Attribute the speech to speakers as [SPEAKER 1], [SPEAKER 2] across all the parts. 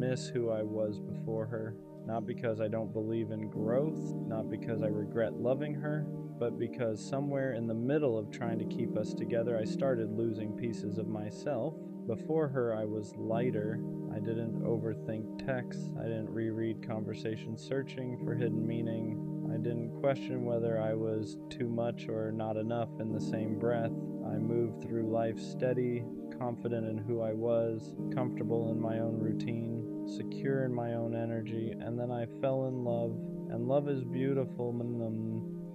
[SPEAKER 1] miss who I was before her. Not because I don't believe in growth, not because I regret loving her, but because somewhere in the middle of trying to keep us together, I started losing pieces of myself. Before her, I was lighter. I didn't overthink texts. I didn't reread conversations searching for hidden meaning. I didn't question whether I was too much or not enough in the same breath. I moved through life steady, confident in who I was, comfortable in my own routine, secure in my own energy, and then I fell in love. And love is beautiful,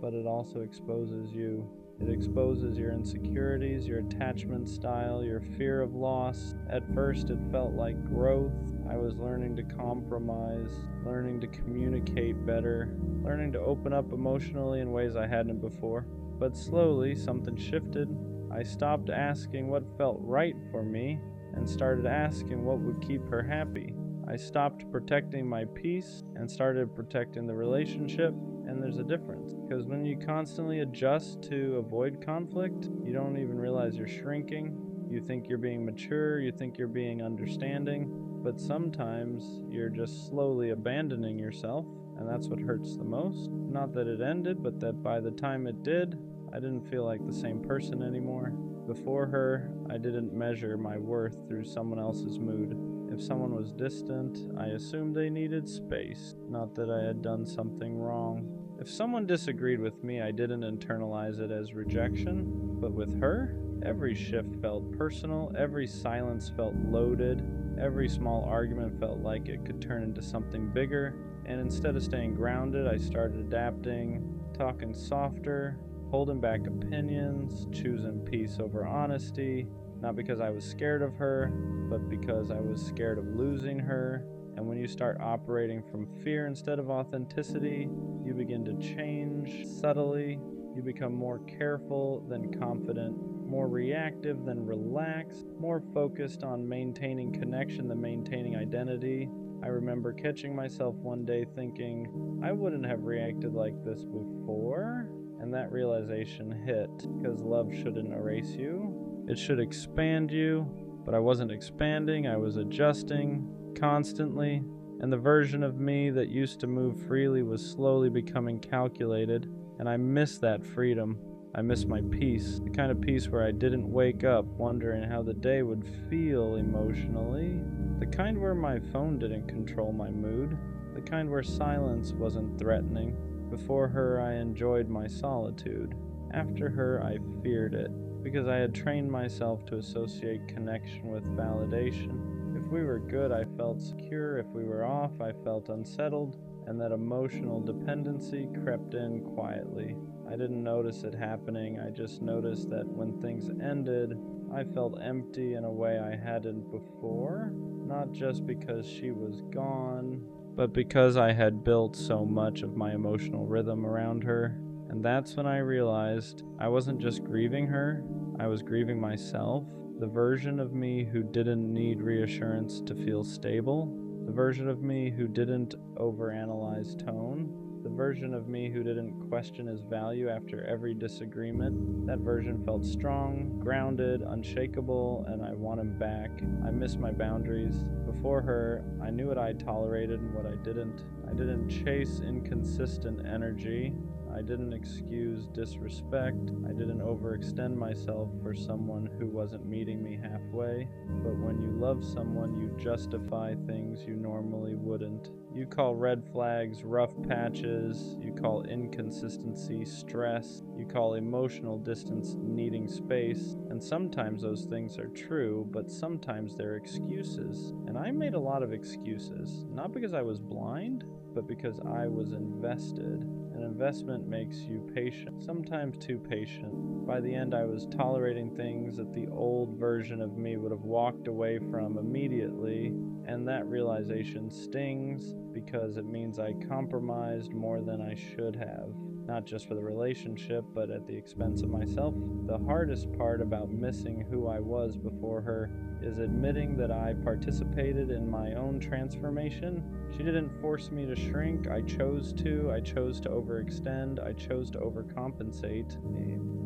[SPEAKER 1] but it also exposes you. It exposes your insecurities, your attachment style, your fear of loss. At first, it felt like growth. I was learning to compromise, learning to communicate better, learning to open up emotionally in ways I hadn't before. But slowly, something shifted. I stopped asking what felt right for me and started asking what would keep her happy. I stopped protecting my peace and started protecting the relationship. And there's a difference, because when you constantly adjust to avoid conflict, you don't even realize you're shrinking. You think you're being mature, you think you're being understanding, but sometimes you're just slowly abandoning yourself, and that's what hurts the most. Not that it ended, but that by the time it did, I didn't feel like the same person anymore. Before her, I didn't measure my worth through someone else's mood. If someone was distant, I assumed they needed space, not that I had done something wrong. If someone disagreed with me, I didn't internalize it as rejection. But with her, every shift felt personal, every silence felt loaded, every small argument felt like it could turn into something bigger. And instead of staying grounded, I started adapting, talking softer, holding back opinions, choosing peace over honesty. Not because I was scared of her, but because I was scared of losing her. And when you start operating from fear instead of authenticity, you begin to change subtly. You become more careful than confident, more reactive than relaxed, more focused on maintaining connection than maintaining identity. I remember catching myself one day thinking, I wouldn't have reacted like this before. And that realization hit, because love shouldn't erase you. It should expand you, but I wasn't expanding, I was adjusting constantly, and the version of me that used to move freely was slowly becoming calculated, and I miss that freedom. I miss my peace, the kind of peace where I didn't wake up wondering how the day would feel emotionally, the kind where my phone didn't control my mood, the kind where silence wasn't threatening. Before her, I enjoyed my solitude. After her, I feared it, because I had trained myself to associate connection with validation. If we were good, I felt secure. If we were off, I felt unsettled, and that emotional dependency crept in quietly. I didn't notice it happening. I just noticed that when things ended, I felt empty in a way I hadn't before, not just because she was gone, but because I had built so much of my emotional rhythm around her. And that's when I realized I wasn't just grieving her, I was grieving myself, the version of me who didn't need reassurance to feel stable, the version of me who didn't overanalyze tone, the version of me who didn't question his value after every disagreement. That version felt strong, grounded, unshakable, and I want him back. I miss my boundaries. Before her, I knew what I tolerated and what I didn't. I didn't chase inconsistent energy. I didn't excuse disrespect. I didn't overextend myself for someone who wasn't meeting me halfway. But when you love someone, you justify things you normally wouldn't. You call red flags rough patches. You call inconsistency stress. You call emotional distance needing space. And sometimes those things are true, but sometimes they're excuses. And I made a lot of excuses, not because I was blind, but because I was invested. An investment makes you patient, sometimes too patient. By the end, I was tolerating things that the old version of me would have walked away from immediately, and that realization stings because it means I compromised more than I should have. Not just for the relationship, but at the expense of myself. The hardest part about missing who I was before her is admitting that I participated in my own transformation. She didn't force me to shrink. I chose to. I chose to overextend. I chose to overcompensate.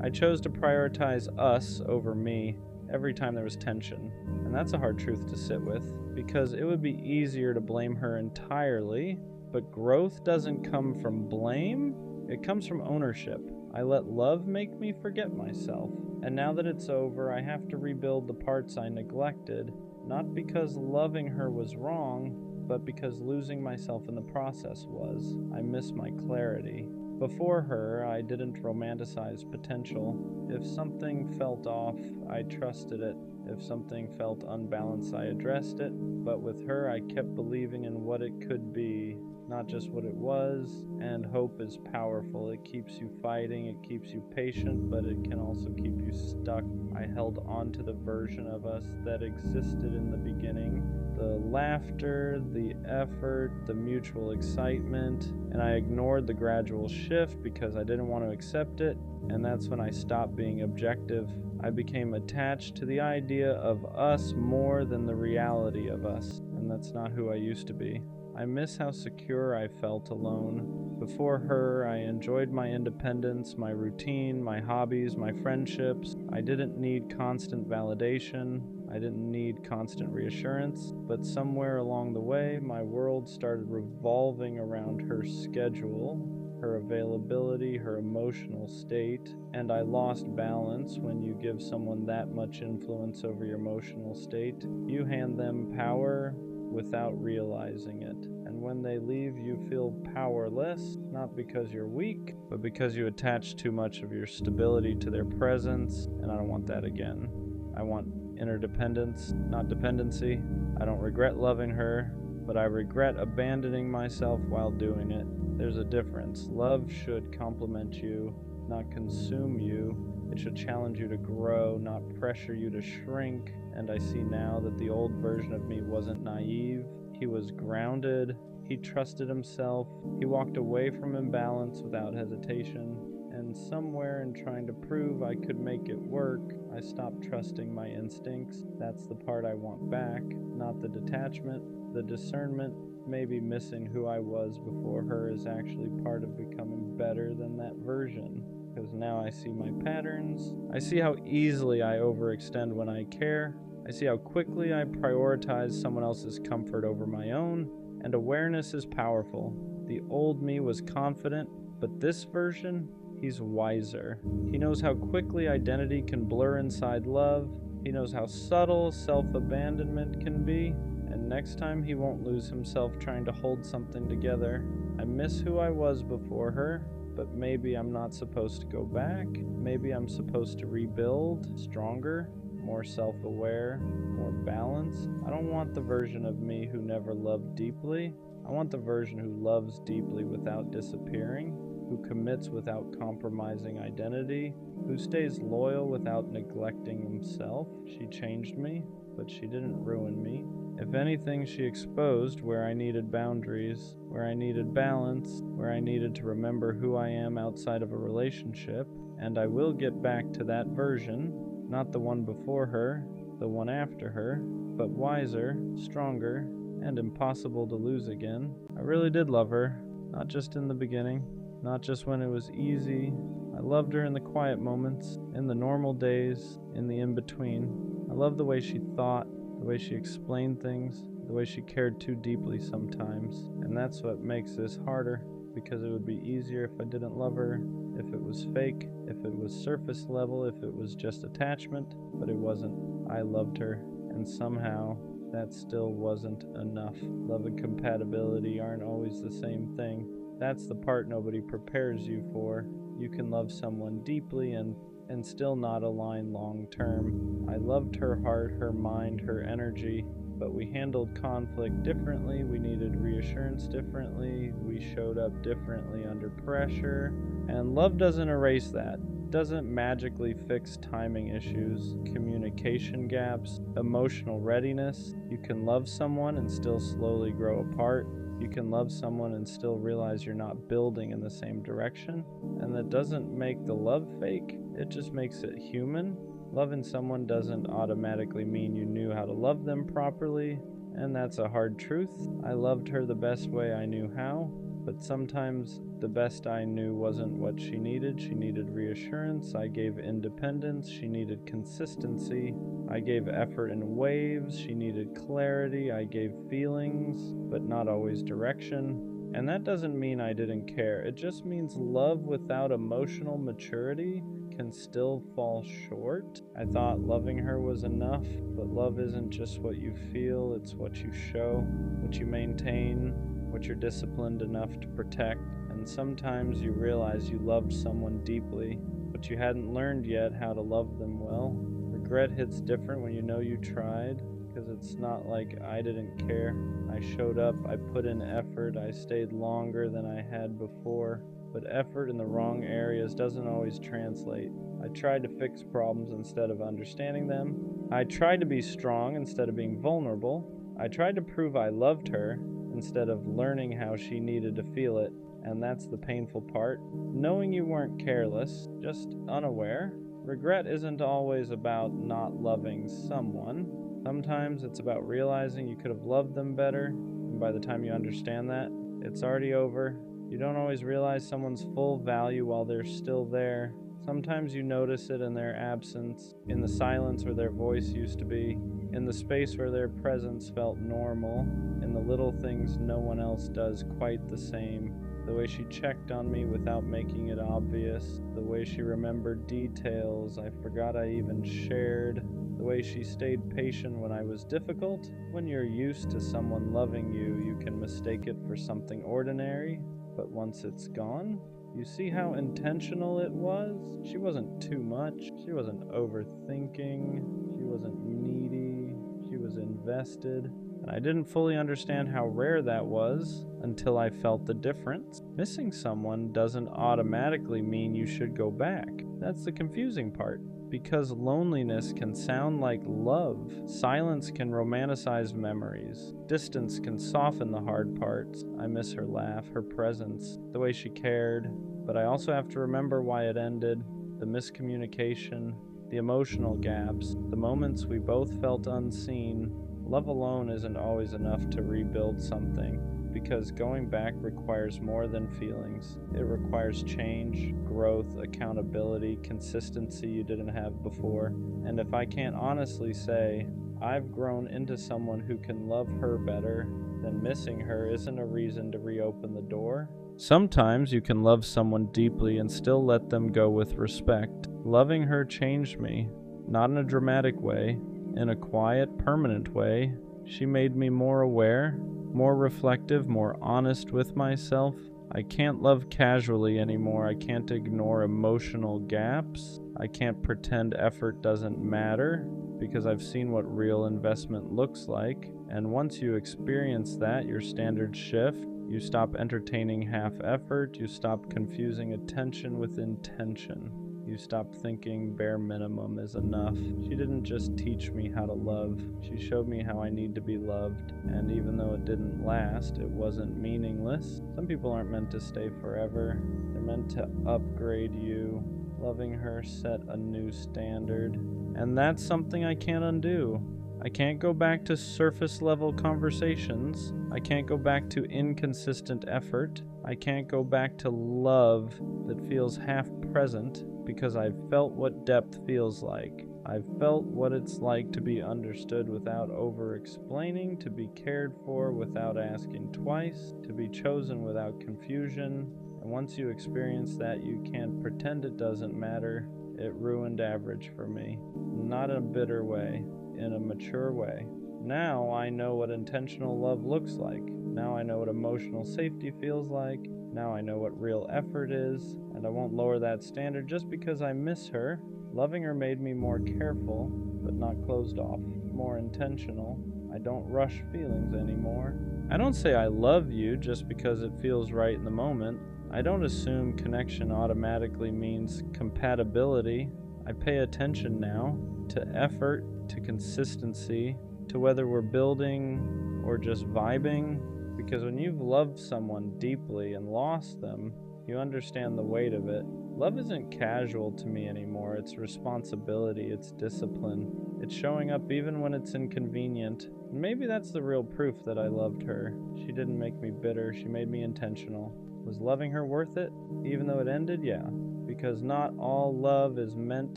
[SPEAKER 1] I chose to prioritize us over me every time there was tension. And that's a hard truth to sit with. because it would be easier to blame her entirely, but growth doesn't come from blame, it comes from ownership. I let love make me forget myself, and now that it's over, I have to rebuild the parts I neglected, not because loving her was wrong, but because losing myself in the process was. I miss my clarity. Before her, I didn't romanticize potential. If something felt off, I trusted it. If something felt unbalanced, I addressed it. But with her, I kept believing in what it could be, not just what it was. And hope is powerful. It keeps you fighting, it keeps you patient, but it can also keep you stuck. I held on to the version of us that existed in the beginning. The laughter, the effort, the mutual excitement, and I ignored the gradual shift because I didn't want to accept it, and that's when I stopped being objective. I became attached to the idea of us more than the reality of us, and that's not who I used to be. I miss how secure I felt alone. Before her, I enjoyed my independence, my routine, my hobbies, my friendships. I didn't need constant validation. I didn't need constant reassurance, but somewhere along the way, my world started revolving around her schedule, her availability, her emotional state, and I lost balance. When you give someone that much influence over your emotional state, you hand them power without realizing it. And when they leave, you feel powerless, not because you're weak, but because you attach too much of your stability to their presence, and I don't want that again. I want interdependence, not dependency. I don't regret loving her, but I regret abandoning myself while doing it. There's a difference. Love should complement you, not consume you. It should challenge you to grow, not pressure you to shrink. And I see now that the old version of me wasn't naive. He was grounded. He trusted himself. He walked away from imbalance without hesitation. And somewhere in trying to prove I could make it work, I stopped trusting my instincts. That's the part I want back, not the detachment. The discernment, maybe missing who I was before her, is actually part of becoming better than that version. Because now I see my patterns. I see how easily I overextend when I care. I see how quickly I prioritize someone else's comfort over my own. And awareness is powerful. The old me was confident, but this version, he's wiser. He knows how quickly identity can blur inside love. He knows how subtle self-abandonment can be. And next time he won't lose himself trying to hold something together. I miss who I was before her, but maybe I'm not supposed to go back. Maybe I'm supposed to rebuild, stronger, more self-aware, more balanced. I don't want the version of me who never loved deeply. I want the version who loves deeply without disappearing, who commits without compromising identity, who stays loyal without neglecting himself. She changed me, but she didn't ruin me. If anything, she exposed where I needed boundaries, where I needed balance, where I needed to remember who I am outside of a relationship, and I will get back to that version, not the one before her, the one after her, but wiser, stronger, and impossible to lose again. I really did love her, not just in the beginning, not just when it was easy. I loved her in the quiet moments, in the normal days, in the in-between. I loved the way she thought, the way she explained things, the way she cared too deeply sometimes. And that's what makes this harder, because it would be easier if I didn't love her, if it was fake, if it was surface level, if it was just attachment, but it wasn't. I loved her, and somehow that still wasn't enough. Love and compatibility aren't always the same thing. That's the part nobody prepares you for. You can love someone deeply and still not align long term. I loved her heart, her mind, her energy, but we handled conflict differently. We needed reassurance differently. We showed up differently under pressure. And love doesn't erase that. It doesn't magically fix timing issues, communication gaps, emotional readiness. You can love someone and still slowly grow apart. You can love someone and still realize you're not building in the same direction. And that doesn't make the love fake, it just makes it human. Loving someone doesn't automatically mean you knew how to love them properly, and that's a hard truth. I loved her the best way I knew how, but sometimes the best I knew wasn't what she needed. She needed reassurance. I gave independence. She needed consistency. I gave effort in waves. She needed clarity. I gave feelings, but not always direction. And that doesn't mean I didn't care. It just means love without emotional maturity can still fall short. I thought loving her was enough, but love isn't just what you feel, it's what you show, what you maintain, what you're disciplined enough to protect. And sometimes you realize you loved someone deeply, but you hadn't learned yet how to love them well. Regret hits different when you know you tried, because it's not like I didn't care. I showed up, I put in effort, I stayed longer than I had before. But effort in the wrong areas doesn't always translate. I tried to fix problems instead of understanding them. I tried to be strong instead of being vulnerable. I tried to prove I loved her instead of learning how she needed to feel it. And that's the painful part. Knowing you weren't careless, just unaware. Regret isn't always about not loving someone. Sometimes it's about realizing you could have loved them better, and by the time you understand that, it's already over. You don't always realize someone's full value while they're still there. Sometimes you notice it in their absence, in the silence where their voice used to be, in the space where their presence felt normal, in the little things no one else does quite the same. The way she checked on me without making it obvious, the way she remembered details I forgot I even shared, the way she stayed patient when I was difficult. When you're used to someone loving you, you can mistake it for something ordinary, but once it's gone, you see how intentional it was. She wasn't too much, she wasn't overthinking, she wasn't needy, she was invested. And I didn't fully understand how rare that was until I felt the difference. Missing someone doesn't automatically mean you should go back. That's the confusing part. Because loneliness can sound like love. Silence can romanticize memories. Distance can soften the hard parts. I miss her laugh, her presence, the way she cared. But I also have to remember why it ended. The miscommunication, the emotional gaps, the moments we both felt unseen. Love alone isn't always enough to rebuild something, because going back requires more than feelings. It requires change, growth, accountability, consistency you didn't have before. And if I can't honestly say, I've grown into someone who can love her better, then missing her isn't a reason to reopen the door. Sometimes you can love someone deeply and still let them go with respect. Loving her changed me, not in a dramatic way, in a quiet, permanent way. She made me more aware, more reflective, more honest with myself. I can't love casually anymore. I can't ignore emotional gaps. I can't pretend effort doesn't matter, because I've seen what real investment looks like. And once you experience that, your standards shift. You stop entertaining half effort. You stop confusing attention with intention. You stop thinking bare minimum is enough. She didn't just teach me how to love. She showed me how I need to be loved. And even though it didn't last, it wasn't meaningless. Some people aren't meant to stay forever. They're meant to upgrade you. Loving her set a new standard. And that's something I can't undo. I can't go back to surface level conversations. I can't go back to inconsistent effort. I can't go back to love that feels half present, because I've felt what depth feels like. I've felt what it's like to be understood without over-explaining, to be cared for without asking twice, to be chosen without confusion. And once you experience that, you can't pretend it doesn't matter. It ruined average for me. Not in a bitter way, in a mature way. Now I know what intentional love looks like. Now I know what emotional safety feels like. Now I know what real effort is, and I won't lower that standard just because I miss her. Loving her made me more careful, but not closed off, more intentional. I don't rush feelings anymore. I don't say I love you just because it feels right in the moment. I don't assume connection automatically means compatibility. I pay attention now to effort, to consistency, to whether we're building or just vibing. Because when you've loved someone deeply and lost them, you understand the weight of it. Love isn't casual to me anymore. It's responsibility, it's discipline, It's showing up even when it's inconvenient. And maybe that's the real proof that I loved her. She didn't make me bitter, she made me intentional. Was loving her worth it? Even though it ended? Yeah. Because not all love is meant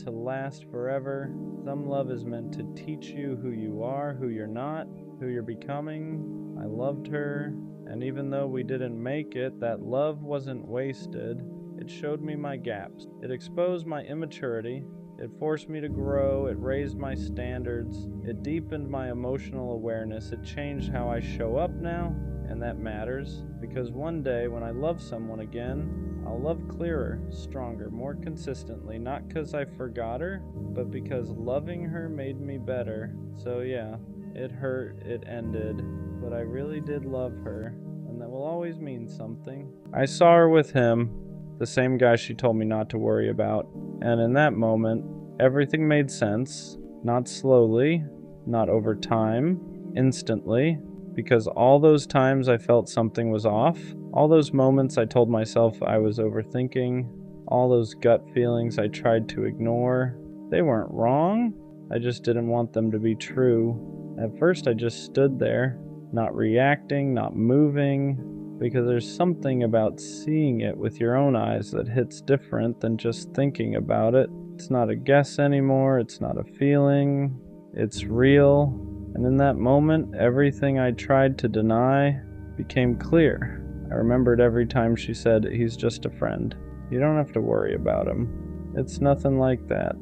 [SPEAKER 1] to last forever. Some love is meant to teach you who you are, who you're not, who you're becoming. I loved her, and even though we didn't make it, that love wasn't wasted. It showed me my gaps. It exposed my immaturity. It forced me to grow. It raised my standards. It deepened my emotional awareness. It changed how I show up now, and that matters, because one day when I love someone again, I'll love clearer, stronger, more consistently, not because I forgot her, but because loving her made me better. So yeah, it hurt, it ended, but I really did love her, and that will always mean something. I saw her with him, the same guy she told me not to worry about, and in that moment, everything made sense, not slowly, not over time, instantly, because all those times I felt something was off, all those moments I told myself I was overthinking, all those gut feelings I tried to ignore, they weren't wrong, I just didn't want them to be true. At first I just stood there, not reacting, not moving, because there's something about seeing it with your own eyes that hits different than just thinking about it. It's not a guess anymore, it's not a feeling, it's real. And in that moment, everything I tried to deny became clear. I remembered every time she said, "He's just a friend. You don't have to worry about him. It's nothing like that."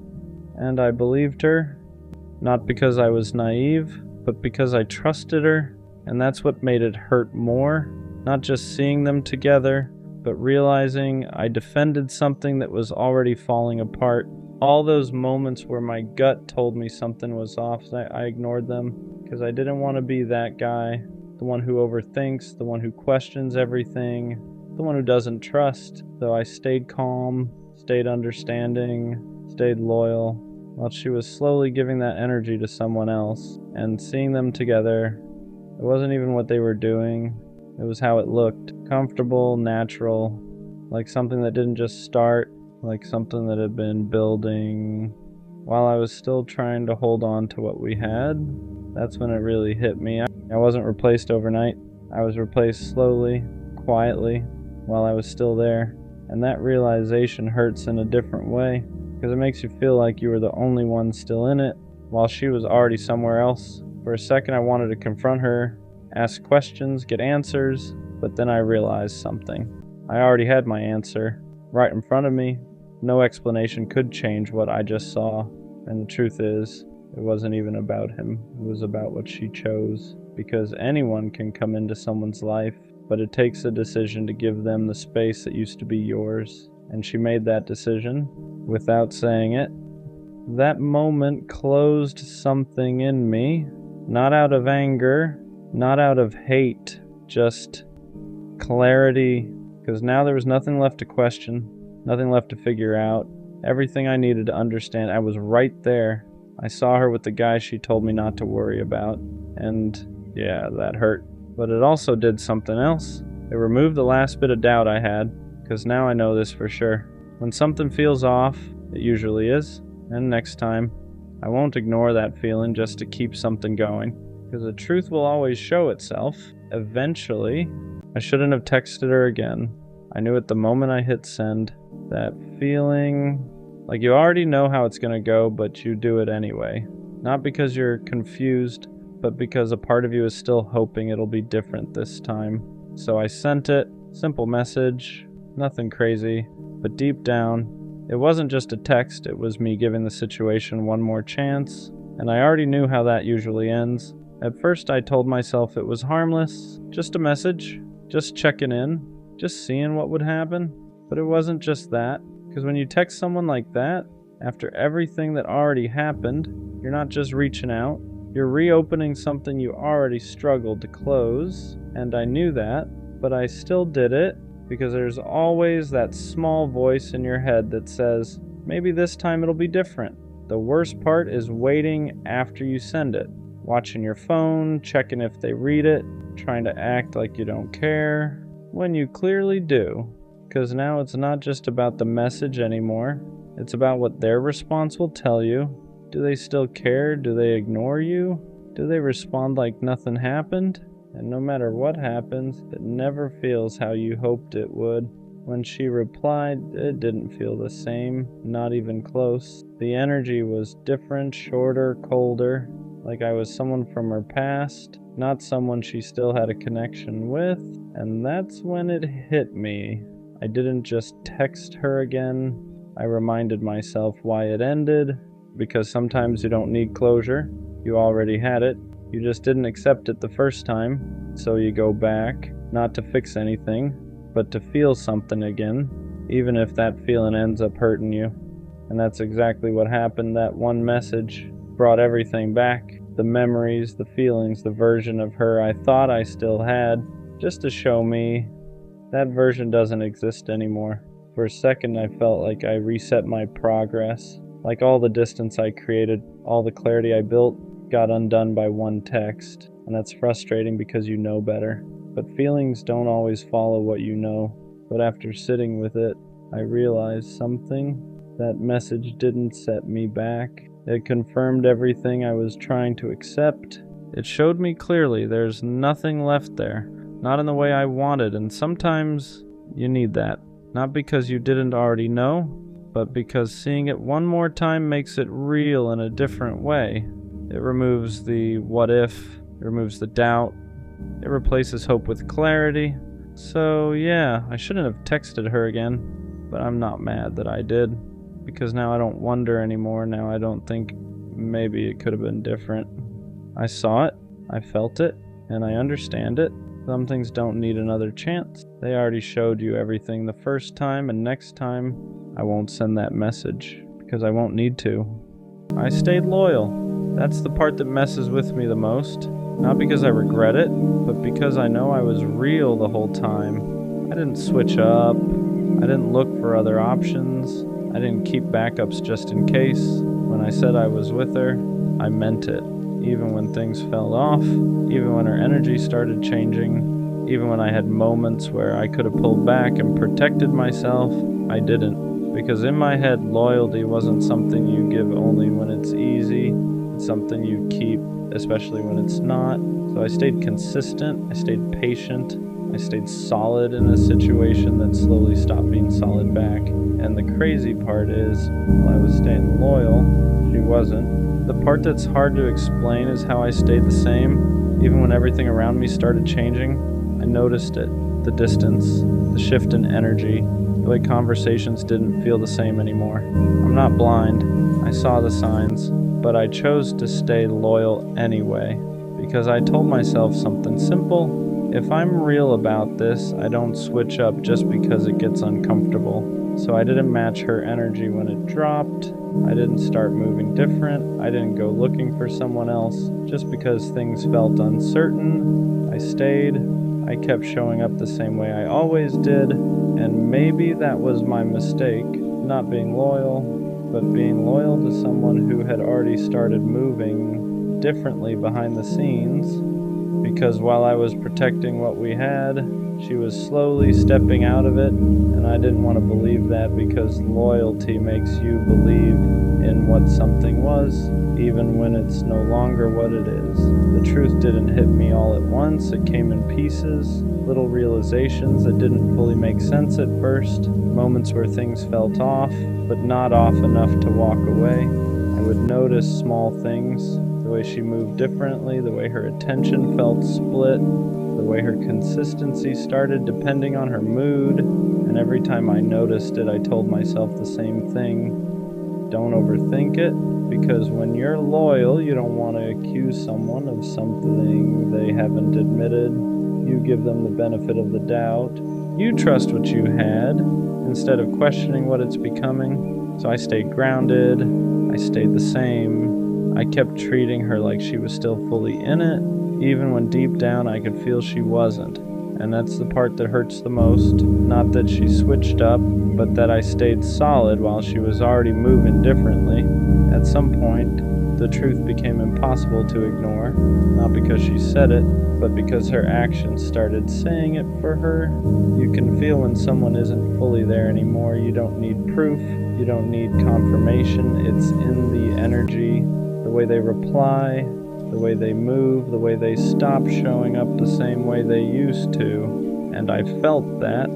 [SPEAKER 1] And I believed her, not because I was naive, but because I trusted her, and that's what made it hurt more. Not just seeing them together, but realizing I defended something that was already falling apart. All those moments where my gut told me something was off, I ignored them because I didn't want to be that guy, the one who overthinks, the one who questions everything, the one who doesn't trust. So I stayed calm, stayed understanding, stayed loyal, while she was slowly giving that energy to someone else. And seeing them together, it wasn't even what they were doing. It was how it looked. Comfortable, natural, like something that didn't just start, like something that had been building while I was still trying to hold on to what we had. That's when it really hit me. I wasn't replaced overnight. I was replaced slowly, quietly, while I was still there. And that realization hurts in a different way, because it makes you feel like you were the only one still in it, while she was already somewhere else. For a second I wanted to confront her, ask questions, get answers, but then I realized something. I already had my answer right in front of me. No explanation could change what I just saw. And the truth is, it wasn't even about him. It was about what she chose. Because anyone can come into someone's life, but it takes a decision to give them the space that used to be yours. And she made that decision without saying it. That moment closed something in me, not out of anger, not out of hate, just clarity, because now there was nothing left to question, nothing left to figure out, everything I needed to understand. I was right there. I saw her with the guy she told me not to worry about, and yeah, that hurt. But it also did something else. It removed the last bit of doubt I had, because now I know this for sure. When something feels off, it usually is, and next time, I won't ignore that feeling just to keep something going. Because the truth will always show itself. Eventually, I shouldn't have texted her again. I knew at the moment I hit send, that feeling like you already know how it's gonna go, but you do it anyway. Not because you're confused, but because a part of you is still hoping it'll be different this time. So I sent it, simple message, nothing crazy, but deep down, it wasn't just a text, it was me giving the situation one more chance, and I already knew how that usually ends. At first I told myself it was harmless, just a message, just checking in, just seeing what would happen. But it wasn't just that, because when you text someone like that, after everything that already happened, you're not just reaching out, you're reopening something you already struggled to close, and I knew that, but I still did it, because there's always that small voice in your head that says, maybe this time it'll be different. The worst part is waiting after you send it. Watching your phone, checking if they read it, trying to act like you don't care, when you clearly do. Because now it's not just about the message anymore, it's about what their response will tell you, Do they still care? Do they ignore you? Do they respond like nothing happened? And no matter what happens, it never feels how you hoped it would. When she replied, it didn't feel the same, not even close. The energy was different, shorter, colder, like I was someone from her past, not someone she still had a connection with. And that's when it hit me. I didn't just text her again. I reminded myself why it ended, because sometimes you don't need closure. You already had it. You just didn't accept it the first time, so you go back, not to fix anything, but to feel something again, even if that feeling ends up hurting you. And that's exactly what happened. That one message brought everything back. The memories, the feelings, the version of her I thought I still had, just to show me that version doesn't exist anymore. For a second, I felt like I reset my progress, like all the distance I created, all the clarity I built, got undone by one text. And that's frustrating because you know better. But feelings don't always follow what you know. But after sitting with it, I realized something. That message didn't set me back. It confirmed everything I was trying to accept. It showed me clearly there's nothing left there. Not in the way I wanted, and sometimes you need that. Not because you didn't already know, but because seeing it one more time makes it real in a different way. It removes the what if, it removes the doubt, it replaces hope with clarity. So yeah, I shouldn't have texted her again, but I'm not mad that I did, because now I don't wonder anymore. Now I don't think maybe it could have been different. I saw it, I felt it, and I understand it. Some things don't need another chance. They already showed you everything the first time, and next time I won't send that message, because I won't need to. I stayed loyal. That's the part that messes with me the most. Not because I regret it, but because I know I was real the whole time. I didn't switch up. I didn't look for other options. I didn't keep backups just in case. When I said I was with her, I meant it. Even when things fell off, even when her energy started changing, even when I had moments where I could have pulled back and protected myself, I didn't. Because in my head, loyalty wasn't something you give only when it's easy. It's something you keep, especially when it's not. So I stayed consistent, I stayed patient, I stayed solid in a situation that slowly stopped being solid back. And the crazy part is, while I was staying loyal, she wasn't. The part that's hard to explain is how I stayed the same, even when everything around me started changing. I noticed it, the distance, the shift in energy, the way conversations didn't feel the same anymore. I'm not blind, I saw the signs, but I chose to stay loyal anyway, because I told myself something simple. If I'm real about this, I don't switch up just because it gets uncomfortable. So I didn't match her energy when it dropped. I didn't start moving different. I didn't go looking for someone else just because things felt uncertain. I stayed. I kept showing up the same way I always did. And maybe that was my mistake, not being loyal, but being loyal to someone who had already started moving differently behind the scenes. Because while I was protecting what we had, she was slowly stepping out of it, and I didn't want to believe that, because loyalty makes you believe in what something was, even when it's no longer what it is. The truth didn't hit me all at once. It came in pieces, little realizations that didn't fully make sense at first, moments where things felt off, but not off enough to walk away. I would notice small things, the way she moved differently, the way her attention felt split, the way her consistency started depending on her mood, and every time I noticed it, I told myself the same thing. Don't overthink it, because when you're loyal, you don't want to accuse someone of something they haven't admitted. You give them the benefit of the doubt. You trust what you had, instead of questioning what it's becoming. So I stayed grounded, I stayed the same. I kept treating her like she was still fully in it, even when deep down I could feel she wasn't. And that's the part that hurts the most. Not that she switched up, but that I stayed solid while she was already moving differently. At some point, the truth became impossible to ignore, not because she said it, but because her actions started saying it for her. You can feel when someone isn't fully there anymore. You don't need proof, you don't need confirmation. It's in the energy, the way they reply, the way they move, the way they stop showing up the same way they used to. And I felt that,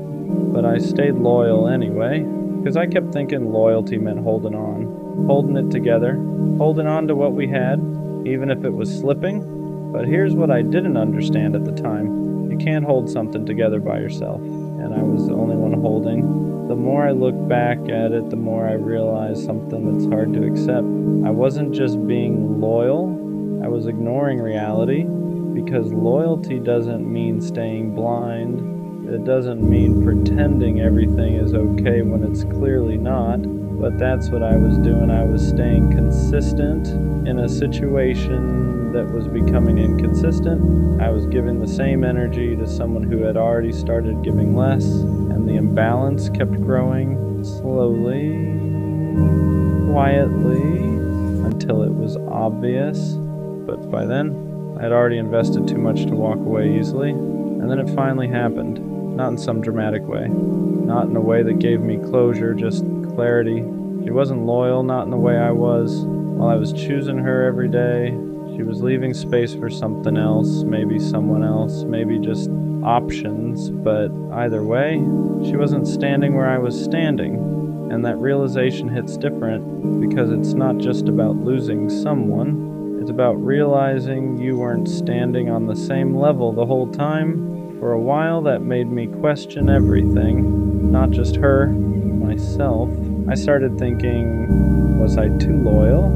[SPEAKER 1] but I stayed loyal anyway, because I kept thinking loyalty meant holding on, holding it together, holding on to what we had, even if it was slipping. But here's what I didn't understand at the time. You can't hold something together by yourself, and I was the only one holding. The more I look back at it, the more I realize something that's hard to accept. I wasn't just being loyal, I was ignoring reality, because loyalty doesn't mean staying blind. It doesn't mean pretending everything is okay when it's clearly not, but that's what I was doing. I was staying consistent in a situation that was becoming inconsistent. I was giving the same energy to someone who had already started giving less, and the imbalance kept growing slowly, quietly, until it was obvious. But by then, I had already invested too much to walk away easily, and then it finally happened. Not in some dramatic way, not in a way that gave me closure, just clarity. She wasn't loyal, not in the way I was. While I was choosing her every day, she was leaving space for something else, maybe someone else, maybe just options, but either way, she wasn't standing where I was standing. And that realization hits different, because it's not just about losing someone, it's about realizing you weren't standing on the same level the whole time. For a while, that made me question everything, not just her, myself. I started thinking, was I too loyal?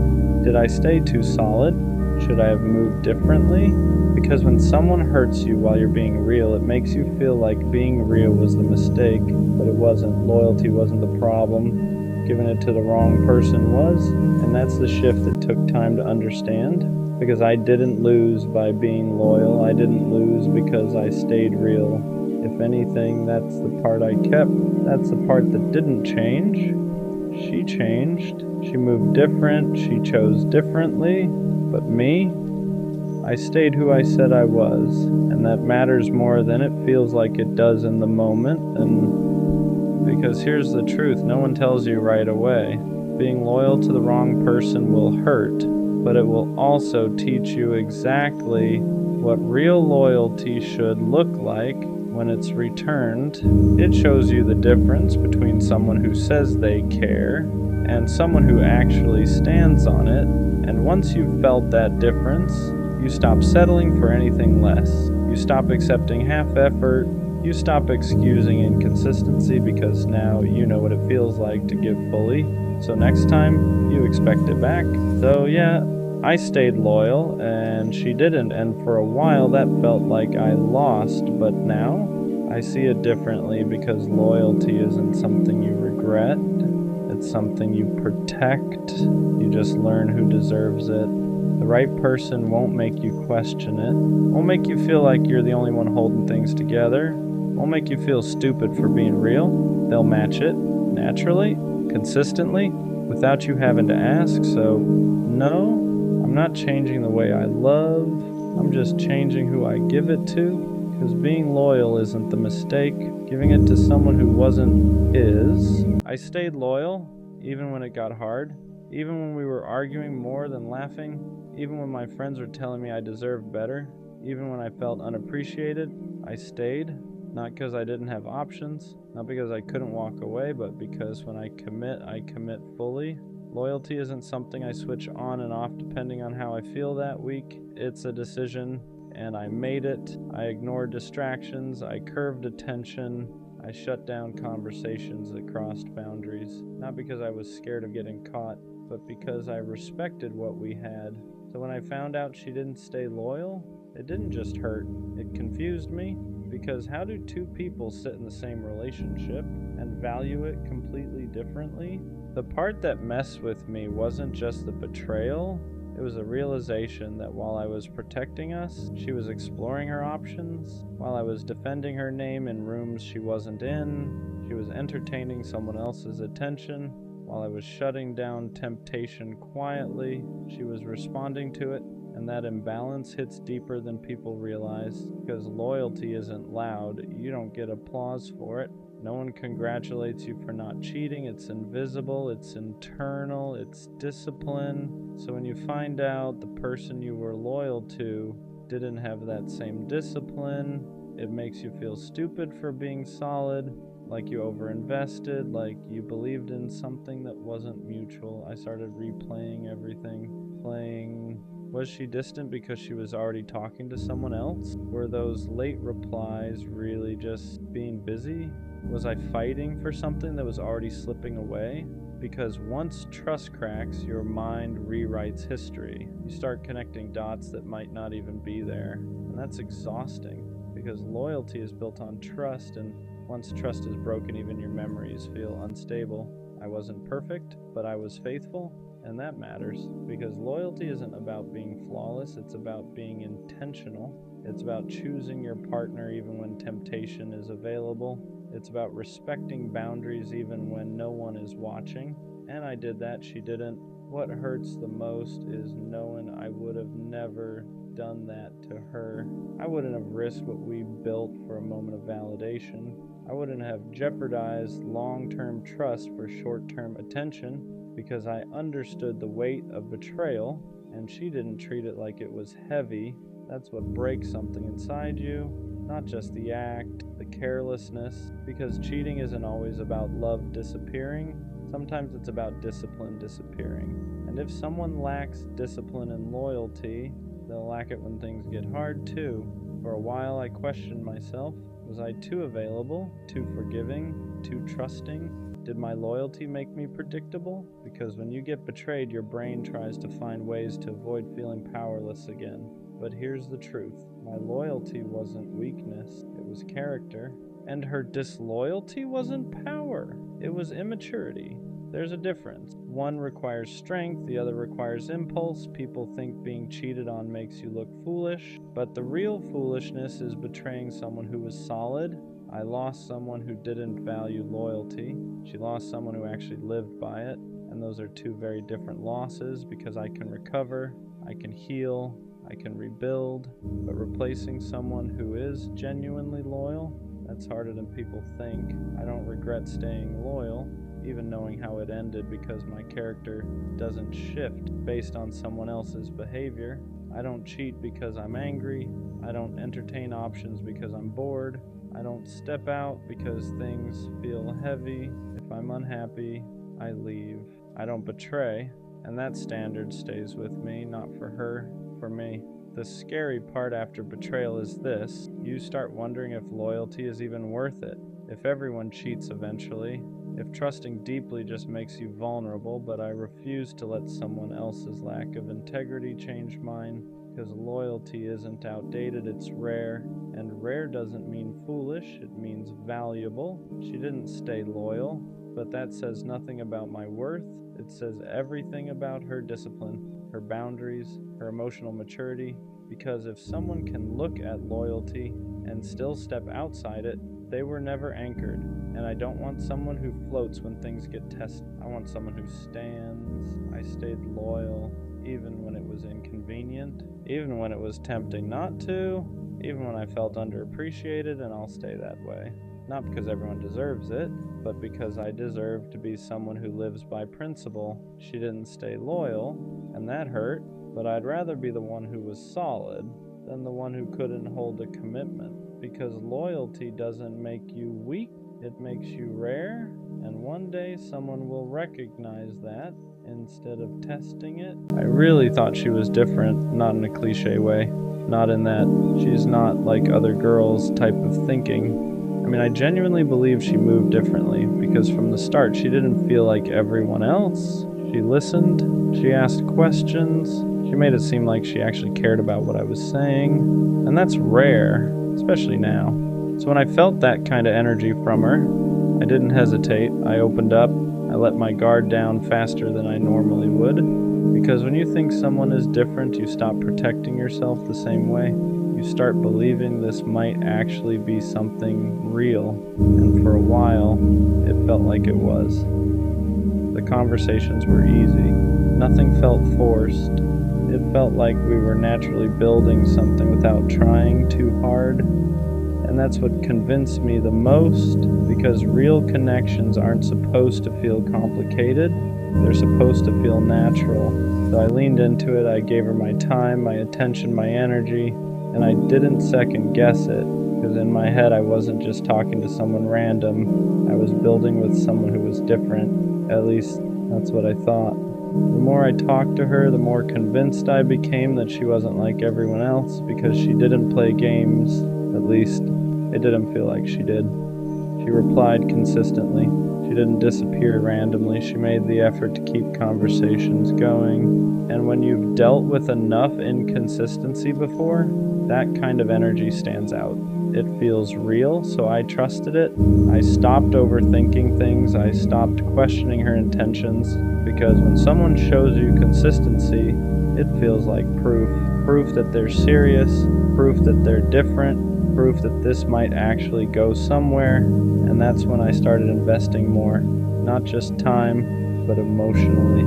[SPEAKER 1] Did I stay too solid? Should I have moved differently? Because when someone hurts you while you're being real, it makes you feel like being real was the mistake, but it wasn't. Loyalty wasn't the problem. Giving it to the wrong person was, and that's the shift that took time to understand. Because I didn't lose by being loyal. I didn't lose because I stayed real. If anything, that's the part I kept. That's the part that didn't change. She changed. She moved different. She chose differently. But me, I stayed who I said I was. And that matters more than it feels like it does in the moment. And because here's the truth, no one tells you right away. Being loyal to the wrong person will hurt, but it will also teach you exactly what real loyalty should look like when it's returned. It shows you the difference between someone who says they care and someone who actually stands on it. And once you've felt that difference, you stop settling for anything less. You stop accepting half effort. You stop excusing inconsistency, because now you know what it feels like to give fully. So next time, you expect it back. So yeah, I stayed loyal, and she didn't, and for a while that felt like I lost, but now I see it differently, because loyalty isn't something you regret, it's something you protect. You just learn who deserves it. The right person won't make you question it, won't make you feel like you're the only one holding things together, won't make you feel stupid for being real. They'll match it naturally, consistently, without you having to ask. So no, I'm not changing the way I love, I'm just changing who I give it to, because being loyal isn't the mistake. Giving it to someone who wasn't is. I stayed loyal, even when it got hard, even when we were arguing more than laughing, even when my friends were telling me I deserved better, even when I felt unappreciated. I stayed, not because I didn't have options, not because I couldn't walk away, but because when I commit fully. Loyalty isn't something I switch on and off depending on how I feel that week. It's a decision, and I made it. I ignored distractions, I curved attention, I shut down conversations that crossed boundaries, not because I was scared of getting caught, but because I respected what we had. So when I found out she didn't stay loyal, it didn't just hurt, it confused me. Because how do two people sit in the same relationship and value it completely differently? The part that messed with me wasn't just the betrayal, it was a realization that while I was protecting us, she was exploring her options. While I was defending her name in rooms she wasn't in, she was entertaining someone else's attention. While I was shutting down temptation quietly, she was responding to it, and that imbalance hits deeper than people realize, because loyalty isn't loud. You don't get applause for it. No one congratulates you for not cheating. It's invisible, it's internal, it's discipline. So when you find out the person you were loyal to didn't have that same discipline, it makes you feel stupid for being solid, like you overinvested, like you believed in something that wasn't mutual. I started replaying everything, was she distant because she was already talking to someone else? Were those late replies really just being busy? Was I fighting for something that was already slipping away? Because once trust cracks, your mind rewrites history. You start connecting dots that might not even be there. And that's exhausting, because loyalty is built on trust, and once trust is broken, even your memories feel unstable. I wasn't perfect, but I was faithful, and that matters, because loyalty isn't about being flawless, it's about being intentional. It's about choosing your partner even when temptation is available. It's about respecting boundaries even when no one is watching. And I did that, she didn't. What hurts the most is knowing I would have never done that to her. I wouldn't have risked what we built for a moment of validation. I wouldn't have jeopardized long-term trust for short-term attention, because I understood the weight of betrayal, and she didn't treat it like it was heavy. That's what breaks something inside you, not just the act, the carelessness, because cheating isn't always about love disappearing. Sometimes it's about discipline disappearing. And if someone lacks discipline and loyalty, they'll lack it when things get hard too. For a while I questioned myself. Was I too available, too forgiving, too trusting? Did my loyalty make me predictable? Because when you get betrayed, your brain tries to find ways to avoid feeling powerless again. But here's the truth. My loyalty wasn't weakness, it was character. And her disloyalty wasn't power, it was immaturity. There's a difference. One requires strength, the other requires impulse. People think being cheated on makes you look foolish, but the real foolishness is betraying someone who was solid. I lost someone who didn't value loyalty. She lost someone who actually lived by it, and those are two very different losses, because I can recover, I can heal, I can rebuild, but replacing someone who is genuinely loyal, that's harder than people think. I don't regret staying loyal, even knowing how it ended, because my character doesn't shift based on someone else's behavior. I don't cheat because I'm angry. I don't entertain options because I'm bored. I don't step out because things feel heavy. If I'm unhappy, I leave. I don't betray, and that standard stays with me, not for her, for me. The scary part after betrayal is this: you start wondering if loyalty is even worth it, if everyone cheats eventually, if trusting deeply just makes you vulnerable. But I refuse to let someone else's lack of integrity change mine, because loyalty isn't outdated, it's rare. And rare doesn't mean foolish, it means valuable. She didn't stay loyal, but that says nothing about my worth. It says everything about her discipline, her boundaries, her emotional maturity. Because if someone can look at loyalty and still step outside it, they were never anchored. And I don't want someone who floats when things get tested. I want someone who stands. I stayed loyal, even when it was inconvenient, even when it was tempting not to, even when I felt underappreciated, and I'll stay that way. Not because everyone deserves it, but because I deserve to be someone who lives by principle. She didn't stay loyal, and that hurt, but I'd rather be the one who was solid than the one who couldn't hold a commitment. Because loyalty doesn't make you weak, it makes you rare, and one day someone will recognize that instead of testing it. I really thought she was different, not in a cliche way, not in that she's not like other girls type of thinking. I mean, I genuinely believe she moved differently, because from the start she didn't feel like everyone else. She listened, she asked questions, she made it seem like she actually cared about what I was saying, and that's rare, especially now. So when I felt that kind of energy from her, I didn't hesitate. I opened up, I let my guard down faster than I normally would, because when you think someone is different, you stop protecting yourself the same way. You start believing this might actually be something real, and for a while, it felt like it was. The conversations were easy. Nothing felt forced. It felt like we were naturally building something without trying too hard. And that's what convinced me the most, because real connections aren't supposed to feel complicated. They're supposed to feel natural. So I leaned into it, I gave her my time, my attention, my energy, and I didn't second guess it, because in my head I wasn't just talking to someone random. I was building with someone who was different. At least that's what I thought. The more I talked to her, the more convinced I became that she wasn't like everyone else, because she didn't play games. At least it didn't feel like she did. She replied consistently. She didn't disappear randomly. She made the effort to keep conversations going. And when you've dealt with enough inconsistency before, that kind of energy stands out. It feels real, so I trusted it. I stopped overthinking things. I stopped questioning her intentions, because when someone shows you consistency, it feels like proof. Proof that they're serious, proof that they're different, proof that this might actually go somewhere. And that's when I started investing more, not just time, but emotionally.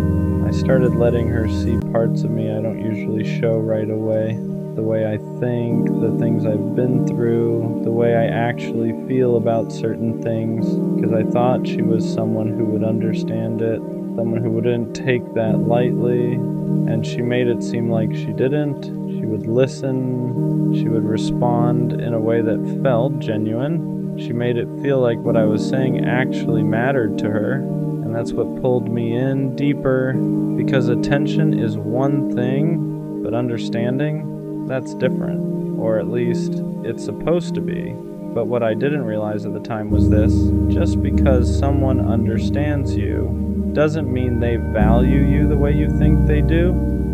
[SPEAKER 1] I started letting her see parts of me I don't usually show right away. The way I think, the things I've been through, the way I actually feel about certain things, because I thought she was someone who would understand it, someone who wouldn't take that lightly, and she made it seem like she didn't. She would listen, she would respond in a way that felt genuine. She made it feel like what I was saying actually mattered to her, and that's what pulled me in deeper, because attention is one thing, but understanding, that's different, or at least it's supposed to be. But what I didn't realize at the time was this: just because someone understands you doesn't mean they value you the way you think they do.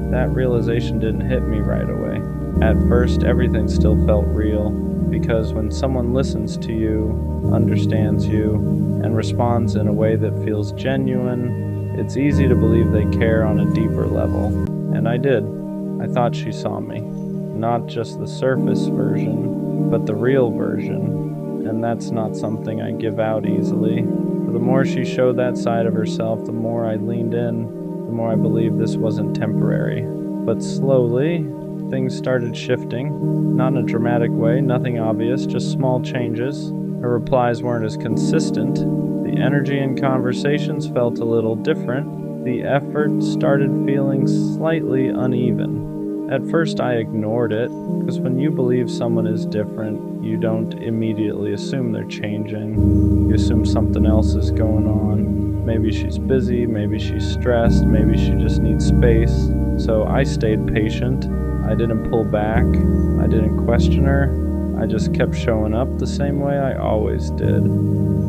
[SPEAKER 1] That realization didn't hit me right away. At first, everything still felt real, because when someone listens to you, understands you, and responds in a way that feels genuine, it's easy to believe they care on a deeper level. And I did. I thought she saw me. Not just the surface version, but the real version. And that's not something I give out easily. For the more she showed that side of herself, the more I leaned in, the more I believed this wasn't temporary. But slowly, things started shifting. Not in a dramatic way, nothing obvious, just small changes. Her replies weren't as consistent. The energy in conversations felt a little different. The effort started feeling slightly uneven. At first I ignored it, because when you believe someone is different, you don't immediately assume they're changing. You assume something else is going on. Maybe she's busy, maybe she's stressed, maybe she just needs space. So I stayed patient. I didn't pull back. I didn't question her. I just kept showing up the same way I always did.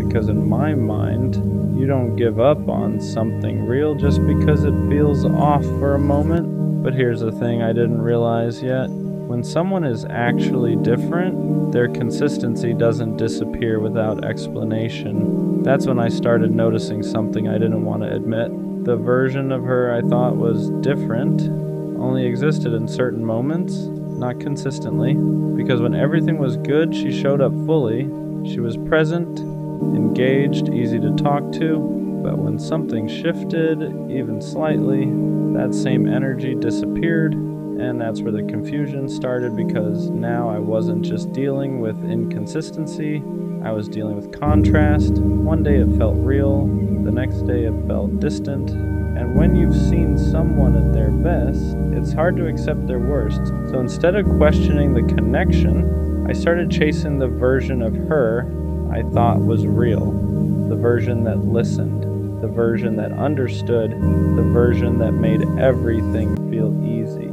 [SPEAKER 1] Because in my mind, you don't give up on something real just because it feels off for a moment. But here's the thing I didn't realize yet. When someone is actually different, their consistency doesn't disappear without explanation. That's when I started noticing something I didn't want to admit. The version of her I thought was different only existed in certain moments, not consistently. Because when everything was good, she showed up fully. She was present, engaged, easy to talk to. But when something shifted, even slightly, that same energy disappeared, and that's where the confusion started, because now I wasn't just dealing with inconsistency, I was dealing with contrast. One day it felt real, the next day it felt distant, and when you've seen someone at their best, it's hard to accept their worst. So instead of questioning the connection, I started chasing the version of her I thought was real, the version that listened, the version that understood, the version that made everything feel easy.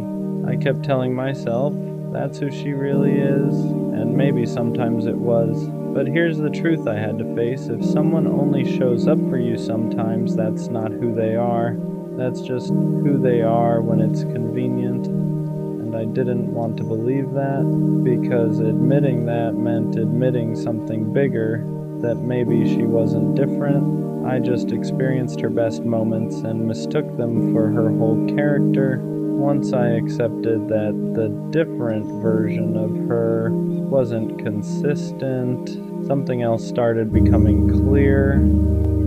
[SPEAKER 1] I kept telling myself, that's who she really is, and maybe sometimes it was. But here's the truth I had to face: if someone only shows up for you sometimes, that's not who they are. That's just who they are when it's convenient. And I didn't want to believe that, because admitting that meant admitting something bigger, that maybe she wasn't different. I just experienced her best moments and mistook them for her whole character. Once I accepted that the different version of her wasn't consistent, something else started becoming clear.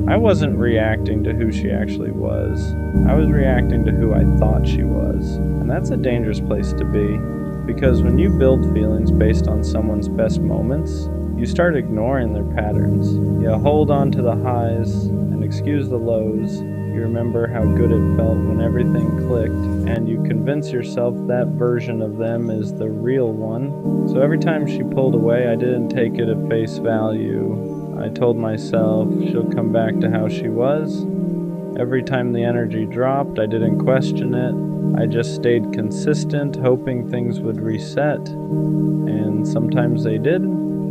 [SPEAKER 1] I wasn't reacting to who she actually was. I was reacting to who I thought she was. And that's a dangerous place to be, because when you build feelings based on someone's best moments, you start ignoring their patterns. You hold on to the highs and excuse the lows. You remember how good it felt when everything clicked, and you convince yourself that version of them is the real one. So every time she pulled away, I didn't take it at face value. I told myself she'll come back to how she was. Every time the energy dropped, I didn't question it. I just stayed consistent, hoping things would reset. And sometimes they did.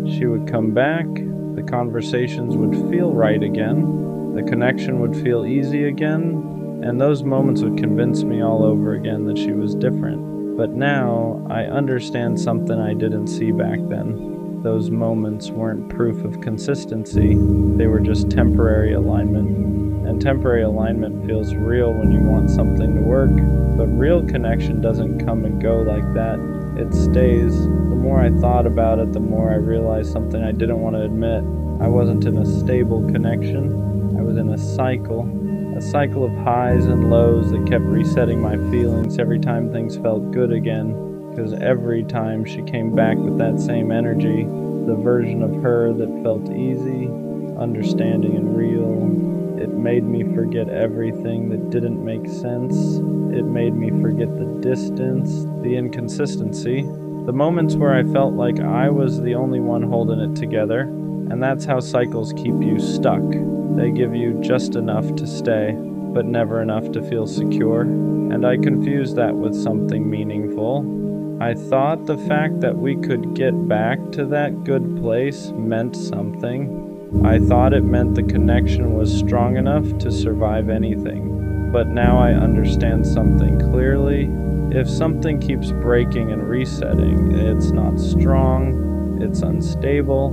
[SPEAKER 1] She would come back, the conversations would feel right again, the connection would feel easy again, and those moments would convince me all over again that she was different. But now, I understand something I didn't see back then. Those moments weren't proof of consistency, they were just temporary alignment. And temporary alignment feels real when you want something to work, but real connection doesn't come and go like that. It stays. The more I thought about it, the more I realized something I didn't want to admit. I wasn't in a stable connection. I was in a cycle of highs and lows that kept resetting my feelings every time things felt good again. Because every time she came back with that same energy, the version of her that felt easy, understanding, and real, it made me forget everything that didn't make sense. It made me forget the distance, the inconsistency, the moments where I felt like I was the only one holding it together. And that's how cycles keep you stuck. They give you just enough to stay, but never enough to feel secure. And I confused that with something meaningful. I thought the fact that we could get back to that good place meant something. I thought it meant the connection was strong enough to survive anything. But now I understand something clearly. If something keeps breaking and resetting, it's not strong, it's unstable,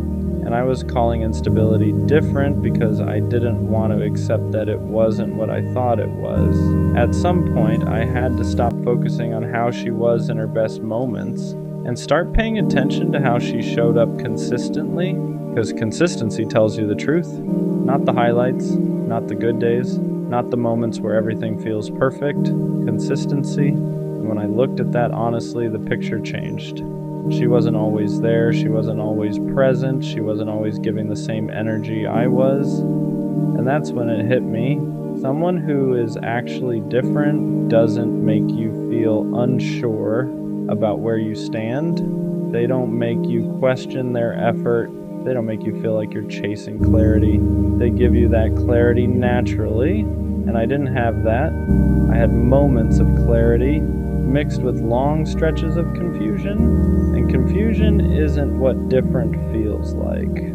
[SPEAKER 1] and I was calling instability different because I didn't want to accept that it wasn't what I thought it was. At some point, I had to stop focusing on how she was in her best moments and start paying attention to how she showed up consistently, because consistency tells you the truth, not the highlights, not the good days, not the moments where everything feels perfect. Consistency. And when I looked at that honestly, the picture changed. She wasn't always there, she wasn't always present, she wasn't always giving the same energy I was. And that's when it hit me. Someone who is actually different doesn't make you feel unsure about where you stand. They don't make you question their effort. They don't make you feel like you're chasing clarity. They give you that clarity naturally, and I didn't have that. I had moments of clarity mixed with long stretches of confusion, and confusion isn't what different feels like.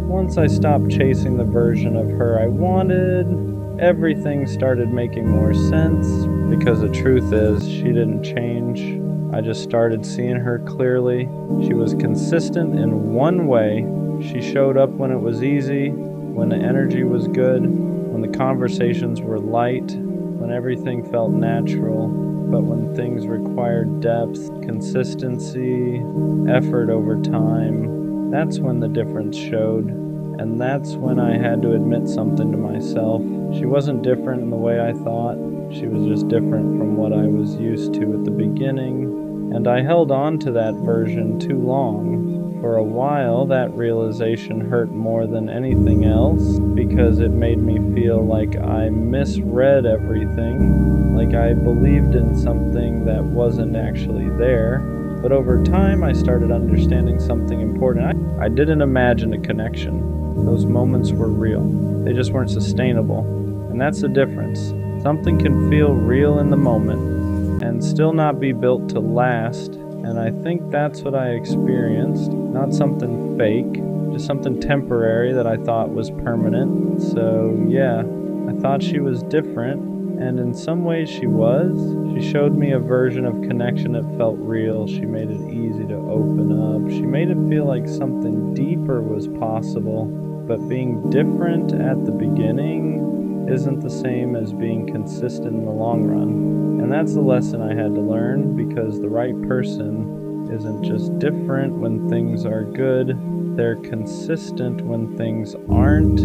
[SPEAKER 1] Once I stopped chasing the version of her I wanted, everything started making more sense, because the truth is, she didn't change. I just started seeing her clearly. She was consistent in one way. She showed up when it was easy, when the energy was good, when the conversations were light, when everything felt natural. But when things required depth, consistency, effort over time, that's when the difference showed. And that's when I had to admit something to myself. She wasn't different in the way I thought. She was just different from what I was used to at the beginning. And I held on to that version too long. For a while, that realization hurt more than anything else, because it made me feel like I misread everything, like I believed in something that wasn't actually there. But over time, I started understanding something important. I didn't imagine a connection. Those moments were real. They just weren't sustainable. And that's the difference. Something can feel real in the moment and still not be built to last. And I think that's what I experienced. Not something fake, just something temporary that I thought was permanent. So yeah, I thought she was different, and in some ways she was. She showed me a version of connection that felt real. She made it easy to open up. She made it feel like something deeper was possible. But being different at the beginning isn't the same as being consistent in the long run. And that's the lesson I had to learn, because the right person isn't just different when things are good, They're consistent when things aren't.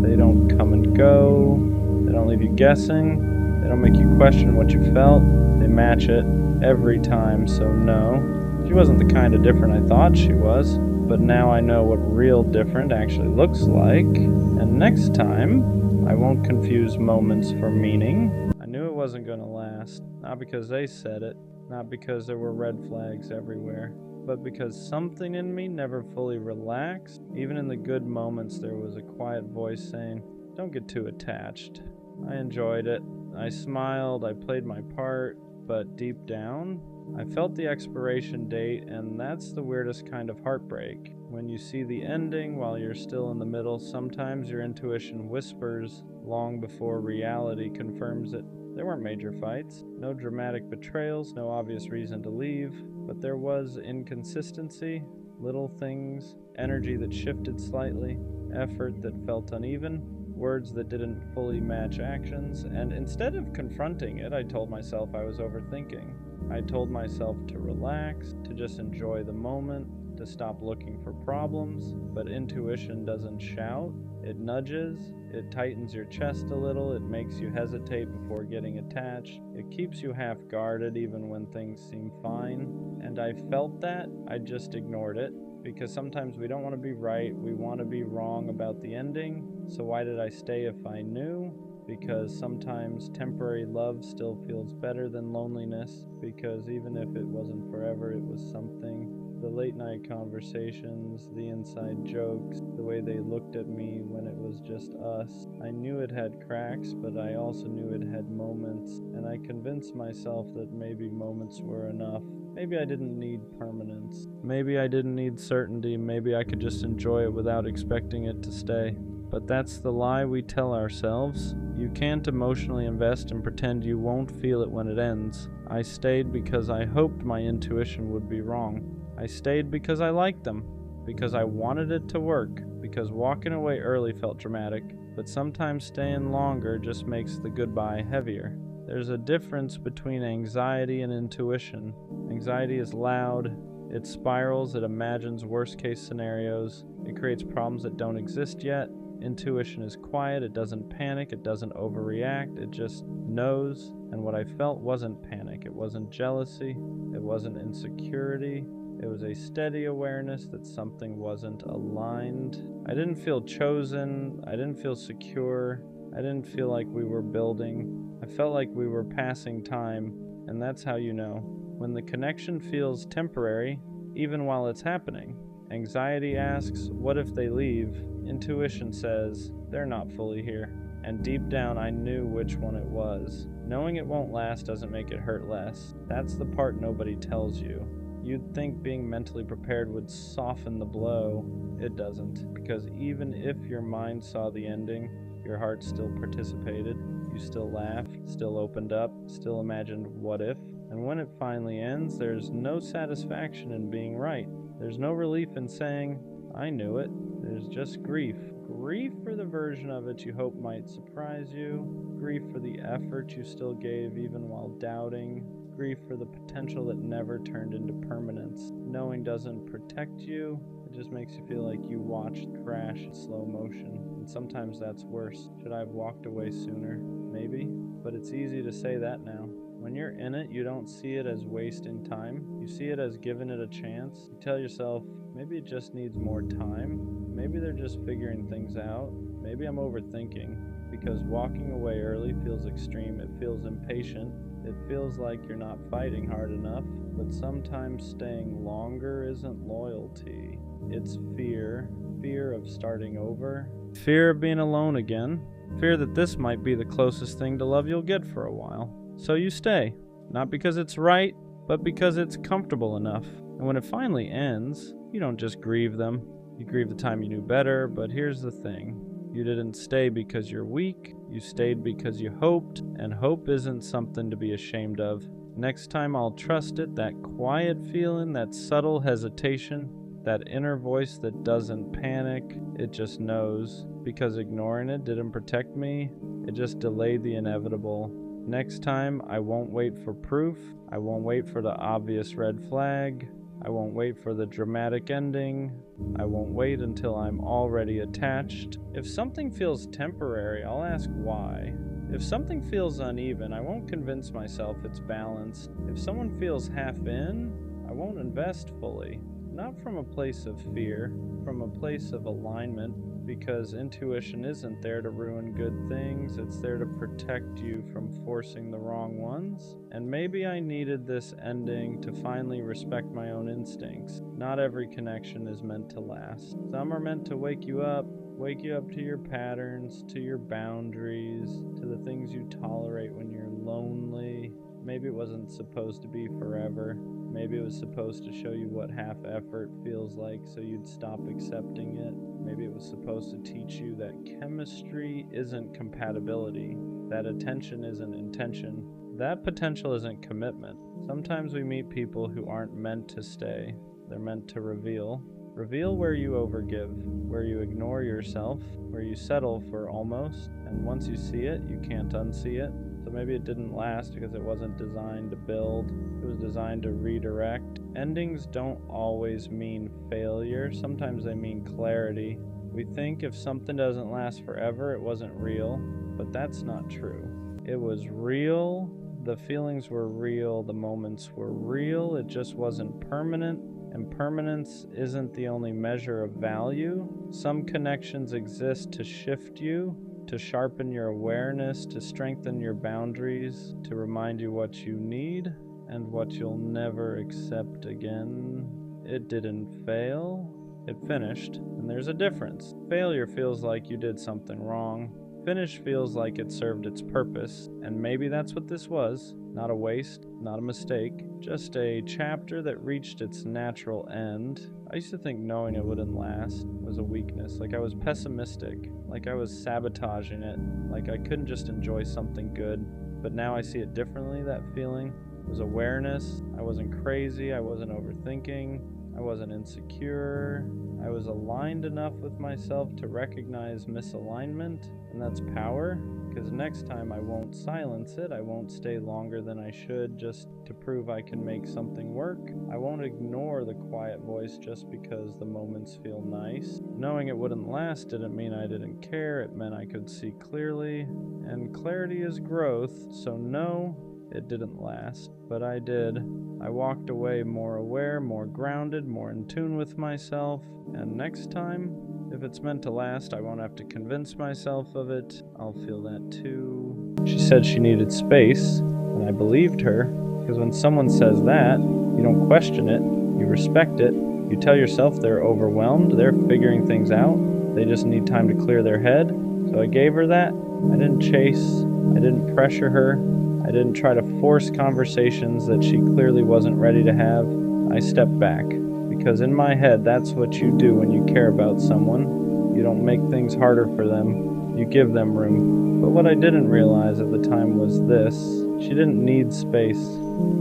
[SPEAKER 1] They don't come and go. They don't leave you guessing. They don't make you question what you felt. They match it every time, so no. She wasn't the kind of different I thought she was, but now I know what real different actually looks like. And next time, I won't confuse moments for meaning. I knew it wasn't going to last, not because they said it, not because there were red flags everywhere, but because something in me never fully relaxed. Even in the good moments, there was a quiet voice saying, "Don't get too attached." I enjoyed it. I smiled, I played my part, but deep down, I felt the expiration date, and that's the weirdest kind of heartbreak. When you see the ending while you're still in the middle, sometimes your intuition whispers long before reality confirms it. There weren't major fights, no dramatic betrayals, no obvious reason to leave, but there was inconsistency, little things, energy that shifted slightly, effort that felt uneven, words that didn't fully match actions, and instead of confronting it, I told myself I was overthinking. I told myself to relax, to just enjoy the moment, to stop looking for problems, but intuition doesn't shout. It nudges, it tightens your chest a little, it makes you hesitate before getting attached. It keeps you half guarded even when things seem fine. And I felt that, I just ignored it. Because sometimes we don't want to be right, we want to be wrong about the ending. So why did I stay if I knew? Because sometimes temporary love still feels better than loneliness, because even if it wasn't forever, it was something. The late night conversations, the inside jokes, the way they looked at me when it was just us. I knew it had cracks, but I also knew it had moments, and I convinced myself that maybe moments were enough. Maybe I didn't need permanence. Maybe I didn't need certainty. Maybe I could just enjoy it without expecting it to stay. But that's the lie we tell ourselves. You can't emotionally invest and pretend you won't feel it when it ends. I stayed because I hoped my intuition would be wrong. I stayed because I liked them, because I wanted it to work, because walking away early felt dramatic, but sometimes staying longer just makes the goodbye heavier. There's a difference between anxiety and intuition. Anxiety is loud, it spirals, it imagines worst-case scenarios, it creates problems that don't exist yet. Intuition is quiet, it doesn't panic, it doesn't overreact, it just knows. And what I felt wasn't panic, it wasn't jealousy, it wasn't insecurity. It was a steady awareness that something wasn't aligned. I didn't feel chosen, I didn't feel secure, I didn't feel like we were building. I felt like we were passing time, and that's how you know. When the connection feels temporary, even while it's happening. Anxiety asks, what if they leave? Intuition says, they're not fully here. And deep down I knew which one it was. Knowing it won't last doesn't make it hurt less. That's the part nobody tells you. You'd think being mentally prepared would soften the blow. It doesn't, because even if your mind saw the ending, your heart still participated. You still laughed, still opened up, still imagined what if. And when it finally ends, there's no satisfaction in being right. There's no relief in saying, I knew it. There's just grief. Grief for the version of it you hope might surprise you. Grief for the effort you still gave even while doubting. Grief for the potential that never turned into permanence. Knowing doesn't protect you, it just makes you feel like you watched crash in slow motion. And sometimes that's worse. Should I have walked away sooner? Maybe. But it's easy to say that now. When you're in it, you don't see it as wasting time. You see it as giving it a chance. You tell yourself, maybe it just needs more time. Maybe they're just figuring things out. Maybe I'm overthinking. Because walking away early feels extreme. It feels impatient. It feels like you're not fighting hard enough, but sometimes staying longer isn't loyalty. It's fear. Fear of starting over. Fear of being alone again. Fear that this might be the closest thing to love you'll get for a while. So you stay. Not because it's right, but because it's comfortable enough. And when it finally ends, you don't just grieve them. You grieve the time you knew better, but here's the thing. You didn't stay because you're weak, you stayed because you hoped, and hope isn't something to be ashamed of. Next time I'll trust it, that quiet feeling, that subtle hesitation, that inner voice that doesn't panic, it just knows. Because ignoring it didn't protect me, it just delayed the inevitable. Next time, I won't wait for proof, I won't wait for the obvious red flag, I won't wait for the dramatic ending. I won't wait until I'm already attached. If something feels temporary, I'll ask why. If something feels uneven, I won't convince myself it's balanced. If someone feels half in, I won't invest fully. Not from a place of fear, from a place of alignment, because intuition isn't there to ruin good things, it's there to protect you from forcing the wrong ones. And maybe I needed this ending to finally respect my own instincts. Not every connection is meant to last. Some are meant to wake you up to your patterns, to your boundaries, to the things you tolerate when you're lonely. Maybe it wasn't supposed to be forever. Maybe it was supposed to show you what half effort feels like so you'd stop accepting it. Maybe it was supposed to teach you that chemistry isn't compatibility, that attention isn't intention, that potential isn't commitment. Sometimes we meet people who aren't meant to stay, they're meant to reveal. Reveal where you overgive, where you ignore yourself, where you settle for almost, and once you see it, you can't unsee it. So maybe it didn't last because it wasn't designed to build, it was designed to redirect. Endings don't always mean failure, sometimes they mean clarity. We think if something doesn't last forever, it wasn't real, but that's not true. It was real, the feelings were real, the moments were real, it just wasn't permanent. And permanence isn't the only measure of value. Some connections exist to shift you, to sharpen your awareness, to strengthen your boundaries, to remind you what you need and what you'll never accept again. It didn't fail, it finished, and there's a difference. Failure feels like you did something wrong. Finish feels like it served its purpose, and maybe that's what this was. Not a waste, not a mistake, just a chapter that reached its natural end. I used to think knowing it wouldn't last was a weakness, like I was pessimistic, like I was sabotaging it, like I couldn't just enjoy something good. But now I see it differently. That feeling was awareness. I wasn't crazy, I wasn't overthinking, I wasn't insecure. I was aligned enough with myself to recognize misalignment, and that's power, because next time I won't silence it, I won't stay longer than I should just to prove I can make something work. I won't ignore the quiet voice just because the moments feel nice. Knowing it wouldn't last didn't mean I didn't care, it meant I could see clearly, and clarity is growth, so no, it didn't last, but I did. I walked away more aware, more grounded, more in tune with myself, and next time, if it's meant to last, I won't have to convince myself of it. I'll feel that too. She said she needed space, and I believed her, because when someone says that, you don't question it, you respect it, you tell yourself they're overwhelmed, they're figuring things out, they just need time to clear their head. So I gave her that. I didn't chase, I didn't pressure her, I didn't try to force conversations that she clearly wasn't ready to have. I stepped back, because in my head, that's what you do when you care about someone. You don't make things harder for them, you give them room. But what I didn't realize at the time was this: she didn't need space,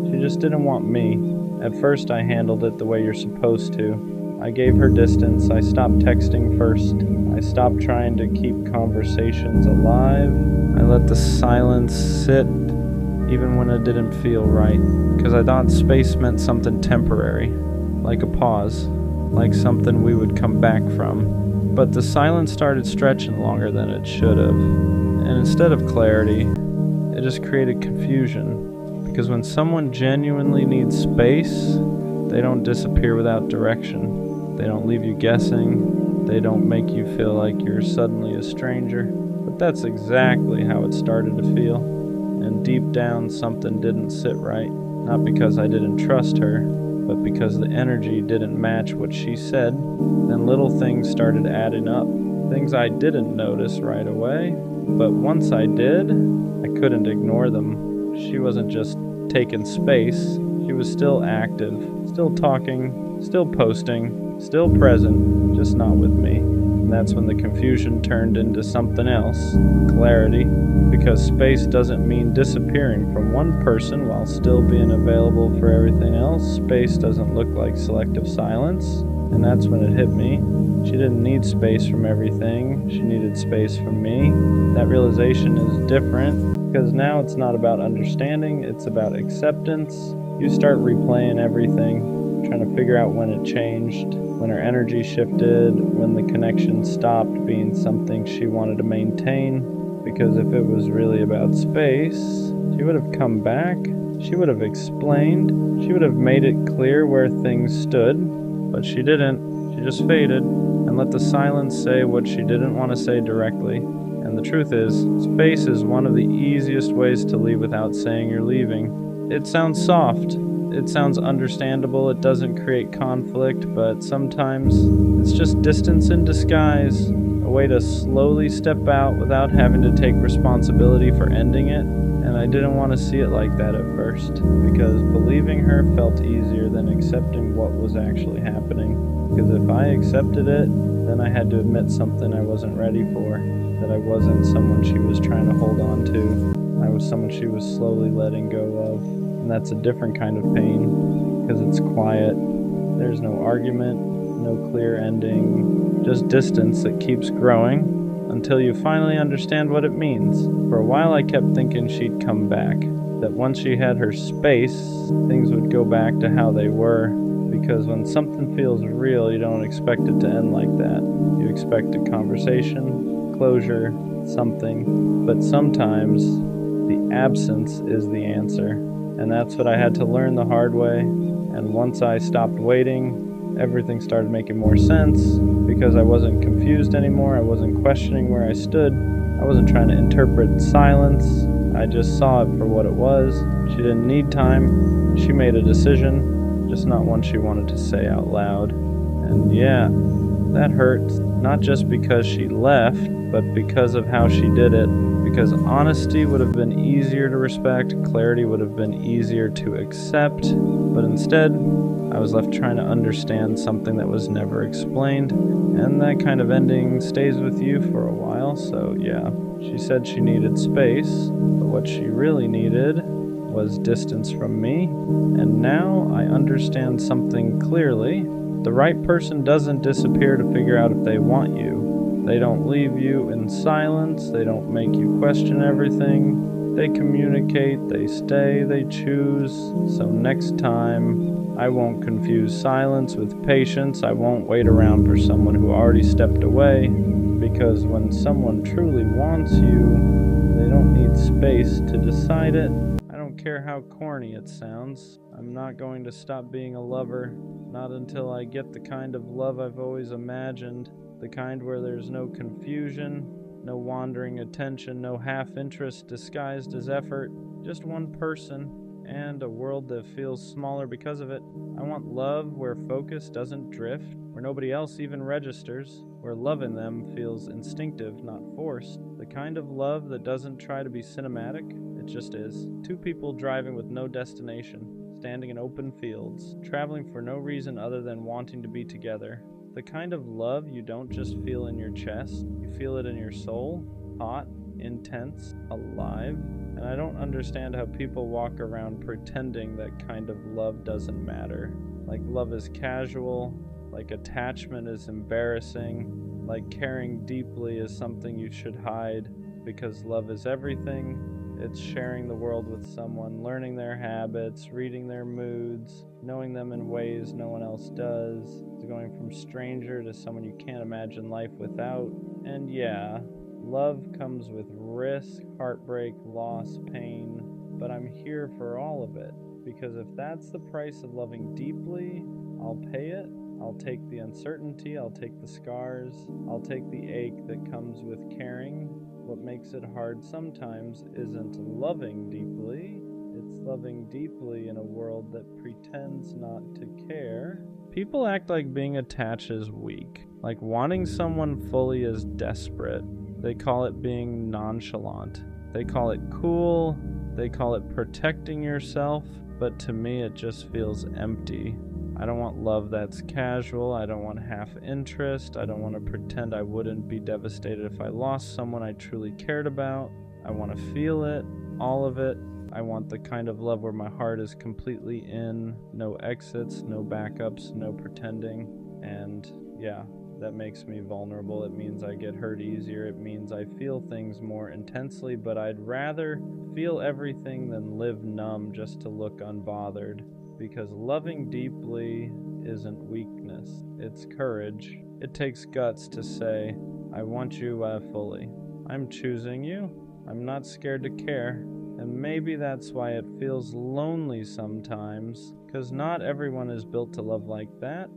[SPEAKER 1] she just didn't want me. At first I handled it the way you're supposed to. I gave her distance, I stopped texting first, I stopped trying to keep conversations alive, I let the silence sit even when it didn't feel right, because I thought space meant something temporary, like a pause, like something we would come back from. But the silence started stretching longer than it should have, and instead of clarity, it just created confusion, because when someone genuinely needs space, they don't disappear without direction, they don't leave you guessing, they don't make you feel like you're suddenly a stranger. But that's exactly how it started to feel. And deep down, something didn't sit right. Not because I didn't trust her, but because the energy didn't match what she said. Then little things started adding up. Things I didn't notice right away. But once I did, I couldn't ignore them. She wasn't just taking space. She was still active, still talking, still posting, still present, just not with me. And that's when the confusion turned into something else, clarity, because space doesn't mean disappearing from one person while still being available for everything else. Space doesn't look like selective silence, and that's when it hit me. She didn't need space from everything, she needed space from me. That realization is different, because now it's not about understanding, it's about acceptance. You start replaying everything, trying to figure out when it changed, when her energy shifted, when the connection stopped being something she wanted to maintain. Because if it was really about space, she would have come back, she would have explained, she would have made it clear where things stood, but she didn't. She just faded and let the silence say what she didn't want to say directly. And the truth is, space is one of the easiest ways to leave without saying you're leaving. It sounds soft, it sounds understandable, it doesn't create conflict, but sometimes it's just distance in disguise, a way to slowly step out without having to take responsibility for ending it. And I didn't want to see it like that at first, because believing her felt easier than accepting what was actually happening. Because if I accepted it, then I had to admit something I wasn't ready for, that I wasn't someone she was trying to hold on to. I was someone she was slowly letting go of. And that's a different kind of pain, because it's quiet. There's no argument, no clear ending, just distance that keeps growing until you finally understand what it means. For a while I kept thinking she'd come back, that once she had her space, things would go back to how they were, because when something feels real, you don't expect it to end like that. You expect a conversation, closure, something, but sometimes the absence is the answer, and that's what I had to learn the hard way. And once I stopped waiting, everything started making more sense, because I wasn't confused anymore, I wasn't questioning where I stood, I wasn't trying to interpret silence, I just saw it for what it was. She didn't need time, she made a decision, just not one she wanted to say out loud. And yeah, that hurt, not just because she left, but because of how she did it. Because honesty would have been easier to respect, clarity would have been easier to accept, but instead, I was left trying to understand something that was never explained, and that kind of ending stays with you for a while. So yeah, she said she needed space, but what she really needed was distance from me, and now I understand something clearly. The right person doesn't disappear to figure out if they want you. They don't leave you in silence, they don't make you question everything. They communicate, they stay, they choose. So next time, I won't confuse silence with patience. I won't wait around for someone who already stepped away, because when someone truly wants you, they don't need space to decide it. I don't care how corny it sounds. I'm not going to stop being a lover, not until I get the kind of love I've always imagined. The kind where there's no confusion, no wandering attention, no half-interest disguised as effort, just one person, and a world that feels smaller because of it. I want love where focus doesn't drift, where nobody else even registers, where loving them feels instinctive, not forced. The kind of love that doesn't try to be cinematic, it just is. Two people driving with no destination, standing in open fields, traveling for no reason other than wanting to be together. The kind of love you don't just feel in your chest, you feel it in your soul, hot, intense, alive. And I don't understand how people walk around pretending that kind of love doesn't matter. Like love is casual, like attachment is embarrassing, like caring deeply is something you should hide, because love is everything. It's sharing the world with someone, learning their habits, reading their moods, knowing them in ways no one else does. It's going from stranger to someone you can't imagine life without. And yeah, love comes with risk, heartbreak, loss, pain, but I'm here for all of it. Because if that's the price of loving deeply, I'll pay it. I'll take the uncertainty, I'll take the scars, I'll take the ache that comes with caring. What makes it hard sometimes isn't loving deeply, it's loving deeply in a world that pretends not to care. People act like being attached is weak, like wanting someone fully is desperate. They call it being nonchalant. They call it cool. They call it protecting yourself, but to me it just feels empty. I don't want love that's casual. I don't want half interest. I don't want to pretend I wouldn't be devastated if I lost someone I truly cared about. I want to feel it, all of it. I want the kind of love where my heart is completely in, no exits, no backups, no pretending. And yeah, that makes me vulnerable. It means I get hurt easier. It means I feel things more intensely, but I'd rather feel everything than live numb just to look unbothered. because loving deeply isn't weakness, it's courage. It takes guts to say, I want you fully. I'm choosing you. I'm not scared to care. And maybe that's why it feels lonely sometimes, because not everyone is built to love like that.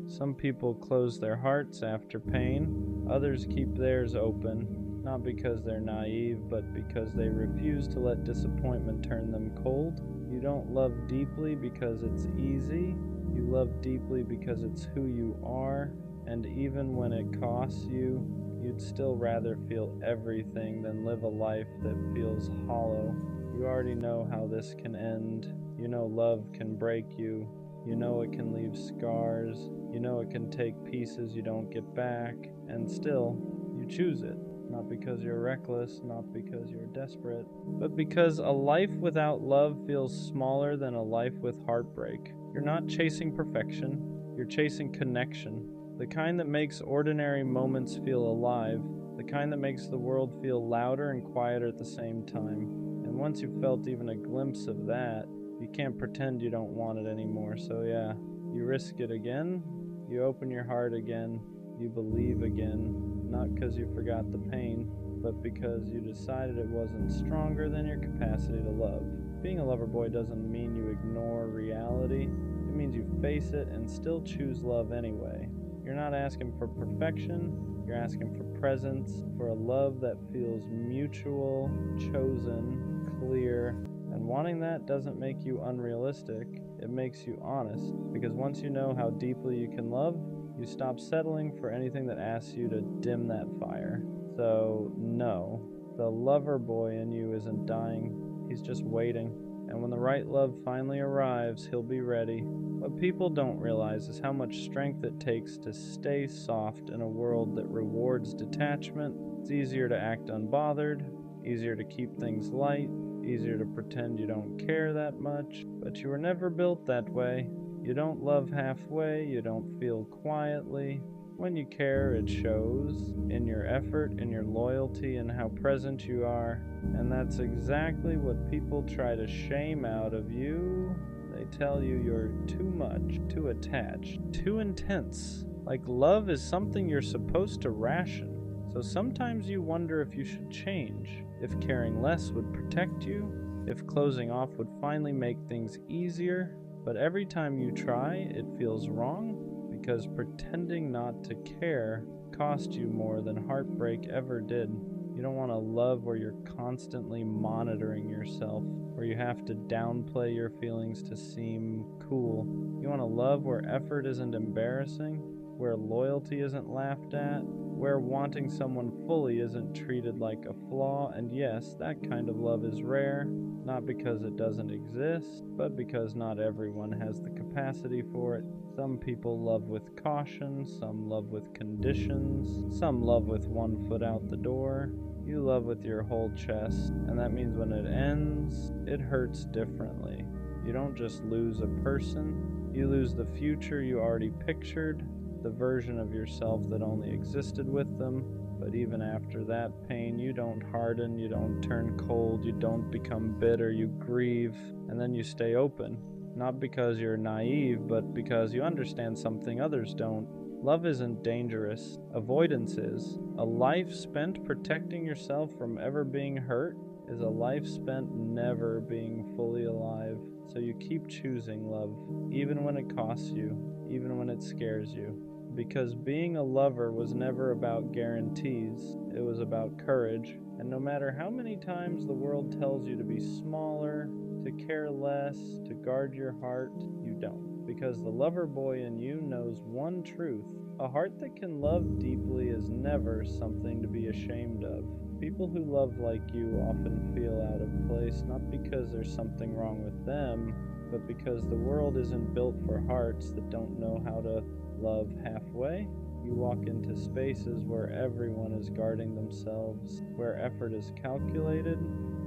[SPEAKER 1] Some people close their hearts after pain. Others keep theirs open, not because they're naive, but because they refuse to let disappointment turn them cold. You don't love deeply because it's easy. You love deeply because it's who you are, and even when it costs you, you'd still rather feel everything than live a life that feels hollow. You already know how this can end. You know love can break you. You know it can leave scars. You know it can take pieces you don't get back, and still, you choose it. Not because you're reckless, not because you're desperate, but because a life without love feels smaller than a life with heartbreak. You're not chasing perfection, you're chasing connection. The kind that makes ordinary moments feel alive, the kind that makes the world feel louder and quieter at the same time. And once you've felt even a glimpse of that, you can't pretend you don't want it anymore. So yeah, you risk it again, you open your heart again, you believe again, not because you forgot the pain, but because you decided it wasn't stronger than your capacity to love. Being a lover boy doesn't mean you ignore reality. It means you face it and still choose love anyway. You're not asking for perfection, you're asking for presence, for a love that feels mutual, chosen, clear, and wanting that doesn't make you unrealistic, it makes you honest, because once you know how deeply you can love, you stop settling for anything that asks you to dim that fire. So, no, the lover boy in you isn't dying, he's just waiting. And when the right love finally arrives, he'll be ready. What people don't realize is how much strength it takes to stay soft in a world that rewards detachment. It's easier to act unbothered, easier to keep things light, easier to pretend you don't care that much, but you were never built that way. You don't love halfway, you don't feel quietly. When you care, it shows in your effort, in your loyalty, and how present you are. And that's exactly what people try to shame out of you. They tell you you're too much, too attached, too intense. Like love is something you're supposed to ration. So sometimes you wonder if you should change, if caring less would protect you, if closing off would finally make things easier. But every time you try, it feels wrong, because pretending not to care cost you more than heartbreak ever did. You don't want to love where you're constantly monitoring yourself, where you have to downplay your feelings to seem cool. You want to love where effort isn't embarrassing, where loyalty isn't laughed at, where wanting someone fully isn't treated like a flaw. And yes, that kind of love is rare, not because it doesn't exist, but because not everyone has the capacity for it. Some people love with caution, some love with conditions, some love with one foot out the door. You love with your whole chest, and that means when it ends, it hurts differently. You don't just lose a person, you lose the future you already pictured, the version of yourself that only existed with them. But even after that pain, you don't harden, you don't turn cold, you don't become bitter, you grieve, and then you stay open. Not because you're naive, but because you understand something others don't. Love isn't dangerous, avoidance is. A life spent protecting yourself from ever being hurt is a life spent never being fully alive. So you keep choosing love, even when it costs you, even when it scares you. Because being a lover was never about guarantees, it was about courage. And no matter how many times the world tells you to be smaller, to care less, to guard your heart, you don't. Because the lover boy in you knows one truth: a heart that can love deeply is never something to be ashamed of. People who love like you often feel out of place, not because there's something wrong with them, but because the world isn't built for hearts that don't know how to love halfway. You walk into spaces where everyone is guarding themselves, where effort is calculated,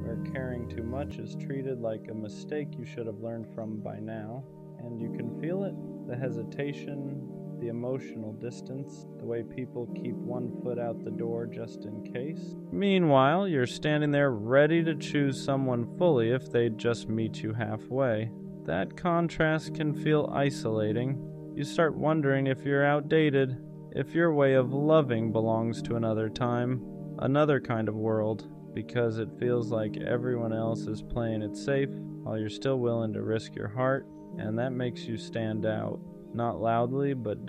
[SPEAKER 1] where caring too much is treated like a mistake you should have learned from by now. And you can feel it, the hesitation, the emotional distance, the way people keep one foot out the door just in case. Meanwhile, you're standing there ready to choose someone fully if they'd just meet you halfway. That contrast can feel isolating. You start wondering if you're outdated, if your way of loving belongs to another time, another kind of world, because it feels like everyone else is playing it safe while you're still willing to risk your heart, and that makes you stand out. Not loudly, but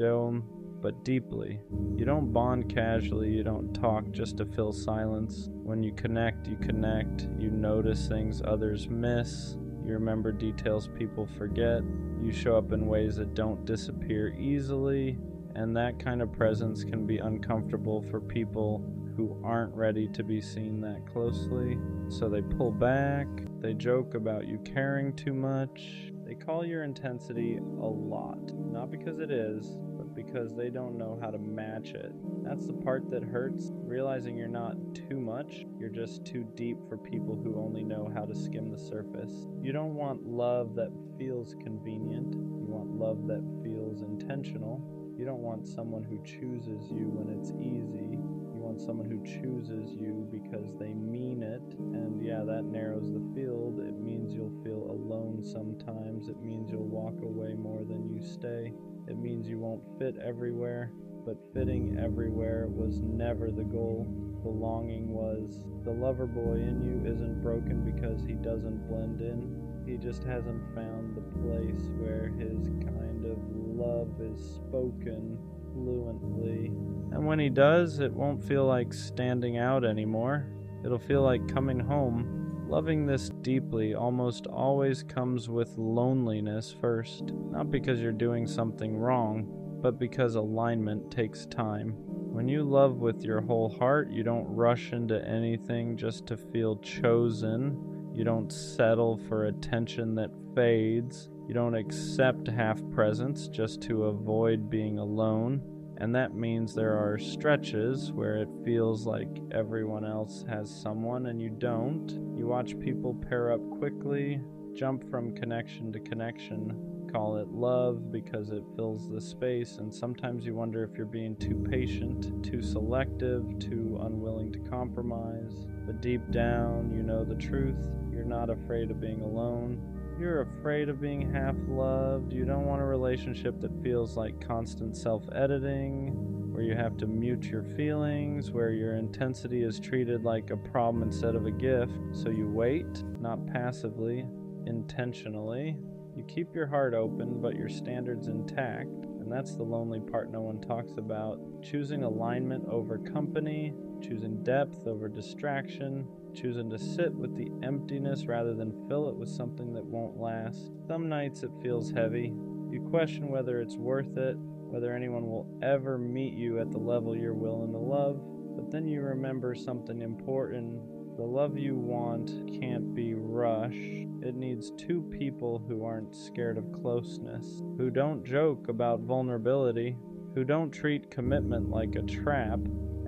[SPEAKER 1] deeply. You don't bond casually, you don't talk just to fill silence. When you connect, you notice things others miss, you remember details people forget, you show up in ways that don't disappear easily, and that kind of presence can be uncomfortable for people who aren't ready to be seen that closely. So they pull back, they joke about you caring too much, they call your intensity a lot. Not because it is, but because they don't know how to match it. That's the part that hurts, realizing you're not too much, you're just too deep for people who only know how to skim the surface. You don't want love that feels convenient, you want love that feels intentional. You don't want someone who chooses you when it's easy. You want someone who chooses you because they mean it. And yeah, that narrows the field. It means you'll feel alone sometimes. It means you'll walk away more than you stay. It means you won't fit everywhere. But fitting everywhere was never the goal. The longing was. The lover boy in you isn't broken because he doesn't blend in. He just hasn't found the place where his kind of love is spoken fluently. And when he does, it won't feel like standing out anymore. It'll feel like coming home. Loving this deeply almost always comes with loneliness first. Not because you're doing something wrong, but because alignment takes time. When you love with your whole heart, you don't rush into anything just to feel chosen. You don't settle for attention that fades. You don't accept half presence just to avoid being alone. And that means there are stretches where it feels like everyone else has someone and you don't. You watch people pair up quickly, jump from connection to connection, call it love because it fills the space, and sometimes you wonder if you're being too patient, too selective, too unwilling to compromise. But deep down, you know the truth. You're not afraid of being alone. You're afraid of being half-loved. You don't want a relationship that feels like constant self-editing, where you have to mute your feelings, where your intensity is treated like a problem instead of a gift. So you wait, not passively, intentionally. You keep your heart open, but your standards intact. And that's the lonely part no one talks about. Choosing alignment over company, choosing depth over distraction, choosing to sit with the emptiness rather than fill it with something that won't last. Some nights it feels heavy. You question whether it's worth it, whether anyone will ever meet you at the level you're willing to love. But then you remember something important. The love you want can't be rushed. It needs two people who aren't scared of closeness, who don't joke about vulnerability, who don't treat commitment like a trap.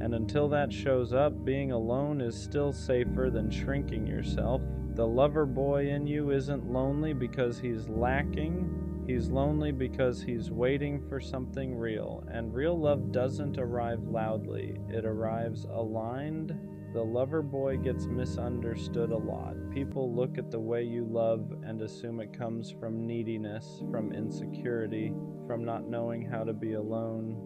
[SPEAKER 1] And until that shows up, being alone is still safer than shrinking yourself. The lover boy in you isn't lonely because he's lacking. He's lonely because he's waiting for something real. And real love doesn't arrive loudly. It arrives aligned. The lover boy gets misunderstood a lot. People look at the way you love and assume it comes from neediness, from insecurity, from not knowing how to be alone.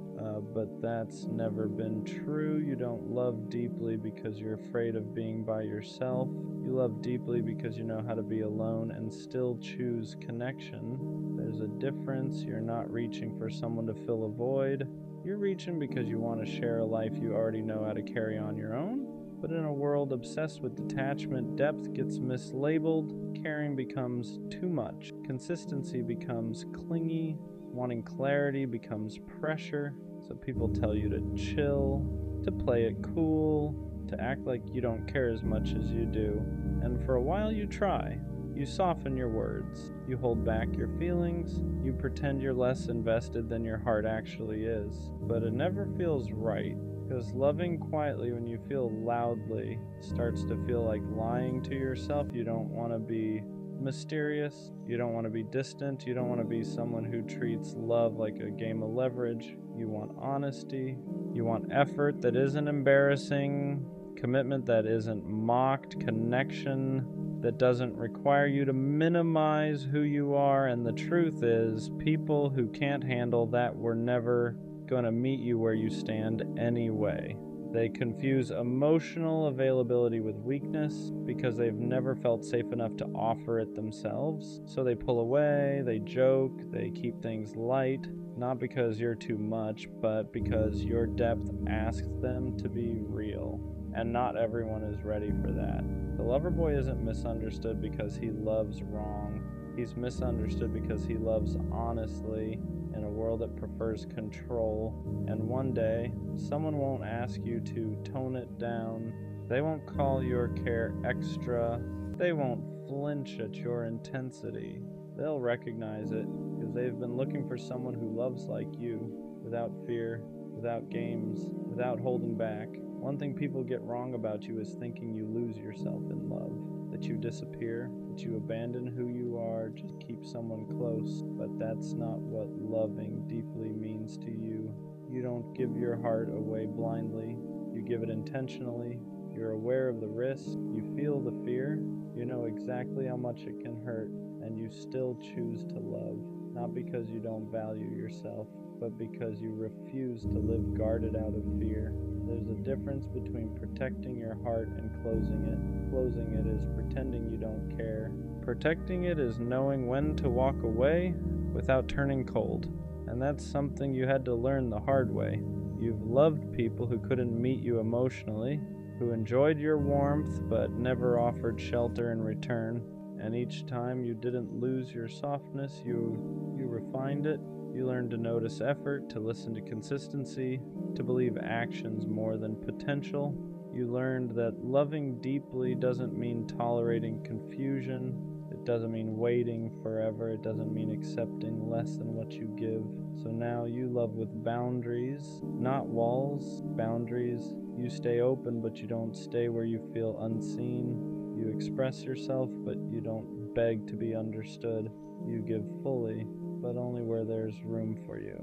[SPEAKER 1] But that's never been true. You don't love deeply because you're afraid of being by yourself. You love deeply because you know how to be alone and still choose connection. There's a difference. You're not reaching for someone to fill a void. You're reaching because you want to share a life you already know how to carry on your own. But in a world obsessed with detachment, depth gets mislabeled, caring becomes too much, consistency becomes clingy, wanting clarity becomes pressure, so people tell you to chill, to play it cool, to act like you don't care as much as you do. And for a while you try. You soften your words, you hold back your feelings, you pretend you're less invested than your heart actually is. But it never feels right. Because loving quietly when you feel loudly starts to feel like lying to yourself. You don't want to be mysterious. You don't want to be distant. You don't want to be someone who treats love like a game of leverage. You want honesty. You want effort that isn't embarrassing. commitment that isn't mocked, connection that doesn't require you to minimize who you are. And the truth is, people who can't handle that were never going to meet you where you stand anyway. They confuse emotional availability with weakness because they've never felt safe enough to offer it themselves. So they pull away, they joke, they keep things light, not because you're too much, but because your depth asks them to be real. And not everyone is ready for that. The lover boy isn't misunderstood because he loves wrong. He's misunderstood because he loves honestly in a world that prefers control. And one day, someone won't ask you to tone it down. They won't call your care extra. They won't flinch at your intensity. They'll recognize it because they've been looking for someone who loves like you, without fear, without games, without holding back. One thing people get wrong about you is thinking you lose yourself in love, that you disappear, that you abandon who you are, just keep someone close. But that's not what loving deeply means to you. You don't give your heart away blindly. You give it intentionally. You're aware of the risk. You feel the fear. You know exactly how much it can hurt, and you still choose to love, not because you don't value yourself, but because you refuse to live guarded out of fear. There's a difference between protecting your heart and closing it. Closing it is pretending you don't care. Protecting it is knowing when to walk away without turning cold. And that's something you had to learn the hard way. You've loved people who couldn't meet you emotionally, who enjoyed your warmth but never offered shelter in return. And each time you didn't lose your softness, you refined it. You learned to notice effort, to listen to consistency, to believe actions more than potential. You learned that loving deeply doesn't mean tolerating confusion. It doesn't mean waiting forever. It doesn't mean accepting less than what you give. So now you love with boundaries, not walls, boundaries. You stay open, but you don't stay where you feel unseen. You express yourself, but you don't beg to be understood. You give fully, but only where there's room for you.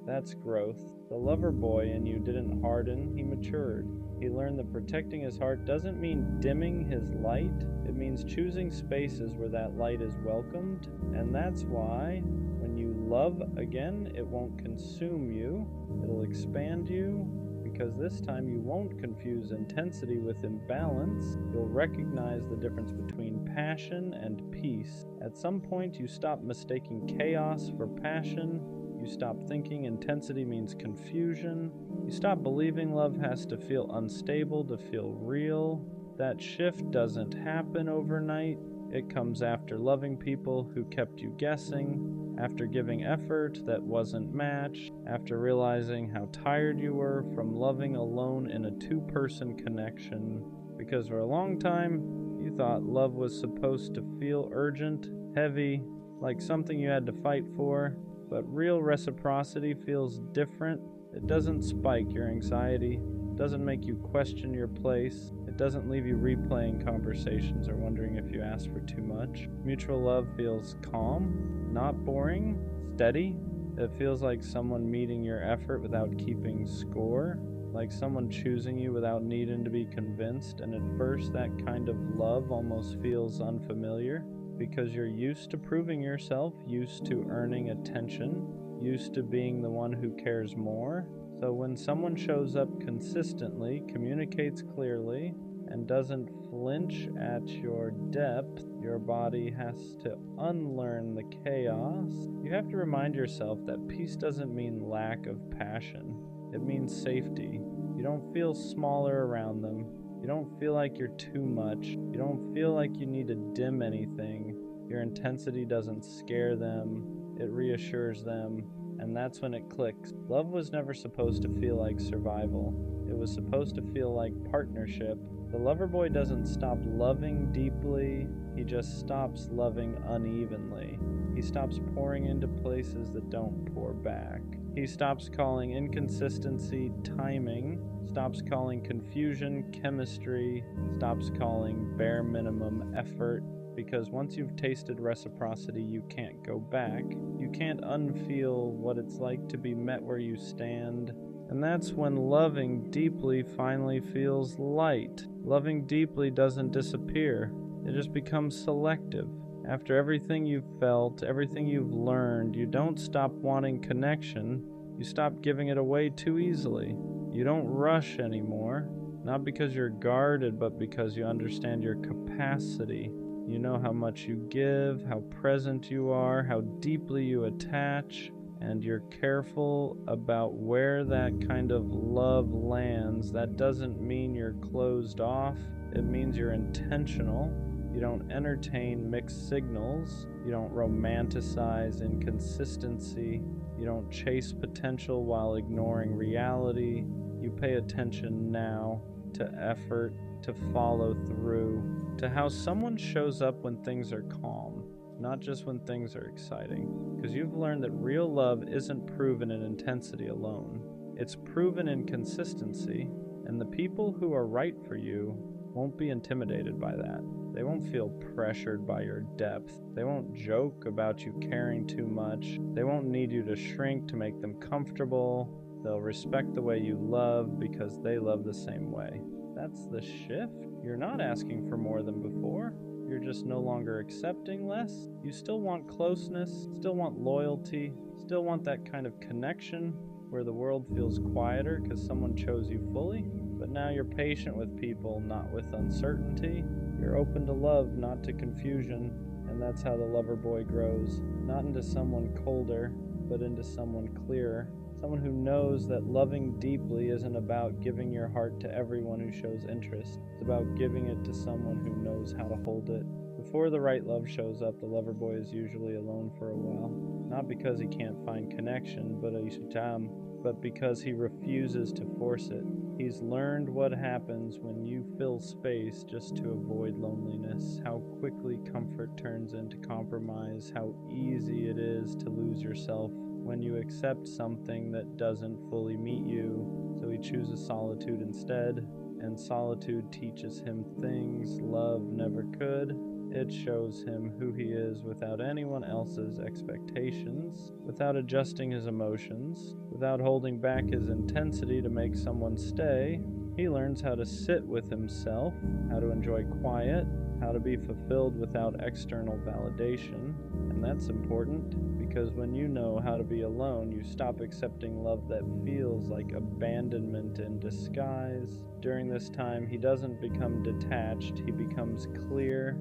[SPEAKER 1] That's growth. The lover boy in you didn't harden, he matured. He learned that protecting his heart doesn't mean dimming his light. It means choosing spaces where that light is welcomed. And that's why when you love again, it won't consume you. It'll expand you. Because this time you won't confuse intensity with imbalance. You'll recognize the difference between passion and peace. At some point, you stop mistaking chaos for passion. You stop thinking intensity means confusion. You stop believing love has to feel unstable to feel real. That shift doesn't happen overnight. It comes after loving people who kept you guessing, after giving effort that wasn't matched, after realizing how tired you were from loving alone in a two-person connection. Because for a long time, you thought love was supposed to feel urgent, heavy, like something you had to fight for. But real reciprocity feels different. It doesn't spike your anxiety. It doesn't make you question your place. It doesn't leave you replaying conversations or wondering if you asked for too much. Mutual love feels calm, not boring, steady. It feels like someone meeting your effort without keeping score, like someone choosing you without needing to be convinced. And at first, that kind of love almost feels unfamiliar because you're used to proving yourself, used to earning attention, used to being the one who cares more. So when someone shows up consistently, communicates clearly, and doesn't flinch at your depth, your body has to unlearn the chaos. You have to remind yourself that peace doesn't mean lack of passion. It means safety. You don't feel smaller around them. You don't feel like you're too much. You don't feel like you need to dim anything. Your intensity doesn't scare them. It reassures them. And that's when it clicks. Love was never supposed to feel like survival. It was supposed to feel like partnership. The lover boy doesn't stop loving deeply. He just stops loving unevenly. He stops pouring into places that don't pour back. He stops calling inconsistency timing, stops calling confusion chemistry, stops calling bare minimum effort. Because once you've tasted reciprocity, you can't go back. You can't unfeel what it's like to be met where you stand. And that's when loving deeply finally feels light. Loving deeply doesn't disappear. It just becomes selective. After everything you've felt, everything you've learned, you don't stop wanting connection. You stop giving it away too easily. You don't rush anymore. Not because you're guarded, but because you understand your capacity. You know how much you give, how present you are, how deeply you attach, and you're careful about where that kind of love lands. That doesn't mean you're closed off. It means you're intentional. You don't entertain mixed signals. You don't romanticize inconsistency. You don't chase potential while ignoring reality. You pay attention now to effort, to follow through, to how someone shows up when things are calm, not just when things are exciting. Because you've learned that real love isn't proven in intensity alone. It's proven in consistency, and the people who are right for you won't be intimidated by that. They won't feel pressured by your depth. They won't joke about you caring too much. They won't need you to shrink to make them comfortable. They'll respect the way you love because they love the same way. That's the shift. You're not asking for more than before. You're just no longer accepting less. You still want closeness, still want loyalty, still want that kind of connection where the world feels quieter because someone chose you fully. But now you're patient with people, not with uncertainty. You're open to love, not to confusion. And that's how the lover boy grows. Not into someone colder, but into someone clearer. Someone who knows that loving deeply isn't about giving your heart to everyone who shows interest. It's about giving it to someone who knows how to hold it. Before the right love shows up, the lover boy is usually alone for a while. Not because he can't find connection, but because he refuses to force it. He's learned what happens when you fill space just to avoid loneliness, how quickly comfort turns into compromise, how easy it is to lose yourself when you accept something that doesn't fully meet you. So he chooses solitude instead, and solitude teaches him things love never could. It shows him who he is without anyone else's expectations, without adjusting his emotions, without holding back his intensity to make someone stay. He learns how to sit with himself, how to enjoy quiet, how to be fulfilled without external validation. And that's important because when you know how to be alone, you stop accepting love that feels like abandonment in disguise. During this time, he doesn't become detached, he becomes clear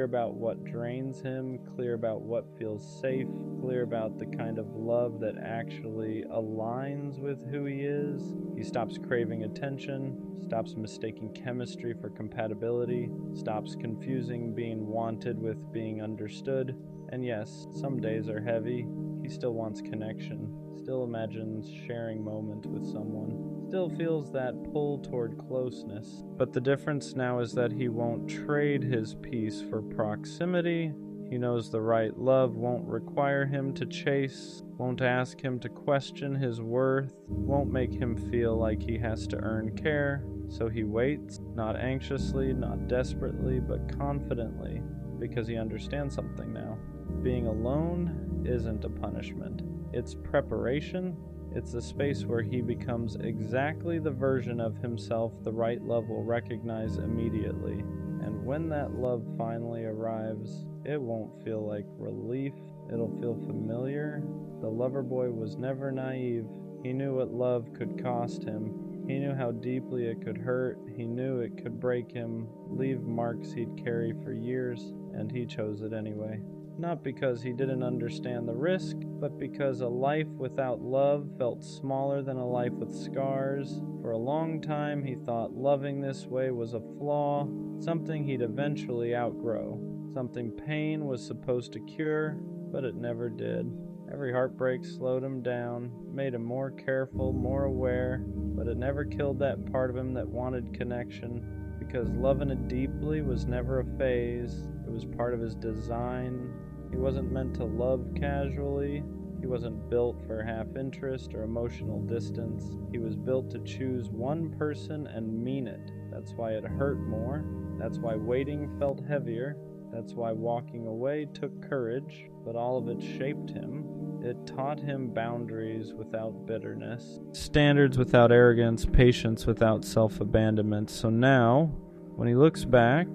[SPEAKER 1] about what drains him, clear about what feels safe, clear about the kind of love that actually aligns with who he is. He stops craving attention, stops mistaking chemistry for compatibility, stops confusing being wanted with being understood. And yes, some days are heavy. He still wants connection, still imagines sharing moments with someone, still feels that pull toward closeness. But the difference now is that he won't trade his peace for proximity. He knows the right love won't require him to chase, won't ask him to question his worth, won't make him feel like he has to earn care. So he waits, not anxiously, not desperately, but confidently, because he understands something now. Being alone isn't a punishment. It's preparation. It's the space where he becomes exactly the version of himself the right love will recognize immediately. And when that love finally arrives, it won't feel like relief. It'll feel familiar. The lover boy was never naive. He knew what love could cost him. He knew how deeply it could hurt. He knew it could break him, leave marks he'd carry for years, and he chose it anyway. Not because he didn't understand the risk, but because a life without love felt smaller than a life with scars. For a long time, he thought loving this way was a flaw, something he'd eventually outgrow, something pain was supposed to cure, but it never did. Every heartbreak slowed him down, made him more careful, more aware, but it never killed that part of him that wanted connection, because loving it deeply was never a phase. It was part of his design. He wasn't meant to love casually. He wasn't built for half interest or emotional distance. He was built to choose one person and mean it. That's why it hurt more. That's why waiting felt heavier. That's why walking away took courage, but all of it shaped him. It taught him boundaries without bitterness, standards without arrogance, patience without self-abandonment. So now, when he looks back,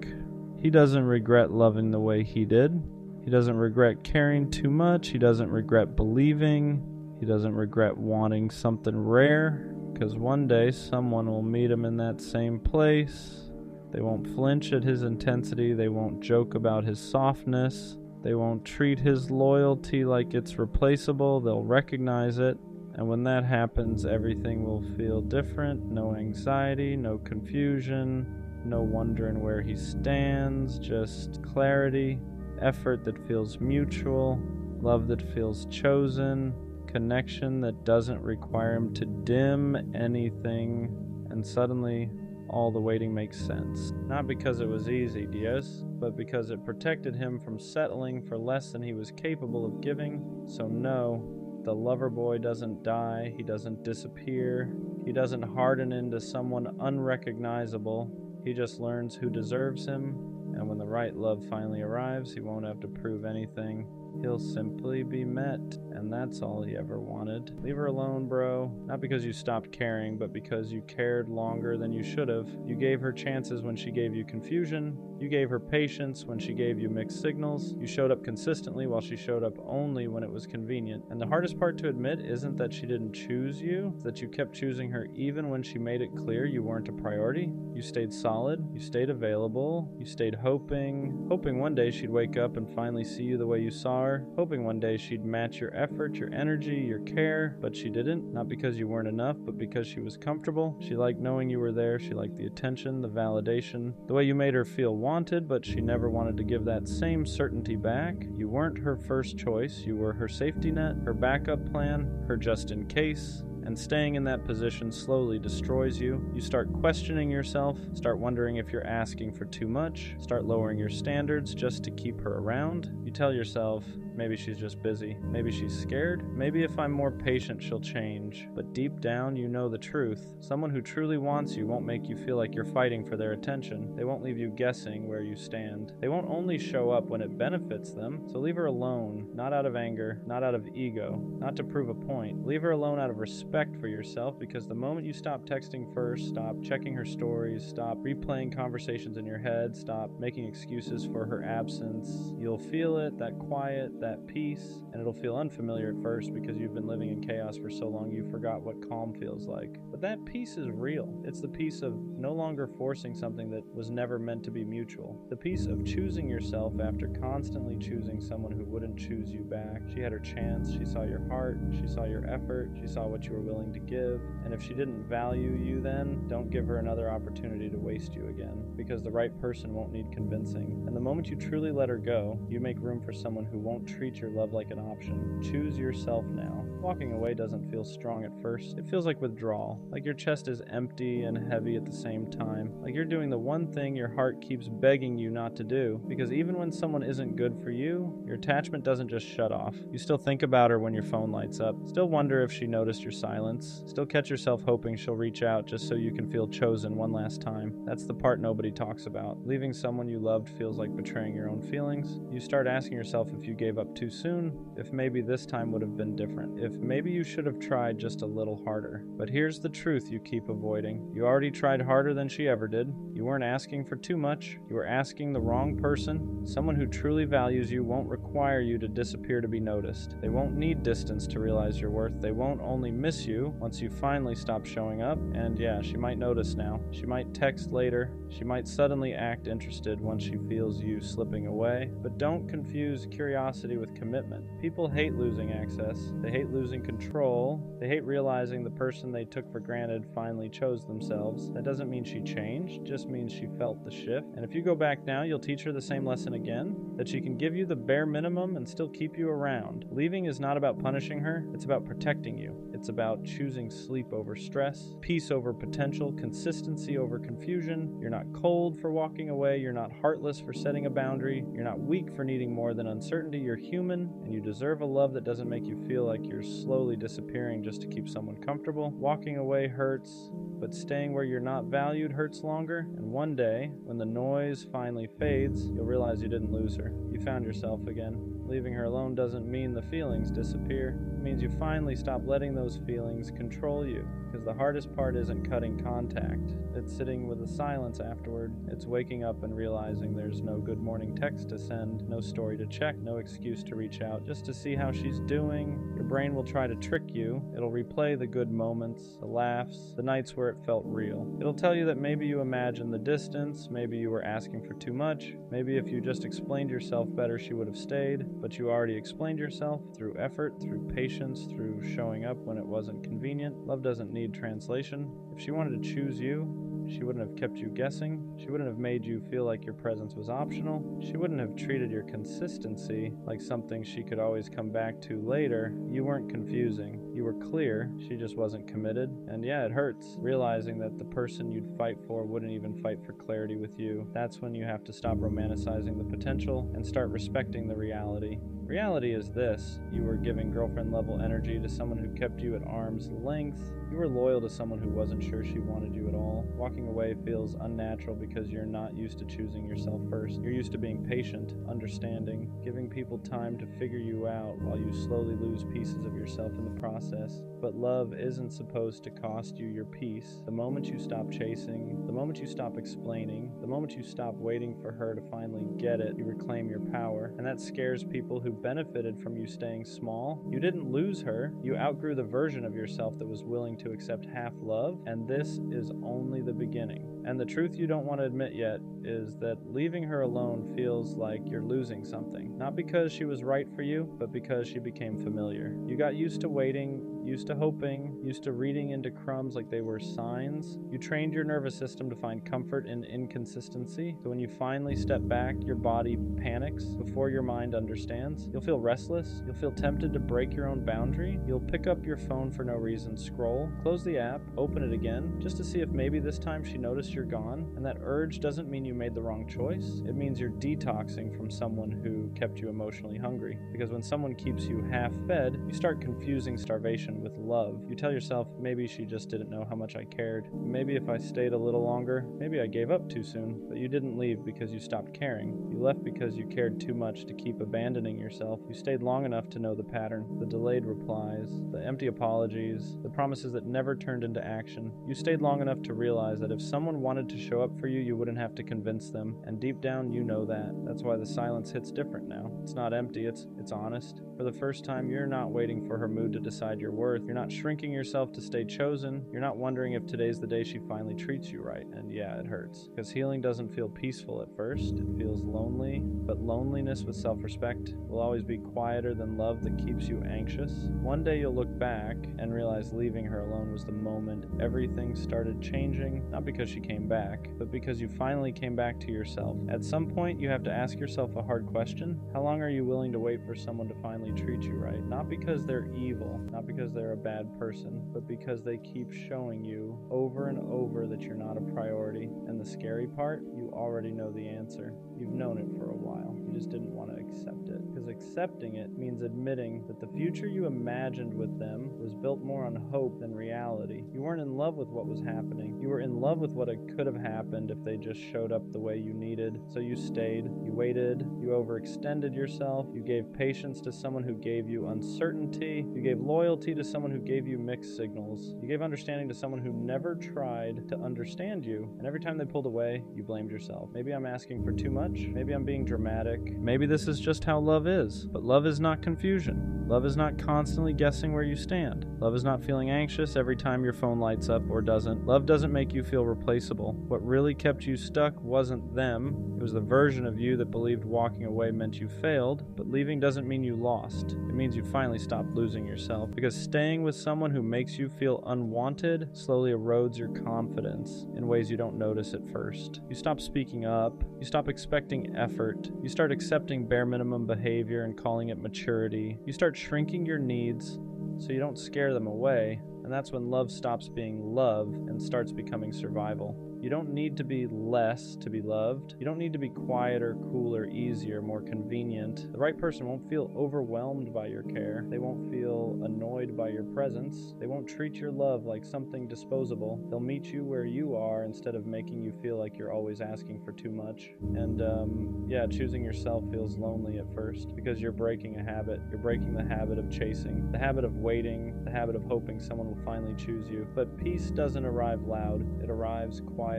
[SPEAKER 1] he doesn't regret loving the way he did. He doesn't regret caring too much. He doesn't regret believing. He doesn't regret wanting something rare, because one day someone will meet him in that same place. They won't flinch at his intensity. They won't joke about his softness. They won't treat his loyalty like it's replaceable. They'll recognize it. And when that happens, everything will feel different. No anxiety, no confusion, no wondering where he stands, just clarity, effort that feels mutual, love that feels chosen, connection that doesn't require him to dim anything, and suddenly all the waiting makes sense. Not because it was easy, Dios, but because it protected him from settling for less than he was capable of giving. So no, the lover boy doesn't die, he doesn't disappear, he doesn't harden into someone unrecognizable. He just learns who deserves him, and when the right love finally arrives, he won't have to prove anything. He'll simply be met, and that's all he ever wanted. Leave her alone, bro. Not because you stopped caring, but because you cared longer than you should have. You gave her chances when she gave you confusion. You gave her patience when she gave you mixed signals. You showed up consistently while she showed up only when it was convenient. And the hardest part to admit isn't that she didn't choose you, it's that you kept choosing her even when she made it clear you weren't a priority. You stayed solid, you stayed available, you stayed hoping one day she'd wake up and finally see you the way you saw her, hoping one day she'd match your effort, your energy, your care, but she didn't. Not because you weren't enough, but because she was comfortable. She liked knowing you were there. She liked the attention, the validation, the way you made her feel wanted, but she never wanted to give that same certainty back. You weren't her first choice. You were her safety net, her backup plan, her just in case. And staying in that position slowly destroys you. You start questioning yourself, start wondering if you're asking for too much, start lowering your standards just to keep her around. You tell yourself, maybe she's just busy, maybe she's scared, maybe if I'm more patient she'll change. But deep down you know the truth. Someone who truly wants you won't make you feel like you're fighting for their attention. They won't leave you guessing where you stand. They won't only show up when it benefits them. So leave her alone, not out of anger, not out of ego, not to prove a point. Leave her alone out of respect for yourself, because the moment you stop texting first, stop checking her stories, stop replaying conversations in your head, stop making excuses for her absence, you'll feel it, that quiet, that peace, and it'll feel unfamiliar at first because you've been living in chaos for so long you forgot what calm feels like. But that peace is real. It's the peace of no longer forcing something that was never meant to be mutual. The peace of choosing yourself after constantly choosing someone who wouldn't choose you back. She had her chance, she saw your heart, she saw your effort, she saw what you were willing to give, and if she didn't value you then, don't give her another opportunity to waste you again, because the right person won't need convincing. And the moment you truly let her go, you make room for someone who won't treat your love like an option. Choose yourself now. Walking away doesn't feel strong at first. It feels like withdrawal, like your chest is empty and heavy at the same time, like you're doing the one thing your heart keeps begging you not to do, because even when someone isn't good for you, your attachment doesn't just shut off. You still think about her when your phone lights up, still wonder if she noticed your silence, still catch yourself hoping she'll reach out just so you can feel chosen one last time. That's the part nobody talks about. Leaving someone you loved feels like betraying your own feelings. You start asking yourself if you gave up too soon, if maybe this time would have been different, if maybe you should have tried just a little harder. But here's the truth you keep avoiding. You already tried harder than she ever did. You weren't asking for too much. You were asking the wrong person. Someone who truly values you won't require you to disappear to be noticed. They won't need distance to realize your worth. They won't only miss you once you finally stop showing up. And yeah, she might notice now. She might text later. She might suddenly act interested once she feels you slipping away. But don't confuse curiosity with commitment. People hate losing access. They hate losing control. They hate realizing the person they took for granted finally chose themselves. That doesn't mean she changed, just means she felt the shift. And if you go back now, you'll teach her the same lesson again, that she can give you the bare minimum and still keep you around. Leaving is not about punishing her, it's about protecting you. It's about choosing sleep over stress, peace over potential, consistency over confusion. You're not cold for walking away, you're not heartless for setting a boundary, you're not weak for needing more than uncertainty, you're human, and you deserve a love that doesn't make you feel like you're slowly disappearing just to keep someone comfortable. Walking away hurts, but staying where you're not valued hurts longer, and one day, when the noise finally fades, you'll realize you didn't lose her. You found yourself again. Leaving her alone doesn't mean the feelings disappear. It means you finally stop letting those feelings control you. Because the hardest part isn't cutting contact. It's sitting with the silence afterward. It's waking up and realizing there's no good morning text to send, no story to check, no excuse to reach out, just to see how she's doing. Your brain will try to trick you. It'll replay the good moments, the laughs, the nights where it felt real. It'll tell you that maybe you imagined the distance, maybe you were asking for too much, maybe if you just explained yourself better she would have stayed, but you already explained yourself through effort, through patience, through showing up when it wasn't convenient. Love doesn't need translation. If she wanted to choose you, she wouldn't have kept you guessing. She wouldn't have made you feel like your presence was optional. She wouldn't have treated your consistency like something she could always come back to later. You weren't confusing. You were clear. She just wasn't committed. And yeah, it hurts realizing that the person you'd fight for wouldn't even fight for clarity with you. That's when you have to stop romanticizing the potential and start respecting the reality. Reality is this: you were giving girlfriend-level energy to someone who kept you at arm's length. You were loyal to someone who wasn't sure she wanted you at all. Walking away feels unnatural because you're not used to choosing yourself first. You're used to being patient, understanding, giving people time to figure you out while you slowly lose pieces of yourself in the process. But love isn't supposed to cost you your peace. The moment you stop chasing, the moment you stop explaining, the moment you stop waiting for her to finally get it, you reclaim your power. And that scares people who benefited from you staying small. You didn't lose her. You outgrew the version of yourself that was willing to accept half love, and this is only the beginning. And the truth you don't want to admit yet is that leaving her alone feels like you're losing something. Not because she was right for you, but because she became familiar. You got used to waiting, used to hoping, used to reading into crumbs like they were signs. You trained your nervous system to find comfort in inconsistency. So when you finally step back, your body panics before your mind understands. You'll feel restless. You'll feel tempted to break your own boundary. You'll pick up your phone for no reason, scroll, close the app, open it again, just to see if maybe this time she noticed you're gone. And that urge doesn't mean you made the wrong choice. It means you're detoxing from someone who kept you emotionally hungry. Because when someone keeps you half-fed, you start confusing starvation with love. You tell yourself, maybe she just didn't know how much I cared. Maybe if I stayed a little longer, maybe I gave up too soon. But you didn't leave because you stopped caring. You left because you cared too much to keep abandoning yourself. You stayed long enough to know the pattern, the delayed replies, the empty apologies, the promises that never turned into action. You stayed long enough to realize that if someone wanted to show up for you, you wouldn't have to convince them. And deep down, you know that. That's why the silence hits different now. It's not empty, it's honest. For the first time, you're not waiting for her mood to decide your worth. You're not shrinking yourself to stay chosen. You're not wondering if today's the day she finally treats you right. And yeah, it hurts. Because healing doesn't feel peaceful at first. It feels lonely. But loneliness with self-respect will always be quieter than love that keeps you anxious. One day you'll look back and realize leaving her alone was the moment everything started changing. Not because she came back, but because you finally came back to yourself. At some point, you have to ask yourself a hard question. How long are you willing to wait for someone to finally treat you right? Not because they're evil, not because they're a bad person, but because they keep showing you over and over that you're not a priority. And the scary part, you already know the answer. You've known it for a while. You just didn't want to accept it. Because accepting it means admitting that the future you imagined with them was built more on hope than reality. You weren't in love with what was happening. You were in love with what could have happened if they just showed up the way you needed. So you stayed, you waited, you overextended yourself, you gave patience to someone who gave you uncertainty, you gave loyalty to someone who gave you mixed signals, you gave understanding to someone who never tried to understand you, and every time they pulled away, you blamed yourself. Maybe I'm asking for too much, maybe I'm being dramatic, maybe this is just how love is, but love is not confusion. Love is not constantly guessing where you stand. Love is not feeling anxious every time your phone lights up or doesn't. Love doesn't make you feel replaceable. What really kept you stuck wasn't them. It was the version of you that believed walking away meant you failed, but leaving doesn't mean you lost. It means you finally stopped losing yourself, because staying with someone who makes you feel unwanted slowly erodes your confidence in ways you don't notice at first. You stop speaking up, you stop expecting effort, you start accepting bare minimum behavior and calling it maturity. You start shrinking your needs so you don't scare them away, and that's when love stops being love and starts becoming survival. You don't need to be less to be loved. You don't need to be quieter, cooler, easier, more convenient. The right person won't feel overwhelmed by your care. They won't feel annoyed by your presence. They won't treat your love like something disposable. They'll meet you where you are instead of making you feel like you're always asking for too much. And yeah, choosing yourself feels lonely at first because you're breaking a habit. You're breaking the habit of chasing, the habit of waiting, the habit of hoping someone will finally choose you. But peace doesn't arrive loud. It arrives quietly.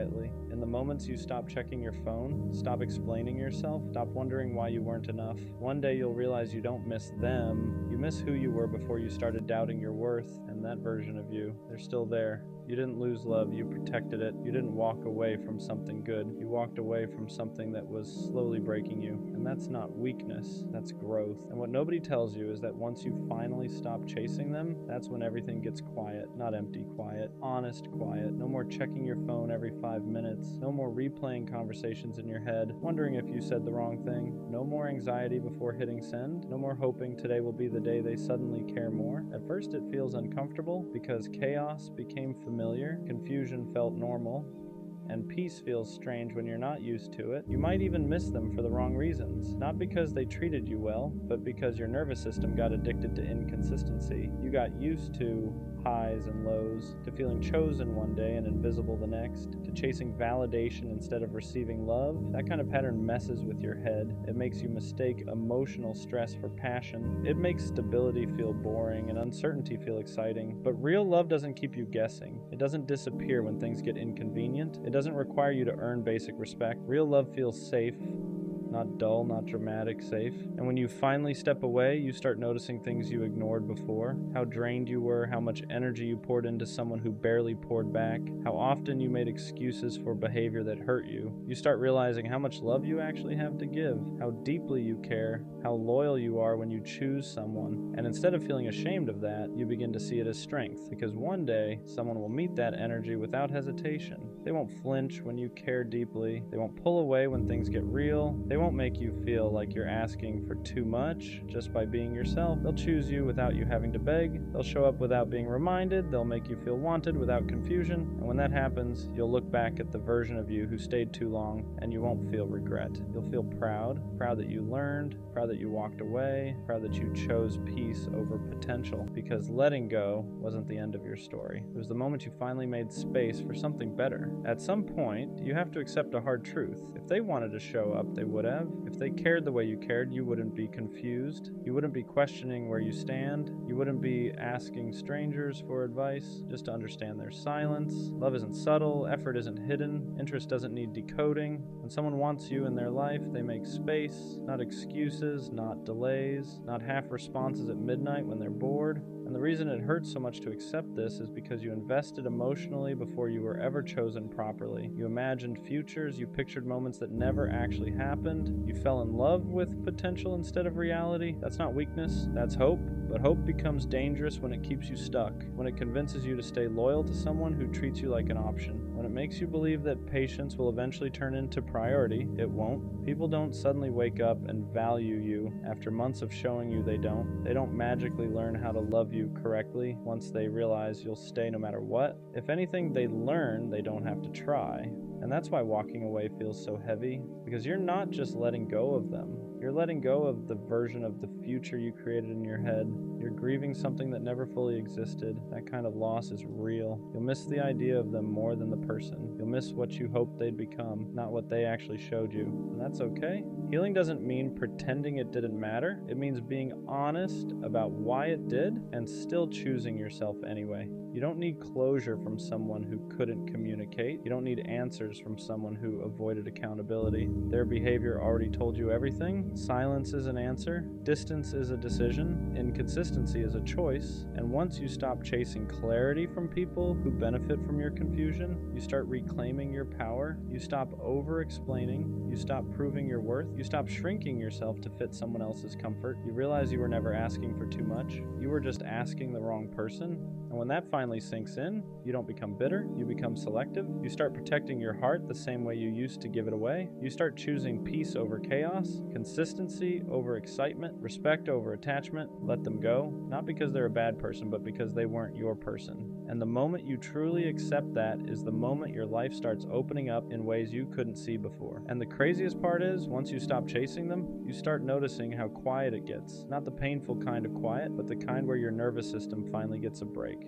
[SPEAKER 1] In the moments you stop checking your phone, stop explaining yourself, stop wondering why you weren't enough. One day you'll realize you don't miss them. You miss who you were before you started doubting your worth, and that version of you, they're still there. You didn't lose love, you protected it. You didn't walk away from something good. You walked away from something that was slowly breaking you. And that's not weakness, that's growth. And what nobody tells you is that once you finally stop chasing them, that's when everything gets quiet. Not empty quiet, honest quiet. No more checking your phone every 5 minutes. No more replaying conversations in your head, wondering if you said the wrong thing. No more anxiety before hitting send. No more hoping today will be the day they suddenly care more. At first it feels uncomfortable because chaos became familiar, confusion felt normal, and peace feels strange when you're not used to it. You might even miss them for the wrong reasons. Not because they treated you well, but because your nervous system got addicted to inconsistency. You got used to highs and lows, to feeling chosen one day and invisible the next, to chasing validation instead of receiving love. That kind of pattern messes with your head. It makes you mistake emotional stress for passion. It makes stability feel boring and uncertainty feel exciting. But real love doesn't keep you guessing. It doesn't disappear when things get inconvenient. It doesn't require you to earn basic respect. Real love feels safe. Not dull, not dramatic, safe. And when you finally step away, you start noticing things you ignored before. How drained you were, how much energy you poured into someone who barely poured back, how often you made excuses for behavior that hurt you. You start realizing how much love you actually have to give, how deeply you care, how loyal you are when you choose someone. And instead of feeling ashamed of that, you begin to see it as strength, because one day, someone will meet that energy without hesitation. They won't flinch when you care deeply. They won't pull away when things get real. They won't make you feel like you're asking for too much just by being yourself. They'll choose you without you having to beg. They'll show up without being reminded. They'll make you feel wanted without confusion. And when that happens, you'll look back at the version of you who stayed too long, and you won't feel regret. You'll feel proud that you learned, proud that you walked away, proud that you chose peace over potential, because letting go wasn't the end of your story. It was the moment you finally made space for something better. At some point, you have to accept a hard truth. If they wanted to show up, they would have. If they cared the way you cared, you wouldn't be confused. You wouldn't be questioning where you stand. You wouldn't be asking strangers for advice just to understand their silence. Love isn't subtle. Effort isn't hidden. Interest doesn't need decoding. When someone wants you in their life, they make space, not excuses, not delays, not half responses at midnight when they're bored. And the reason it hurts so much to accept this is because you invested emotionally before you were ever chosen properly. You imagined futures, you pictured moments that never actually happened. You fell in love with potential instead of reality. That's not weakness, that's hope. But hope becomes dangerous when it keeps you stuck, when it convinces you to stay loyal to someone who treats you like an option, when it makes you believe that patience will eventually turn into priority. It won't. People don't suddenly wake up and value you after months of showing you they don't. They don't magically learn how to love you correctly once they realize you'll stay no matter what. If anything, they learn they don't have to try. And that's why walking away feels so heavy, because you're not just letting go of them. You're letting go of the version of the future you created in your head. You're grieving something that never fully existed. That kind of loss is real. You'll miss the idea of them more than the person. You'll miss what you hoped they'd become, not what they actually showed you. And that's okay. Healing doesn't mean pretending it didn't matter. It means being honest about why it did and still choosing yourself anyway. You don't need closure from someone who couldn't communicate. You don't need answers from someone who avoided accountability. Their behavior already told you everything. Silence is an answer. Distance is a decision. Inconsistency is a choice. And once you stop chasing clarity from people who benefit from your confusion, you start reclaiming your power. You stop over-explaining. You stop proving your worth. You stop shrinking yourself to fit someone else's comfort. You realize you were never asking for too much. You were just asking the wrong person. And when that finally sinks in, you don't become bitter, you become selective. You start protecting your heart the same way you used to give it away. You start choosing peace over chaos, consistency over excitement, respect over attachment. Let them go. go, not because they're a bad person, but because they weren't your person. And the moment you truly accept that is the moment your life starts opening up in ways you couldn't see before. And the craziest part is, once you stop chasing them, you start noticing how quiet it gets. Not the painful kind of quiet, but the kind where your nervous system finally gets a break.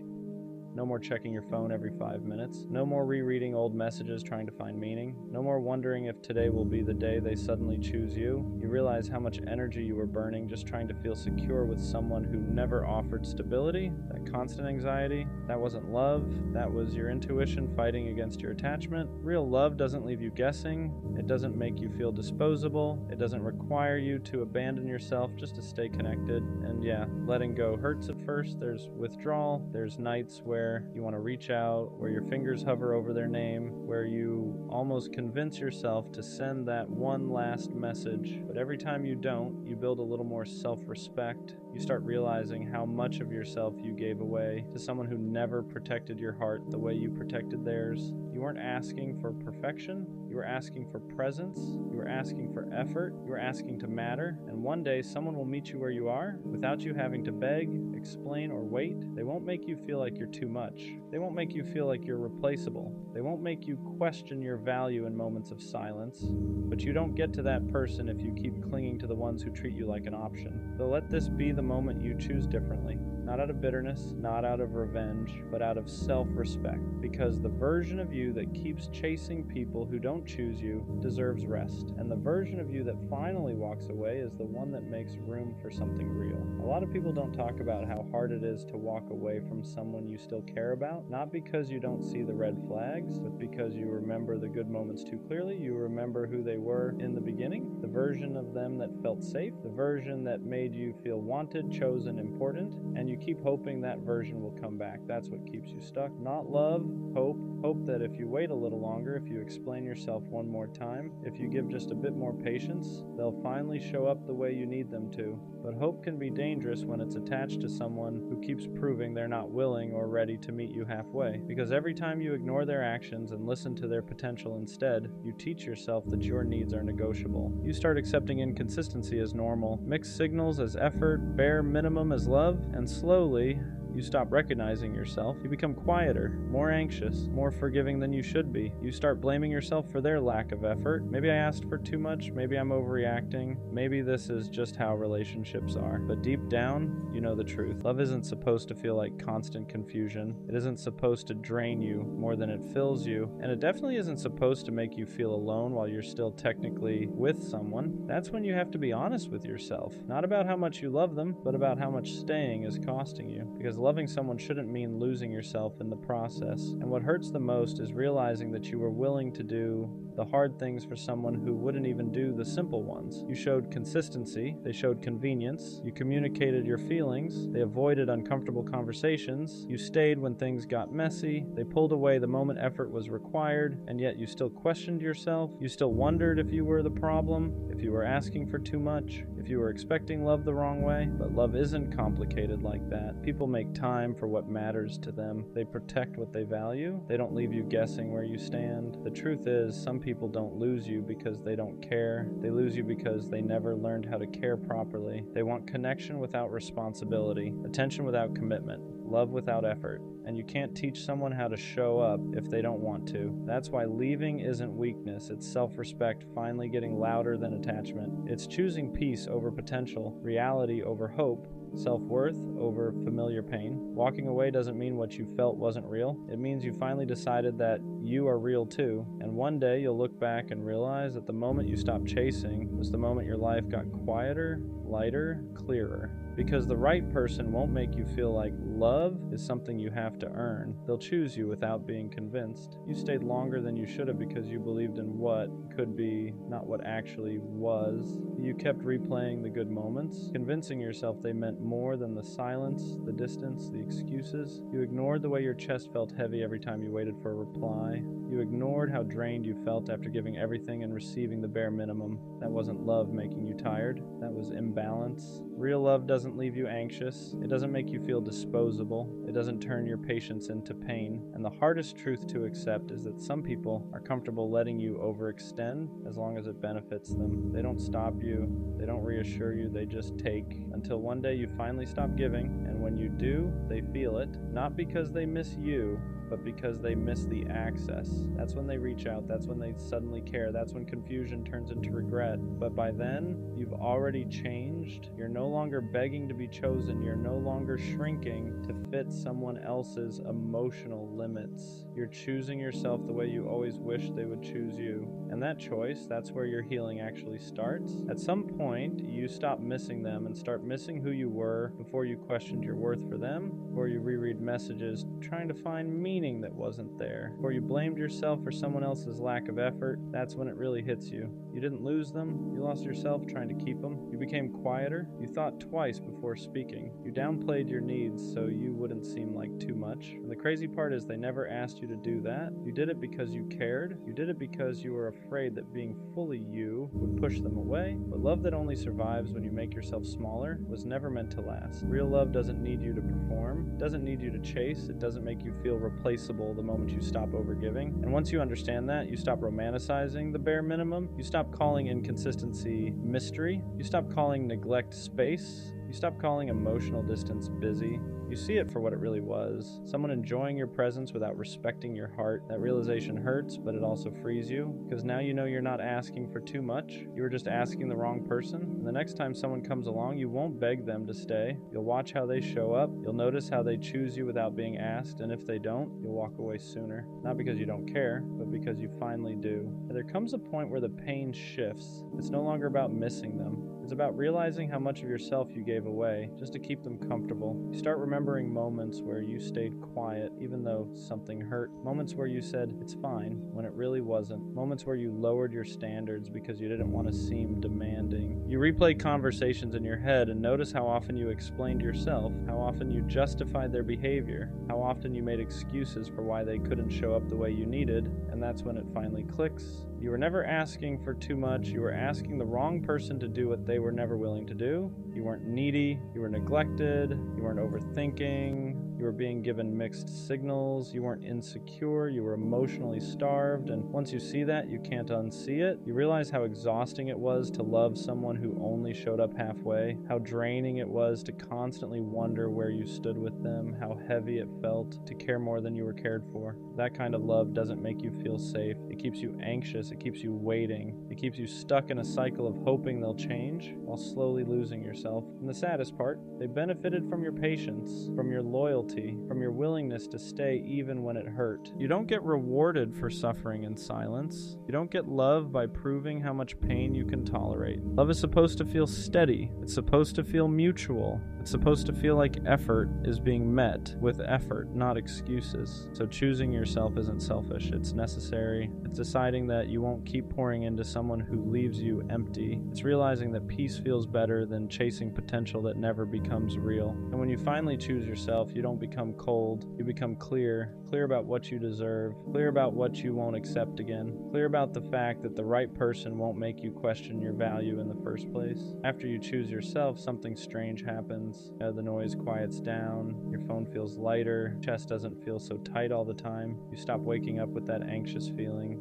[SPEAKER 1] No more checking your phone every 5 minutes. No more rereading old messages trying to find meaning. No more wondering if today will be the day they suddenly choose you. You realize how much energy you were burning just trying to feel secure with someone who never offered stability. That constant anxiety, that wasn't love. That was your intuition fighting against your attachment. Real love doesn't leave you guessing. It doesn't make you feel disposable. It doesn't require you to abandon yourself just to stay connected. And yeah, letting go hurts at first. There's withdrawal. There's nights where you want to reach out, where your fingers hover over their name, where you almost convince yourself to send that one last message. But every time you don't, you build a little more self-respect. You start realizing how much of yourself you gave away to someone who never protected your heart the way you protected theirs. You weren't asking for perfection. You were asking for presence. You were asking for effort. You were asking to matter. And one day someone will meet you where you are without you having to beg, explain, or wait. They won't make you feel like you're too much. They won't make you feel like you're replaceable. They won't make you question your value in moments of silence. But you don't get to that person if you keep clinging to the ones who treat you like an option. So let this be the moment you choose differently. Not out of bitterness, not out of revenge, but out of self-respect. Because the version of you that keeps chasing people who don't choose you deserves rest. And the version of you that finally walks away is the one that makes room for something real. A lot of people don't talk about how hard it is to walk away from someone you still care about, not because you don't see the red flags, but because you remember the good moments too clearly. You remember who they were in the beginning, the version of them that felt safe, the version that made you feel wanted, chosen, important, and you keep hoping that version will come back. That's what keeps you stuck. Not love, hope. Hope that if you wait a little longer, if you explain yourself one more time, if you give just a bit more patience, they'll finally show up the way you need them to. But hope can be dangerous when it's attached to someone who keeps proving they're not willing or ready to meet you halfway. Because every time you ignore their actions and listen to their potential instead, you teach yourself that your needs are negotiable. You start accepting inconsistency as normal, mixed signals as effort, bare minimum as love, and slowly, you stop recognizing yourself. You become quieter, more anxious, more forgiving than you should be. You start blaming yourself for their lack of effort. Maybe I asked for too much. Maybe I'm overreacting. Maybe this is just how relationships are. But deep down, you know the truth. Love isn't supposed to feel like constant confusion. It isn't supposed to drain you more than it fills you. And it definitely isn't supposed to make you feel alone while you're still technically with someone. That's when you have to be honest with yourself. Not about how much you love them, but about how much staying is costing you. Because loving someone shouldn't mean losing yourself in the process. And what hurts the most is realizing that you were willing to do the hard things for someone who wouldn't even do the simple ones. You showed consistency, they showed convenience, you communicated your feelings, they avoided uncomfortable conversations, you stayed when things got messy, they pulled away the moment effort was required, and yet you still questioned yourself, you still wondered if you were the problem, if you were asking for too much, if you were expecting love the wrong way. But love isn't complicated like that. People make time for what matters to them. They protect what they value. They don't leave you guessing where you stand. The truth is, some people don't lose you because they don't care. They lose you because they never learned how to care properly. They want connection without responsibility, attention without commitment, love without effort. And you can't teach someone how to show up if they don't want to. That's why leaving isn't weakness, it's self-respect finally getting louder than attachment. It's choosing peace over potential, reality over hope, self-worth over familiar pain. Walking away doesn't mean what you felt wasn't real. It means you finally decided that you are real too. And one day you'll look back and realize that the moment you stopped chasing was the moment your life got quieter, lighter, clearer. Because the right person won't make you feel like love is something you have to earn. They'll choose you without being convinced. You stayed longer than you should have because you believed in what could be, not what actually was. You kept replaying the good moments, convincing yourself they meant more than the silence, the distance, the excuses. You ignored the way your chest felt heavy every time you waited for a reply. You ignored how drained you felt after giving everything and receiving the bare minimum. That wasn't love making you tired. That was imbalance. Real love doesn't leave you anxious. It doesn't make you feel disposable. It doesn't turn your patience into pain. And the hardest truth to accept is that some people are comfortable letting you overextend as long as it benefits them. They don't stop you. They don't reassure you. They just take until one day you finally stop giving. And when you do, they feel it. Not because they miss you, but because they miss the access. That's when they reach out. That's when they suddenly care. That's when confusion turns into regret. But by then, you've already changed. You're no longer begging to be chosen. You're no longer shrinking to fit someone else's emotional limits. You're choosing yourself the way you always wished they would choose you. And that choice, that's where your healing actually starts. At some point, you stop missing them and start missing who you were before you questioned your worth for them, before you reread messages trying to find meaning that wasn't there, before you blamed yourself for someone else's lack of effort. That's when it really hits you. You didn't lose them. You lost yourself trying to keep them. You became quieter. You thought twice before speaking. You downplayed your needs so you wouldn't seem like too much. And the crazy part is they never asked you to do that. You did it because you cared. You did it because you were afraid that being fully you would push them away. But love that only survives when you make yourself smaller was never meant to last. Real love doesn't need you to perform. It doesn't need you to chase. It doesn't make you feel replaceable the moment you stop overgiving. And once you understand that, you stop romanticizing the bare minimum. You stop calling inconsistency mystery. You stop calling neglect space. You stop calling emotional distance busy. You see it for what it really was. Someone enjoying your presence without respecting your heart. That realization hurts, but it also frees you, because now you know you're not asking for too much. You were just asking the wrong person. And the next time someone comes along, you won't beg them to stay. You'll watch how they show up. You'll notice how they choose you without being asked. And if they don't, you'll walk away sooner. Not because you don't care, but because you finally do. And there comes a point where the pain shifts. It's no longer about missing them. It's about realizing how much of yourself you gave away just to keep them comfortable. You start remembering moments where you stayed quiet even though something hurt. Moments where you said, "It's fine," when it really wasn't. Moments where you lowered your standards because you didn't want to seem demanding. You replay conversations in your head and notice how often you explained yourself, how often you justified their behavior, how often you made excuses for why they couldn't show up the way you needed, and that's when it finally clicks. You were never asking for too much. You were asking the wrong person to do what they were never willing to do. You weren't needy. You were neglected. You weren't overthinking. You were being given mixed signals. You weren't insecure. You were emotionally starved. And once you see that, you can't unsee it. You realize how exhausting it was to love someone who only showed up halfway, how draining it was to constantly wonder where you stood with them, how heavy it felt to care more than you were cared for. That kind of love doesn't make you feel safe. It keeps you anxious. It keeps you waiting. It keeps you stuck in a cycle of hoping they'll change while slowly losing yourself. And the saddest part, they benefited from your patience, from your loyalty, from your willingness to stay even when it hurt. You don't get rewarded for suffering in silence. You don't get love by proving how much pain you can tolerate. Love is supposed to feel steady. It's supposed to feel mutual. It's supposed to feel like effort is being met with effort, not excuses. So choosing yourself isn't selfish. It's necessary. It's deciding that you won't keep pouring into someone who leaves you empty. It's realizing that peace feels better than chasing potential that never becomes real. And when you finally choose yourself, you don't become cold. You become clear. Clear about what you deserve. Clear about what you won't accept again. Clear about the fact that the right person won't make you question your value in the first place. After you choose yourself, something strange happens. The noise quiets down. Your phone feels lighter. Chest doesn't feel so tight all the time. You stop waking up with that anxious feeling,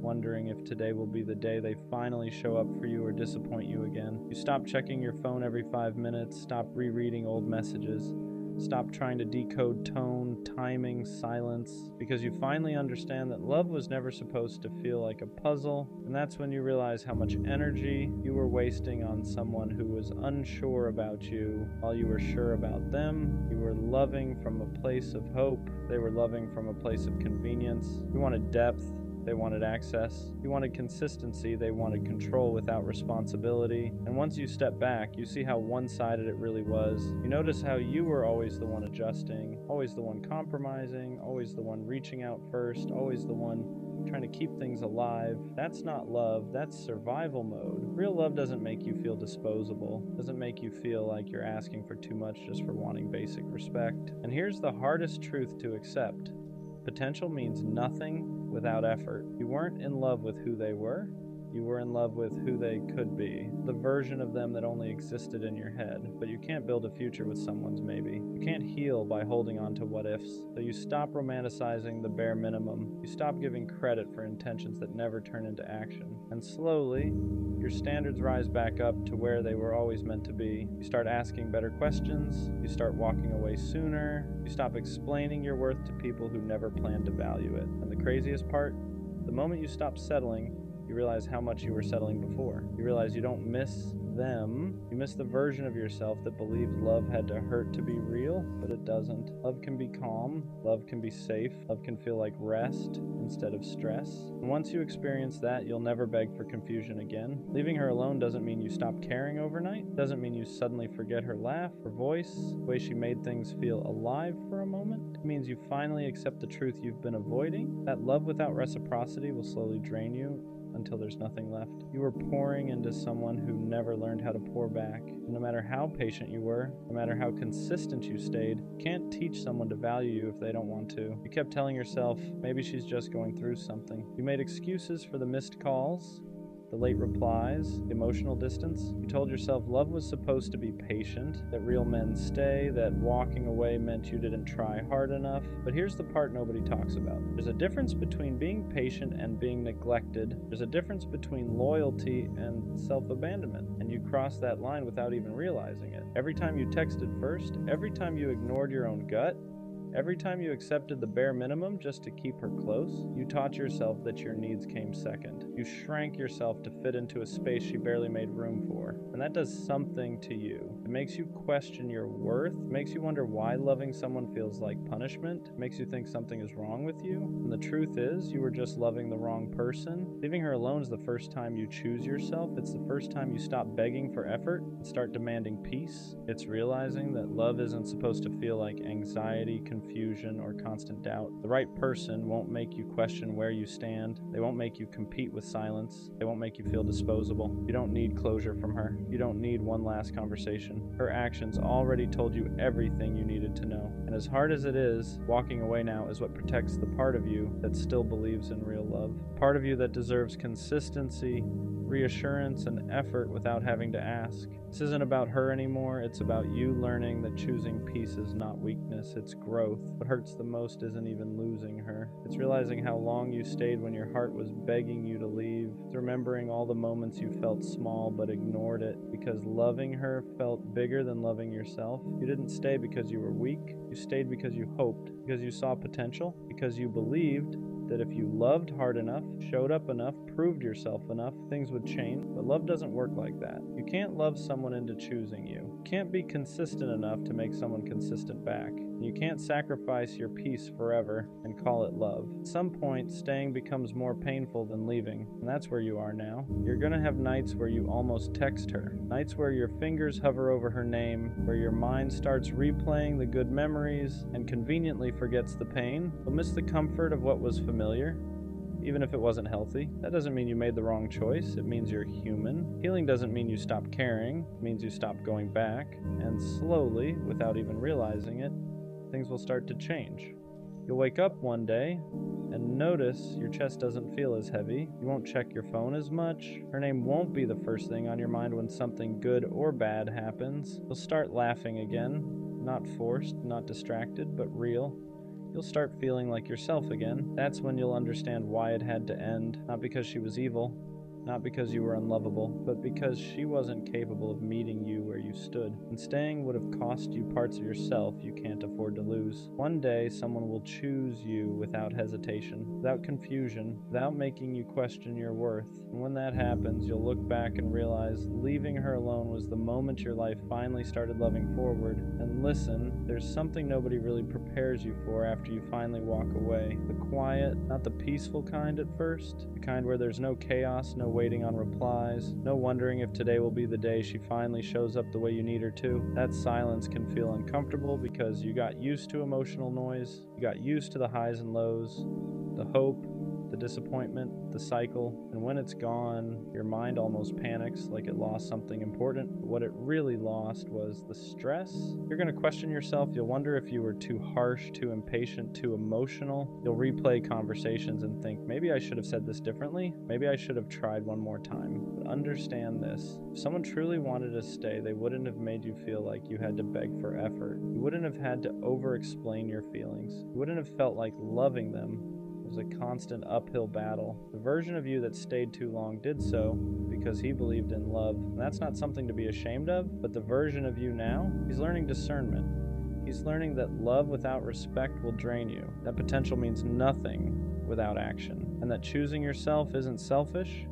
[SPEAKER 1] wondering if today will be the day they finally show up for you or disappoint you again. You stop checking your phone every 5 minutes. Stop rereading old messages. Stop trying to decode tone, timing, silence, because you finally understand that love was never supposed to feel like a puzzle. And that's when you realize how much energy you were wasting on someone who was unsure about you while you were sure about them. You were loving from a place of hope. They were loving from a place of convenience. You wanted depth. They wanted access. You wanted consistency. They wanted control without responsibility. And once you step back, you see how one-sided it really was. You notice how you were always the one adjusting, always the one compromising, always the one reaching out first, always the one trying to keep things alive. That's not love. That's survival mode. Real love doesn't make you feel disposable. Doesn't make you feel like you're asking for too much just for wanting basic respect. And here's the hardest truth to accept. Potential means nothing without effort. You weren't in love with who they were. You were in love with who they could be, the version of them that only existed in your head. But you can't build a future with someone's maybe. You can't heal by holding on to what ifs. So you stop romanticizing the bare minimum. You stop giving credit for intentions that never turn into action. And slowly, your standards rise back up to where they were always meant to be. You start asking better questions. You start walking away sooner. You stop explaining your worth to people who never planned to value it. And the craziest part, the moment you stop settling, you realize how much you were settling before. You realize you don't miss them. You miss the version of yourself that believed love had to hurt to be real, but it doesn't. Love can be calm. Love can be safe. Love can feel like rest instead of stress. And once you experience that, you'll never beg for confusion again. Leaving her alone doesn't mean you stop caring overnight. Doesn't mean you suddenly forget her laugh, her voice, the way she made things feel alive for a moment. It means you finally accept the truth you've been avoiding. That love without reciprocity will slowly drain you until there's nothing left. You were pouring into someone who never learned how to pour back. And no matter how patient you were, no matter how consistent you stayed, you can't teach someone to value you if they don't want to. You kept telling yourself, maybe she's just going through something. You made excuses for the missed calls, the late replies, the emotional distance. You told yourself love was supposed to be patient, that real men stay, that walking away meant you didn't try hard enough. But here's the part nobody talks about. There's a difference between being patient and being neglected. There's a difference between loyalty and self-abandonment. And you cross that line without even realizing it. Every time you texted first, every time you ignored your own gut, every time you accepted the bare minimum just to keep her close, you taught yourself that your needs came second. You shrank yourself to fit into a space she barely made room for. And that does something to you. It makes you question your worth. It makes you wonder why loving someone feels like punishment. It makes you think something is wrong with you. And the truth is, you were just loving the wrong person. Leaving her alone is the first time you choose yourself. It's the first time you stop begging for effort and start demanding peace. It's realizing that love isn't supposed to feel like anxiety, confusion, or constant doubt. The right person won't make you question where you stand. They won't make you compete with silence. They won't make you feel disposable. You don't need closure from her. You don't need one last conversation. Her actions already told you everything you needed to know. And as hard as it is, walking away now is what protects the part of you that still believes in real love. Part of you that deserves consistency, reassurance, and effort without having to ask. This isn't about her anymore. It's about you learning that choosing peace is not weakness, it's growth. What hurts the most isn't even losing her. It's realizing how long you stayed when your heart was begging you to leave. It's remembering all the moments you felt small but ignored it because loving her felt bigger than loving yourself. You didn't stay because you were weak. You stayed because you hoped, because you saw potential, because you believed that if you loved hard enough, showed up enough, proved yourself enough, things would change. But love doesn't work like that. You can't love someone into choosing you. You can't be consistent enough to make someone consistent back. You can't sacrifice your peace forever and call it love. At some point, staying becomes more painful than leaving, and that's where you are now. You're gonna have nights where you almost text her, nights where your fingers hover over her name, where your mind starts replaying the good memories and conveniently forgets the pain. You'll miss the comfort of what was familiar, even if it wasn't healthy. That doesn't mean you made the wrong choice. It means you're human. Healing doesn't mean you stop caring. It means you stop going back. And slowly, without even realizing it, things will start to change. You'll wake up one day and notice your chest doesn't feel as heavy. You won't check your phone as much. Her name won't be the first thing on your mind when something good or bad happens. You'll start laughing again, not forced, not distracted, but real. You'll start feeling like yourself again. That's when you'll understand why it had to end. Not because she was evil, not because you were unlovable, but because she wasn't capable of meeting you where you stood. And staying would have cost you parts of yourself you can't afford to lose. One day, someone will choose you without hesitation, without confusion, without making you question your worth. And when that happens, you'll look back and realize leaving her alone was the moment your life finally started loving forward. And listen, there's something nobody really prepares you for after you finally walk away. The quiet, not the peaceful kind at first, the kind where there's no chaos, no waiting on replies, no wondering if today will be the day she finally shows up the way you need her to. That silence can feel uncomfortable because you got used to emotional noise, you got used to the highs and lows, the hope, the disappointment, the cycle, and when it's gone, your mind almost panics like it lost something important. But what it really lost was the stress. You're going to question yourself. You'll wonder if you were too harsh, too impatient, too emotional. You'll replay conversations and think, maybe I should have said this differently. Maybe I should have tried one more time. But understand this. If someone truly wanted to stay, they wouldn't have made you feel like you had to beg for effort. You wouldn't have had to over-explain your feelings. You wouldn't have felt like loving them was a constant uphill battle. The version of you that stayed too long did so because he believed in love. And that's not something to be ashamed of, but the version of you now, he's learning discernment. He's learning that love without respect will drain you. That potential means nothing without action. And that choosing yourself isn't selfish.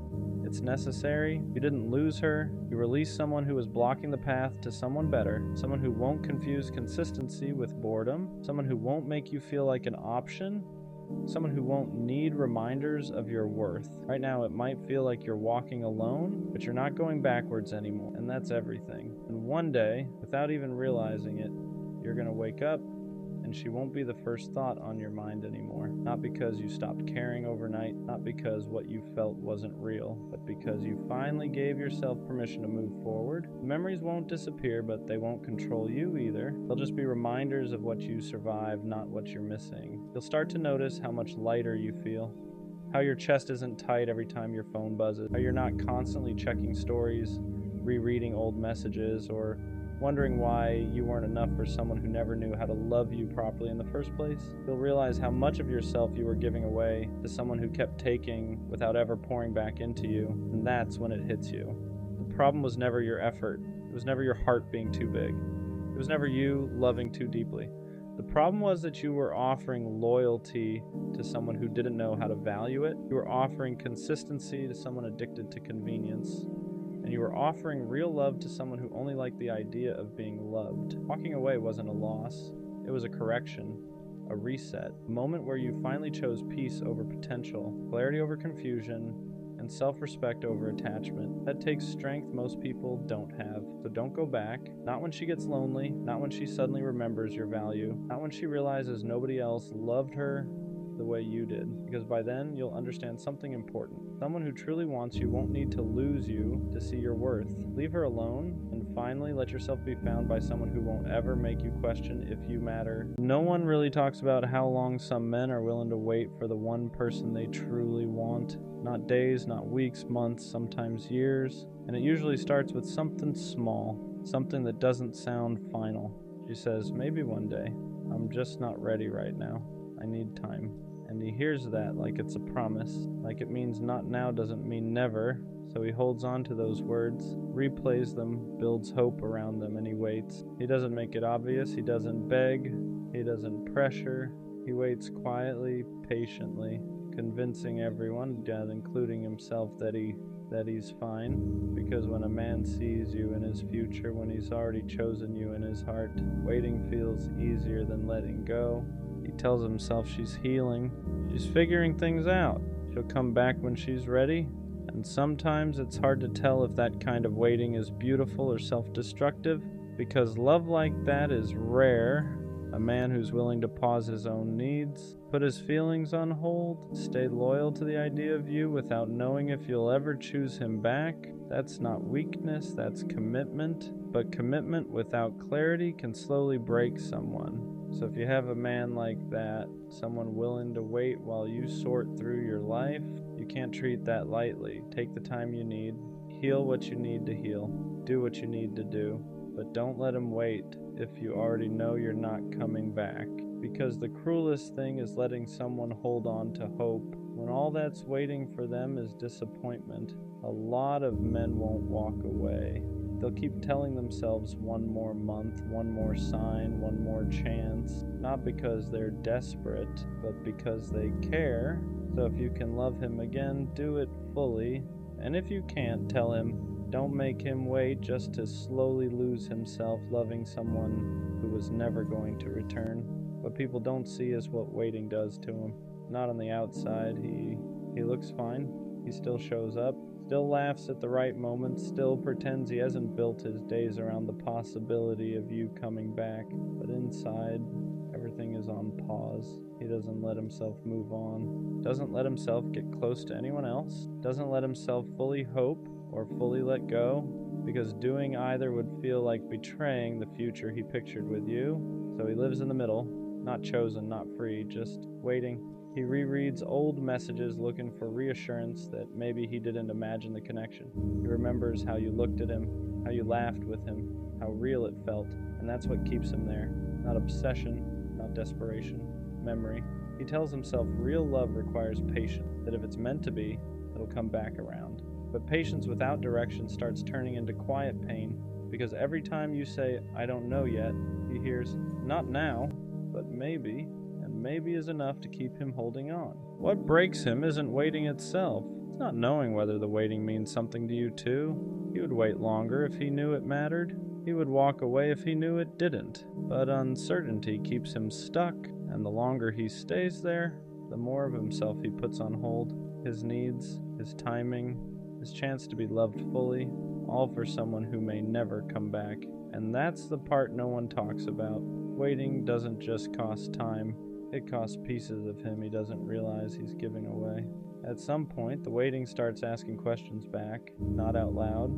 [SPEAKER 1] It's necessary. You didn't lose her. You released someone who was blocking the path to someone better, someone who won't confuse consistency with boredom, someone who won't make you feel like an option, someone who won't need reminders of your worth. Right now, it might feel like you're walking alone, but you're not going backwards anymore, and that's everything. And one day, without even realizing it, you're going to wake up and she won't be the first thought on your mind anymore. Not because you stopped caring overnight, not because what you felt wasn't real, but because you finally gave yourself permission to move forward. The memories won't disappear, but they won't control you either. They'll just be reminders of what you survived, not what you're missing. You'll start to notice how much lighter you feel, how your chest isn't tight every time your phone buzzes, how you're not constantly checking stories, rereading old messages, or wondering why you weren't enough for someone who never knew how to love you properly in the first place. You'll realize how much of yourself you were giving away to someone who kept taking without ever pouring back into you, and that's when it hits you. The problem was never your effort. It was never your heart being too big. It was never you loving too deeply. The problem was that you were offering loyalty to someone who didn't know how to value it. You were offering consistency to someone addicted to convenience. And you were offering real love to someone who only liked the idea of being loved. Walking away wasn't a loss. It was a correction, a reset, a moment where you finally chose peace over potential, clarity over confusion, and self-respect over attachment. That takes strength most people don't have. So don't go back. Not when she gets lonely, not when she suddenly remembers your value, not when she realizes nobody else loved her the way you did, because by then you'll understand something important. Someone who truly wants you won't need to lose you to see your worth. Leave her alone, and finally let yourself be found by someone who won't ever make you question if you matter. No one really talks about how long some men are willing to wait for the one person they truly want. Not days, not weeks, months, sometimes years. And it usually starts with something small, something that doesn't sound final. She says, maybe one day. I'm just not ready right now. I need time. And he hears that like it's a promise, like it means not now doesn't mean never. So he holds on to those words, replays them, builds hope around them, and he waits. He doesn't make it obvious, he doesn't beg, he doesn't pressure. He waits quietly, patiently, convincing everyone, including himself, that he's fine. Because when a man sees you in his future, when he's already chosen you in his heart, waiting feels easier than letting go. He tells himself she's healing. She's figuring things out. She'll come back when she's ready. And sometimes it's hard to tell if that kind of waiting is beautiful or self-destructive, because love like that is rare. A man who's willing to pause his own needs, put his feelings on hold, stay loyal to the idea of you without knowing if you'll ever choose him back. That's not weakness, that's commitment. But commitment without clarity can slowly break someone. So if you have a man like that, someone willing to wait while you sort through your life, you can't treat that lightly. Take the time you need, heal what you need to heal, do what you need to do, but don't let him wait if you already know you're not coming back. Because the cruelest thing is letting someone hold on to hope when all that's waiting for them is disappointment. A lot of men won't walk away. They'll keep telling themselves one more month, one more sign, one more chance, not because they're desperate, but because they care. So if you can love him again, do it fully. And if you can't, tell him, don't make him wait just to slowly lose himself loving someone who was never going to return. What people don't see is what waiting does to him. Not on the outside. He looks fine. He still shows up. Still laughs at the right moments, still pretends he hasn't built his days around the possibility of you coming back. But inside, everything everything is on pause. He doesn't let himself move on, doesn't let himself get close to anyone else, doesn't let himself fully hope or fully let go, because doing either would feel like betraying the future he pictured with you. So he lives in the middle, not chosen, not free, just waiting. He rereads old messages looking for reassurance that maybe he didn't imagine the connection. He remembers how you looked at him, how you laughed with him, how real it felt, and that's what keeps him there. Not obsession, not desperation, memory. He tells himself real love requires patience, that if it's meant to be, it'll come back around. But patience without direction starts turning into quiet pain, because every time you say, "I don't know yet," he hears, "Not now, but maybe," and maybe is enough to keep him holding on. What breaks him isn't waiting itself. It's not knowing whether the waiting means something to you too. He would wait longer if he knew it mattered. He would walk away if he knew it didn't. But uncertainty keeps him stuck, and the longer he stays there, the more of himself he puts on hold. His needs, his timing, his chance to be loved fully, all for someone who may never come back. And that's the part no one talks about. Waiting doesn't just cost time, it costs pieces of him he doesn't realize he's giving away. At some point, the waiting starts asking questions back, not out loud,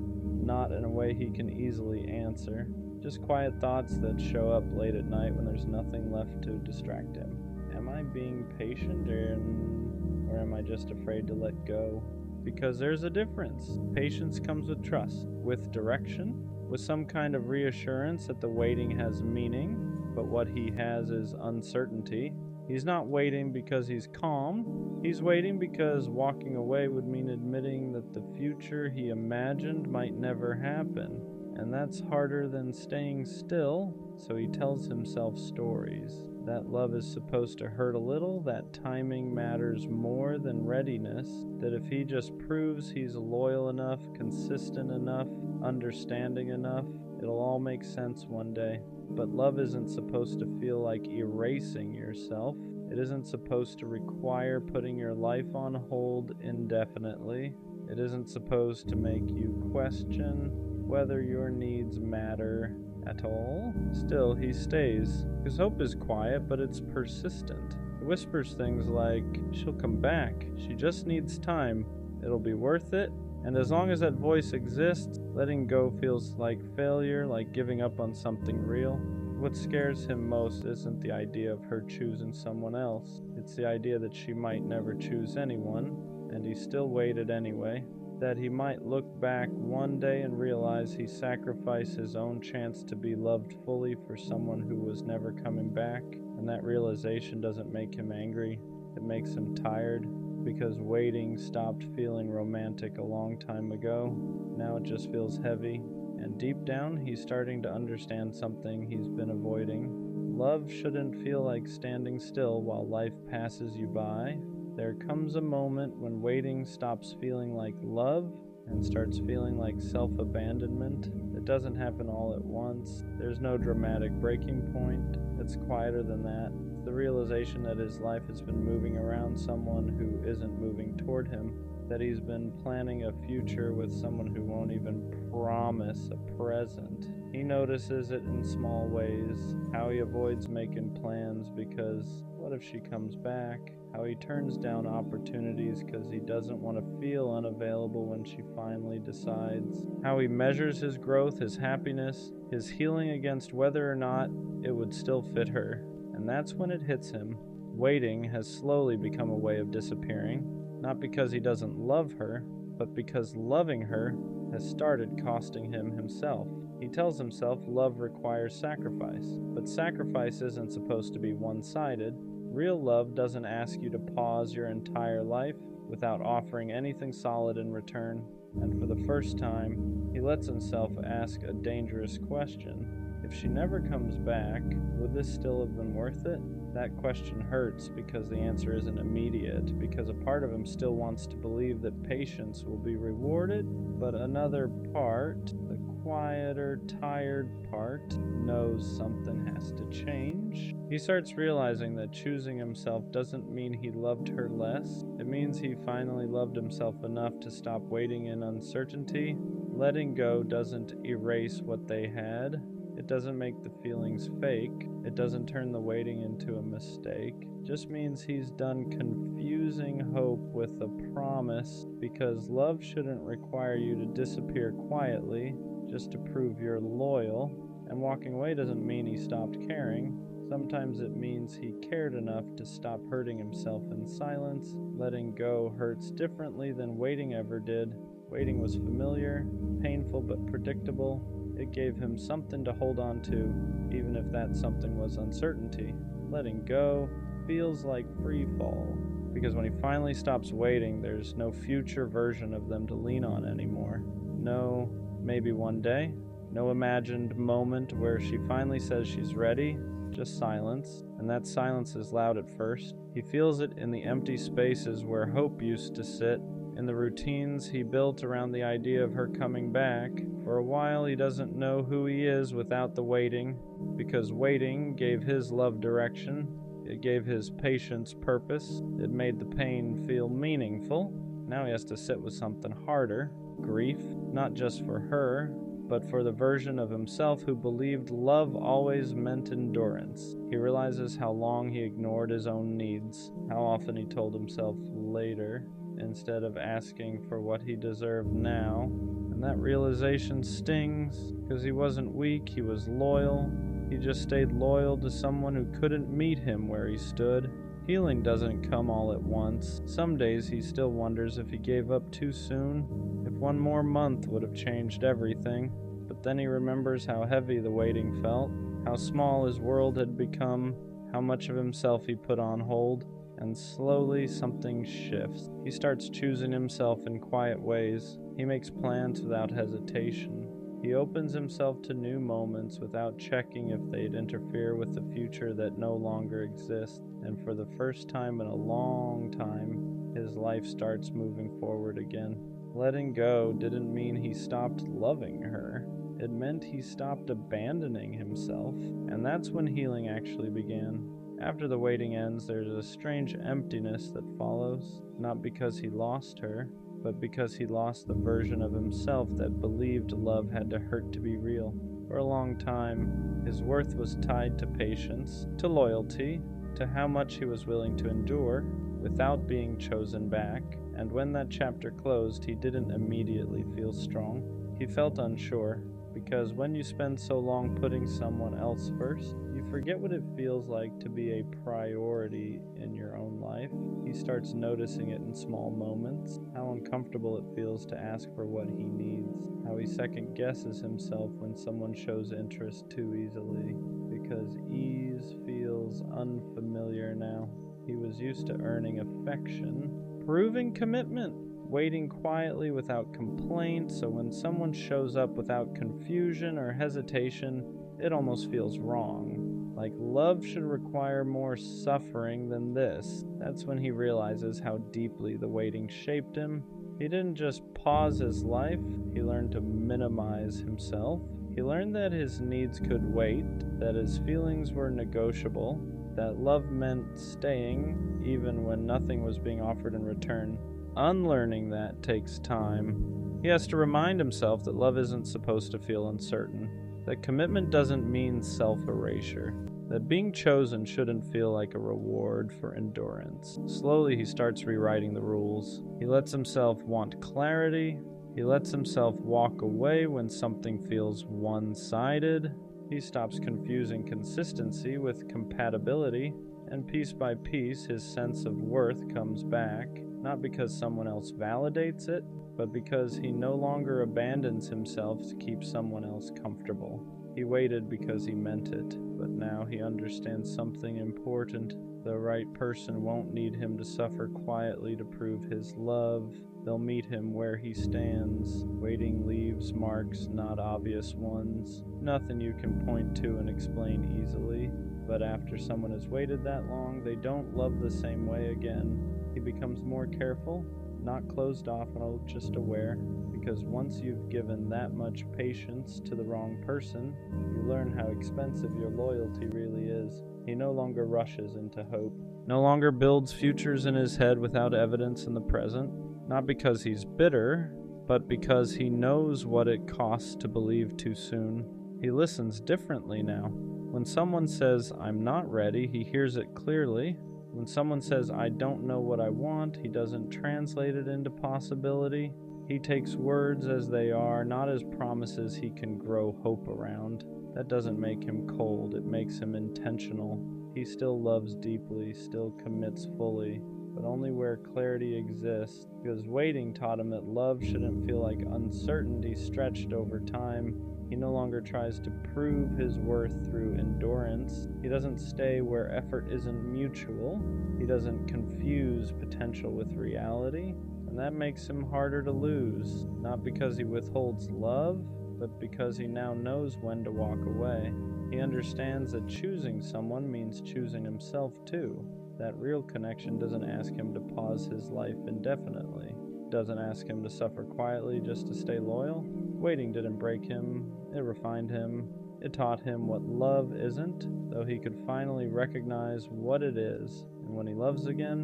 [SPEAKER 1] not in a way he can easily answer, just quiet thoughts that show up late at night when there's nothing left to distract him. Am I being patient, or am I just afraid to let go? Because there's a difference. Patience comes with trust, with direction, with some kind of reassurance that the waiting has meaning, but what he has is uncertainty. He's not waiting because he's calm. He's waiting because walking away would mean admitting that the future he imagined might never happen. And that's harder than staying still, so he tells himself stories. That love is supposed to hurt a little, that timing matters more than readiness, that if he just proves he's loyal enough, consistent enough, understanding enough, it'll all make sense one day. But love isn't supposed to feel like erasing yourself. It isn't supposed to require putting your life on hold indefinitely. It isn't supposed to make you question whether your needs matter at all. Still, he stays. His hope is quiet, but it's persistent. He whispers things like, "She'll come back. She just needs time. It'll be worth it." And as long as that voice exists, letting go feels like failure, like giving up on something real. What scares him most isn't the idea of her choosing someone else. It's the idea that she might never choose anyone, and he still waited anyway. That he might look back one day and realize he sacrificed his own chance to be loved fully for someone who was never coming back. And that realization doesn't make him angry, it makes him tired. Because waiting stopped feeling romantic a long time ago. Now it just feels heavy. And deep down, he's starting to understand something he's been avoiding. Love shouldn't feel like standing still while life passes you by. There comes a moment when waiting stops feeling like love and starts feeling like self-abandonment. It doesn't happen all at once. There's no dramatic breaking point. It's quieter than that. The realization that his life has been moving around someone who isn't moving toward him, that he's been planning a future with someone who won't even promise a present. He notices it in small ways, how he avoids making plans because what if she comes back? How he turns down opportunities because he doesn't want to feel unavailable when she finally decides. How he measures his growth, his happiness, his healing against whether or not it would still fit her. And that's when it hits him. Waiting has slowly become a way of disappearing, not because he doesn't love her, but because loving her has started costing him himself. He tells himself love requires sacrifice, but sacrifice isn't supposed to be one-sided. Real love doesn't ask you to pause your entire life without offering anything solid in return. And for the first time, he lets himself ask a dangerous question. If she never comes back, would this still have been worth it? That question hurts because the answer isn't immediate, because a part of him still wants to believe that patience will be rewarded, but another part, the quieter, tired part, knows something has to change. He starts realizing that choosing himself doesn't mean he loved her less. It means he finally loved himself enough to stop waiting in uncertainty. Letting go doesn't erase what they had. It doesn't make the feelings fake. It doesn't turn the waiting into a mistake. It just means he's done confusing hope with a promise, because love shouldn't require you to disappear quietly just to prove you're loyal. And walking away doesn't mean he stopped caring. Sometimes it means he cared enough to stop hurting himself in silence. Letting go hurts differently than waiting ever did. Waiting was familiar, painful but predictable. It gave him something to hold on to, even if that something was uncertainty. Letting go feels like free fall, because when he finally stops waiting, there's no future version of them to lean on anymore. No, maybe one day. No imagined moment where she finally says she's ready. Just silence, and that silence is loud at first. He feels it in the empty spaces where hope used to sit, in the routines he built around the idea of her coming back. For a while he doesn't know who he is without the waiting, because waiting gave his love direction. It gave his patience purpose. It made the pain feel meaningful. Now he has to sit with something harder, grief, not just for her, but for the version of himself who believed love always meant endurance. He realizes how long he ignored his own needs, how often he told himself later, instead of asking for what he deserved now. And that realization stings, because he wasn't weak, he was loyal. He just stayed loyal to someone who couldn't meet him where he stood. Healing doesn't come all at once. Some days he still wonders if he gave up too soon, if one more month would have changed everything. But then he remembers how heavy the waiting felt, how small his world had become, how much of himself he put on hold. And slowly something shifts. He starts choosing himself in quiet ways. He makes plans without hesitation. He opens himself to new moments without checking if they'd interfere with the future that no longer exists. And for the first time in a long time, his life starts moving forward again. Letting go didn't mean he stopped loving her. It meant he stopped abandoning himself. And that's when healing actually began. After the waiting ends, there's a strange emptiness that follows, not because he lost her, but because he lost the version of himself that believed love had to hurt to be real. For a long time, his worth was tied to patience, to loyalty, to how much he was willing to endure without being chosen back. And when that chapter closed, he didn't immediately feel strong. He felt unsure, because when you spend so long putting someone else first, you forget what it feels like to be a priority in your own life. He starts noticing it in small moments, how uncomfortable it feels to ask for what he needs, how he second guesses himself when someone shows interest too easily, because ease feels unfamiliar now. He was used to earning affection, proving commitment, waiting quietly without complaint, so when someone shows up without confusion or hesitation, it almost feels wrong. Like love should require more suffering than this. That's when he realizes how deeply the waiting shaped him. He didn't just pause his life, he learned to minimize himself. He learned that his needs could wait, that his feelings were negotiable, that love meant staying even when nothing was being offered in return. Unlearning that takes time. He has to remind himself that love isn't supposed to feel uncertain, that commitment doesn't mean self-erasure, that being chosen shouldn't feel like a reward for endurance. Slowly he starts rewriting the rules. He lets himself want clarity. He lets himself walk away when something feels one-sided. He stops confusing consistency with compatibility, and piece by piece his sense of worth comes back. Not because someone else validates it, but because he no longer abandons himself to keep someone else comfortable. He waited because he meant it, but now he understands something important. The right person won't need him to suffer quietly to prove his love. They'll meet him where he stands. Waiting leaves marks, not obvious ones. Nothing you can point to and explain easily. But after someone has waited that long, they don't love the same way again. He becomes more careful, not closed off, just aware, because once you've given that much patience to the wrong person, you learn how expensive your loyalty really is. He no longer rushes into hope, no longer builds futures in his head without evidence in the present, not because he's bitter, but because he knows what it costs to believe too soon. He listens differently now. When someone says, "I'm not ready," he hears it clearly. When someone says, "I don't know what I want," he doesn't translate it into possibility. He takes words as they are, not as promises he can grow hope around. That doesn't make him cold, it makes him intentional. He still loves deeply, still commits fully, but only where clarity exists, because waiting taught him that love shouldn't feel like uncertainty stretched over time. He no longer tries to prove his worth through endurance. He doesn't stay where effort isn't mutual. He doesn't confuse potential with reality. And that makes him harder to lose, not because he withholds love, but because he now knows when to walk away. He understands that choosing someone means choosing himself too. That real connection doesn't ask him to pause his life indefinitely. It doesn't ask him to suffer quietly just to stay loyal. Waiting didn't break him, it refined him. It taught him what love isn't, though he could finally recognize what it is. And when he loves again,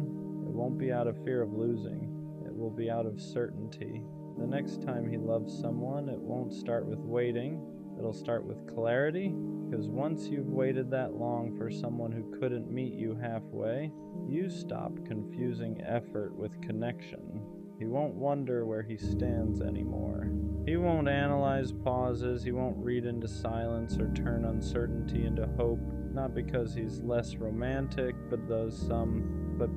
[SPEAKER 1] it won't be out of fear of losing. It will be out of certainty. The next time he loves someone, it won't start with waiting. It'll start with clarity, because once you've waited that long for someone who couldn't meet you halfway, you stop confusing effort with connection. He won't wonder where he stands anymore. He won't analyze pauses, he won't read into silence or turn uncertainty into hope, not because he's less romantic, but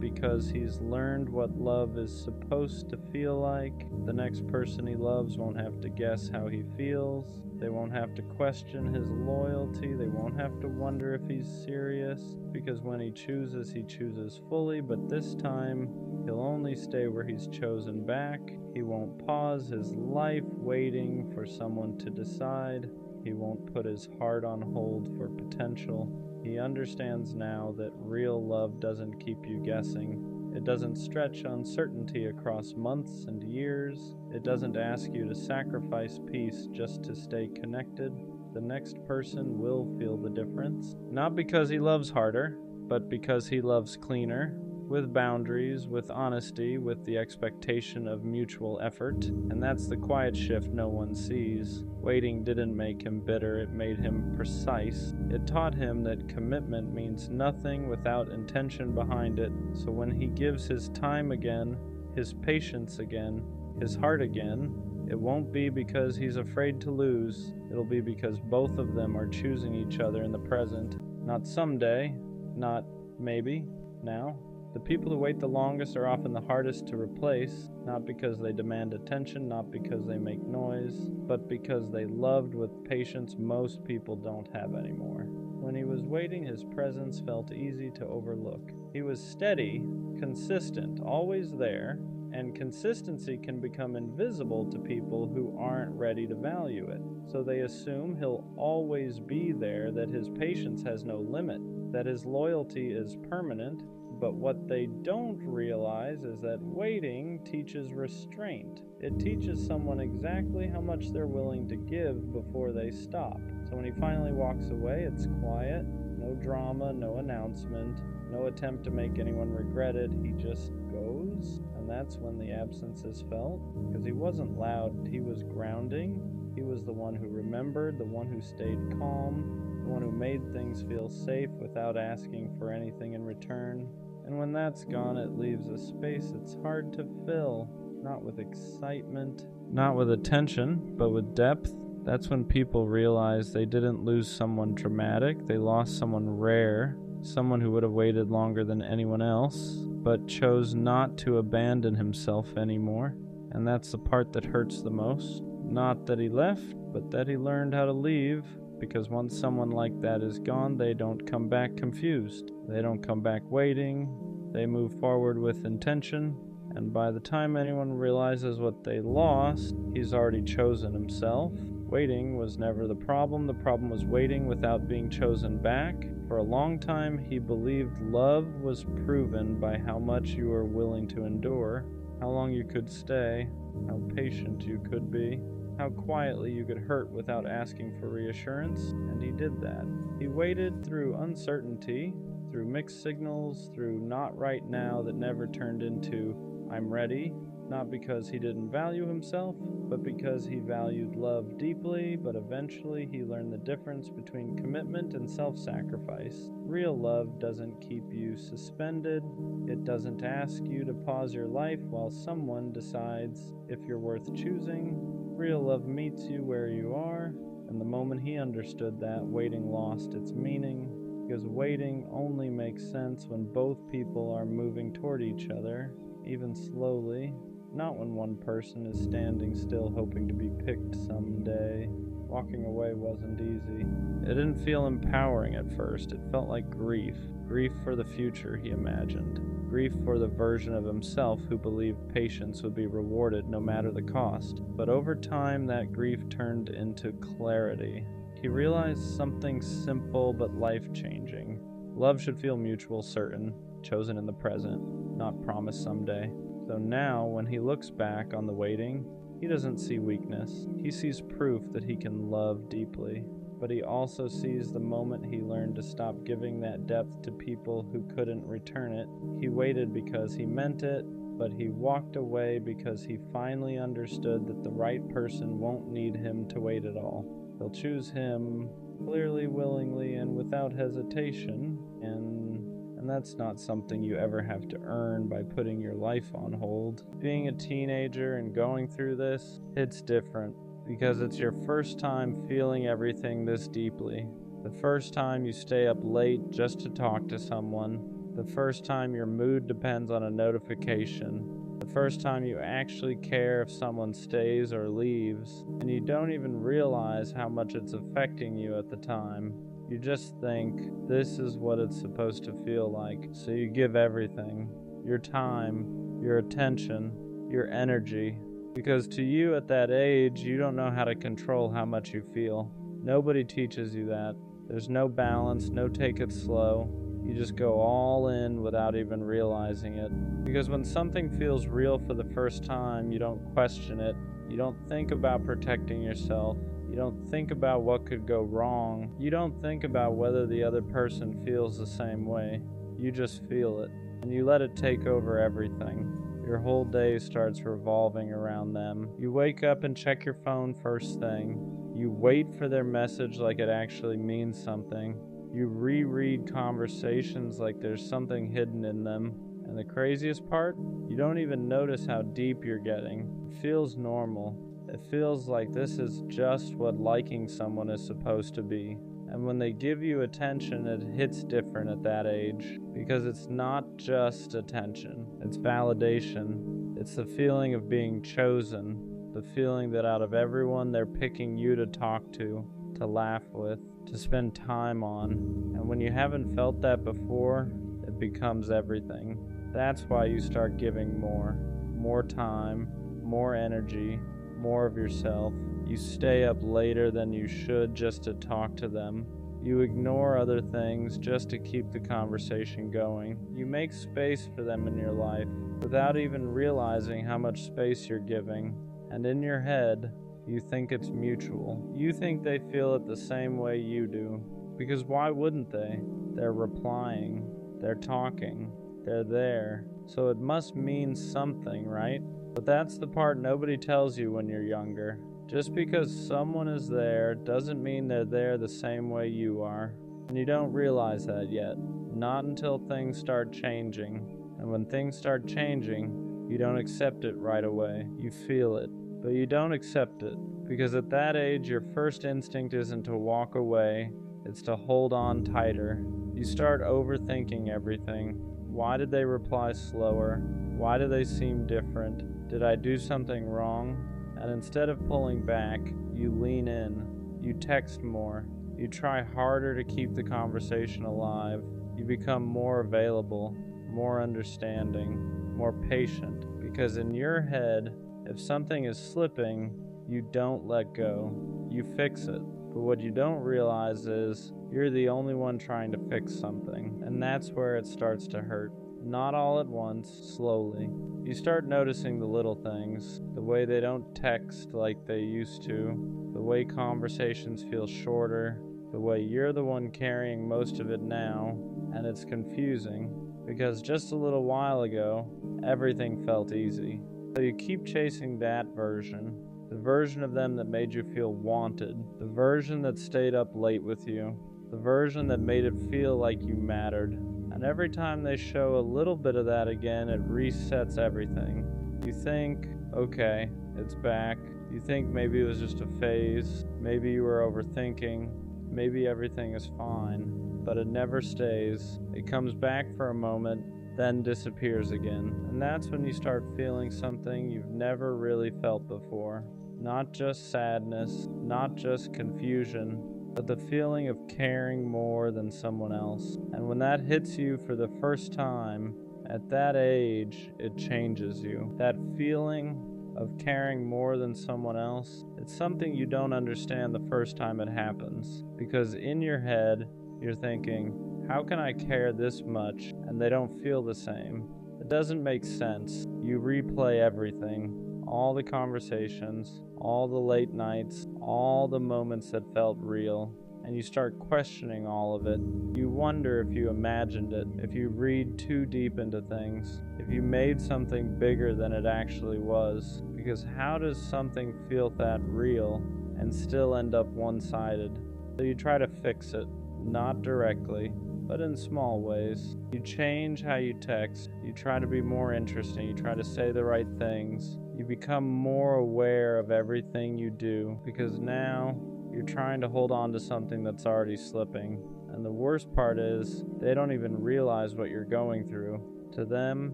[SPEAKER 1] because he's learned what love is supposed to feel like. The next person he loves won't have to guess how he feels. They won't have to question his loyalty. They won't have to wonder if he's serious, because when he chooses fully, but this time he'll only stay where he's chosen back. He won't pause his life waiting for someone to decide. He won't put his heart on hold for potential. He understands now that real love doesn't keep you guessing. It doesn't stretch uncertainty across months and years. It doesn't ask you to sacrifice peace just to stay connected. The next person will feel the difference, not because he loves harder, but because he loves cleaner, with boundaries, with honesty, with the expectation of mutual effort. And that's the quiet shift no one sees. Waiting didn't make him bitter, it made him precise. It taught him that commitment means nothing without intention behind it. So when he gives his time again, his patience again, his heart again, it won't be because he's afraid to lose. It'll be because both of them are choosing each other in the present. Not someday, not maybe, now. The people who wait the longest are often the hardest to replace, not because they demand attention, not because they make noise, but because they loved with patience most people don't have anymore. When he was waiting, his presence felt easy to overlook. He was steady, consistent, always there, and consistency can become invisible to people who aren't ready to value it. So they assume he'll always be there, that his patience has no limit, that his loyalty is permanent. But what they don't realize is that waiting teaches restraint. It teaches someone exactly how much they're willing to give before they stop. So when he finally walks away, it's quiet, no drama, no announcement, no attempt to make anyone regret it. He just goes, and that's when the absence is felt, because he wasn't loud, he was grounding. He was the one who remembered, the one who stayed calm, the one who made things feel safe without asking for anything in return. And when that's gone, it leaves a space that's hard to fill, not with excitement, not with attention, but with depth. That's when people realize they didn't lose someone dramatic, they lost someone rare, someone who would have waited longer than anyone else, but chose not to abandon himself anymore. And that's the part that hurts the most. Not that he left, but that he learned how to leave. Because once someone like that is gone, they don't come back confused. They don't come back waiting. They move forward with intention. And by the time anyone realizes what they lost, he's already chosen himself. Waiting was never the problem. The problem was waiting without being chosen back. For a long time, he believed love was proven by how much you were willing to endure, how long you could stay, how patient you could be, how quietly you could hurt without asking for reassurance, and he did that. He waited through uncertainty, through mixed signals, through not right now that never turned into I'm ready. not because he didn't value himself, but because he valued love deeply, but eventually he learned the difference between commitment and self-sacrifice. Real love doesn't keep you suspended. It doesn't ask you to pause your life while someone decides if you're worth choosing. Real love meets you where you are, and the moment he understood that, waiting lost its meaning, because waiting only makes sense when both people are moving toward each other, even slowly, not when one person is standing still hoping to be picked someday. Walking away wasn't easy. It didn't feel empowering at first. It felt like grief. Grief for the future he imagined. Grief for the version of himself who believed patience would be rewarded no matter the cost. But over time, that grief turned into clarity. He realized something simple but life-changing. Love should feel mutual, certain, chosen in the present, not promised someday. So now, when he looks back on the waiting, he doesn't see weakness. He sees proof that he can love deeply. But he also sees the moment he learned to stop giving that depth to people who couldn't return it. He waited because he meant it, but he walked away because he finally understood that the right person won't need him to wait at all. They'll choose him clearly, willingly, and without hesitation, and that's not something you ever have to earn by putting your life on hold. Being a teenager and going through this, it's different, because it's your first time feeling everything this deeply. The first time you stay up late just to talk to someone. The first time your mood depends on a notification. The first time you actually care if someone stays or leaves, and you don't even realize how much it's affecting you at the time. You just think, this is what it's supposed to feel like, so you give everything. Your time, your attention, your energy. Because to you at that age, you don't know how to control how much you feel. Nobody teaches you that. There's no balance, no take it slow. You just go all in without even realizing it. Because when something feels real for the first time, you don't question it. You don't think about protecting yourself. You don't think about what could go wrong. You don't think about whether the other person feels the same way. You just feel it. And you let it take over everything. Your whole day starts revolving around them. You wake up and check your phone first thing. You wait for their message like it actually means something. You reread conversations like there's something hidden in them. And the craziest part? You don't even notice how deep you're getting. It feels normal. It feels like this is just what liking someone is supposed to be. And when they give you attention, it hits different at that age. Because it's not just attention. It's validation. It's the feeling of being chosen. The feeling that out of everyone, they're picking you to talk to laugh with, to spend time on. And when you haven't felt that before, it becomes everything. That's why you start giving more time, more energy, more of yourself. You stay up later than you should just to talk to them. You ignore other things just to keep the conversation going. You make space for them in your life without even realizing how much space you're giving. And in your head, you think it's mutual. You think they feel it the same way you do. Because why wouldn't they? They're replying. They're talking. They're there. So it must mean something, right? But that's the part nobody tells you when you're younger. Just because someone is there doesn't mean they're there the same way you are. And you don't realize that yet. Not until things start changing. And when things start changing, you don't accept it right away. You feel it. But you don't accept it, because at that age, your first instinct isn't to walk away, it's to hold on tighter. You start overthinking everything. Why did they reply slower? Why do they seem different? Did I do something wrong? And instead of pulling back, you lean in. You text more. You try harder to keep the conversation alive. You become more available, more understanding, more patient, because in your head, if something is slipping, you don't let go. You fix it. But what you don't realize is you're the only one trying to fix something. And that's where it starts to hurt. Not all at once, slowly. You start noticing the little things. The way they don't text like they used to. The way conversations feel shorter. The way you're the one carrying most of it now. And it's confusing. Because just a little while ago, everything felt easy. So you keep chasing that version, the version of them that made you feel wanted, the version that stayed up late with you, the version that made it feel like you mattered. And every time they show a little bit of that again, it resets everything. You think, okay, it's back. You think maybe it was just a phase, maybe you were overthinking, maybe everything is fine, but it never stays. It comes back for a moment, then disappears again. And that's when you start feeling something you've never really felt before. Not just sadness, not just confusion, but the feeling of caring more than someone else. And when that hits you for the first time, at that age, it changes you. That feeling of caring more than someone else, it's something you don't understand the first time it happens. Because in your head, you're thinking, how can I care this much and they don't feel the same? It doesn't make sense. You replay everything, all the conversations, all the late nights, all the moments that felt real, and you start questioning all of it. You wonder if you imagined it, if you read too deep into things, if you made something bigger than it actually was. Because how does something feel that real and still end up one-sided? So you try to fix it, not directly, but in small ways. You change how you text, you try to be more interesting, you try to say the right things, you become more aware of everything you do, because now you're trying to hold on to something that's already slipping. And the worst part is, they don't even realize what you're going through. To them,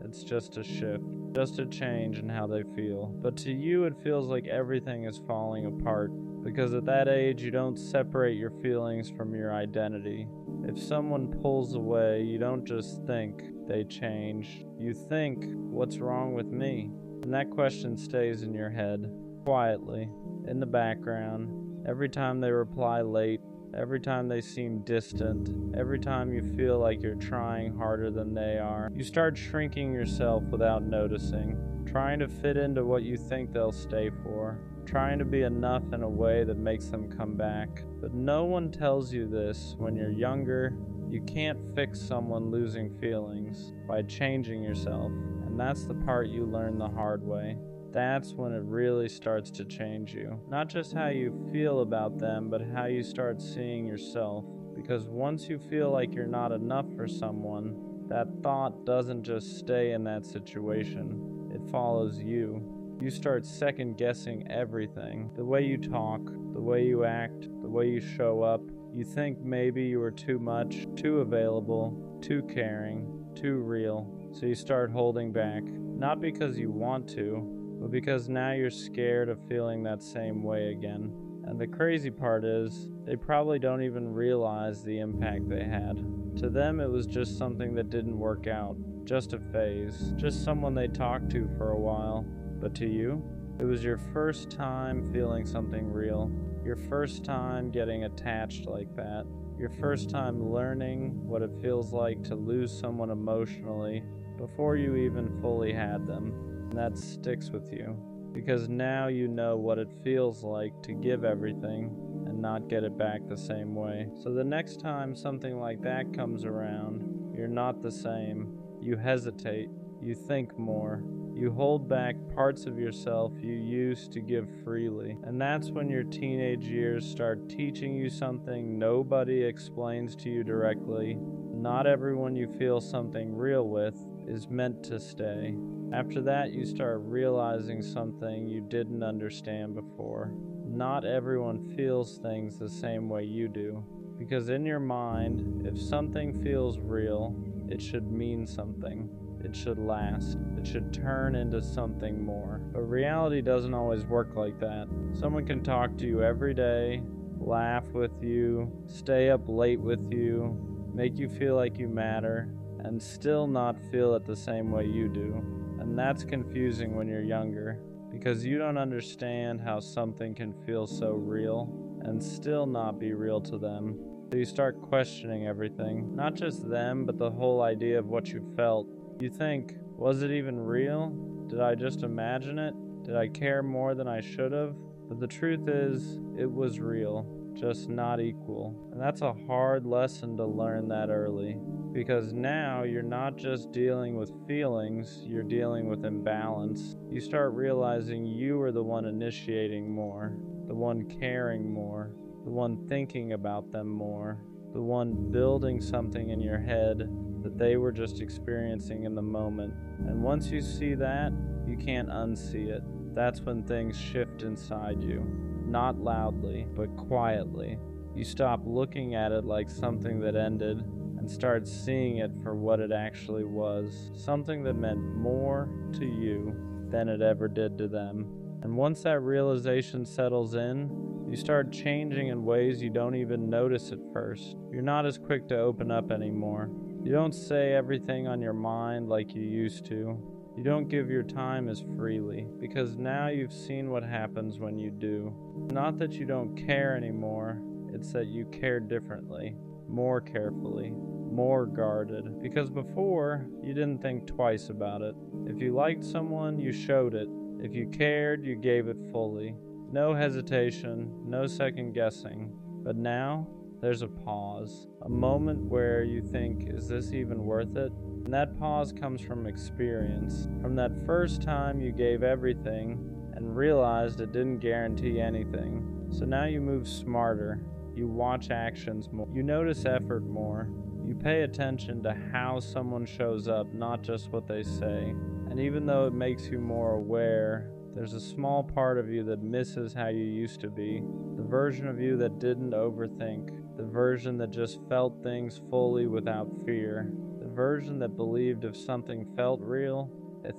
[SPEAKER 1] it's just a shift, just a change in how they feel. But to you, it feels like everything is falling apart, because at that age, you don't separate your feelings from your identity. If someone pulls away, you don't just think they change. You think, what's wrong with me? And that question stays in your head, quietly, in the background. Every time they reply late, every time they seem distant, every time you feel like you're trying harder than they are, you start shrinking yourself without noticing, trying to fit into what you think they'll stay for, trying to be enough in a way that makes them come back. But no one tells you this when you're younger. You can't fix someone losing feelings by changing yourself, and that's the part you learn the hard way. That's when it really starts to change you. Not just how you feel about them, but how you start seeing yourself. Because once you feel like you're not enough for someone, that thought doesn't just stay in that situation. It follows you. You start second-guessing everything. The way you talk, the way you act, the way you show up. You think maybe you were too much, too available, too caring, too real. So you start holding back. Not because you want to, but because now you're scared of feeling that same way again. And the crazy part is, they probably don't even realize the impact they had. To them, it was just something that didn't work out, just a phase, just someone they talked to for a while. But to you, it was your first time feeling something real, your first time getting attached like that, your first time learning what it feels like to lose someone emotionally before you even fully had them. And that sticks with you, because now you know what it feels like to give everything and not get it back the same way. So the next time something like that comes around, you're not the same. You hesitate, you think more, you hold back parts of yourself you used to give freely. And that's when your teenage years start teaching you something nobody explains to you directly. Not everyone you feel something real with is meant to stay. After that, you start realizing something you didn't understand before. Not everyone feels things the same way you do. Because in your mind, if something feels real, it should mean something. It should last. It should turn into something more. But reality doesn't always work like that. Someone can talk to you every day, laugh with you, stay up late with you, make you feel like you matter, and still not feel it the same way you do. And that's confusing when you're younger, because you don't understand how something can feel so real and still not be real to them. So you start questioning everything, not just them, but the whole idea of what you felt. You think, was it even real? Did I just imagine it? Did I care more than I should have? But the truth is, it was real, just not equal. And that's a hard lesson to learn that early, because now you're not just dealing with feelings, you're dealing with imbalance. You start realizing you are the one initiating more, the one caring more, the one thinking about them more, the one building something in your head that they were just experiencing in the moment. And once you see that, you can't unsee it. That's when things shift inside you. Not loudly, but quietly. You stop looking at it like something that ended and start seeing it for what it actually was. Something that meant more to you than it ever did to them. And once that realization settles in, you start changing in ways you don't even notice at first. You're not as quick to open up anymore. You don't say everything on your mind like you used to. You don't give your time as freely, because now you've seen what happens when you do. Not that you don't care anymore, it's that you care differently, more carefully, more guarded. Because before, you didn't think twice about it. If you liked someone, you showed it. If you cared, you gave it fully. No hesitation, no second guessing. But now, there's a pause, a moment where you think, is this even worth it? And that pause comes from experience, from that first time you gave everything and realized it didn't guarantee anything. So now you move smarter, you watch actions more, you notice effort more, you pay attention to how someone shows up, not just what they say. And even though it makes you more aware, there's a small part of you that misses how you used to be, the version of you that didn't overthink, the version that just felt things fully without fear. The version that believed if something felt real,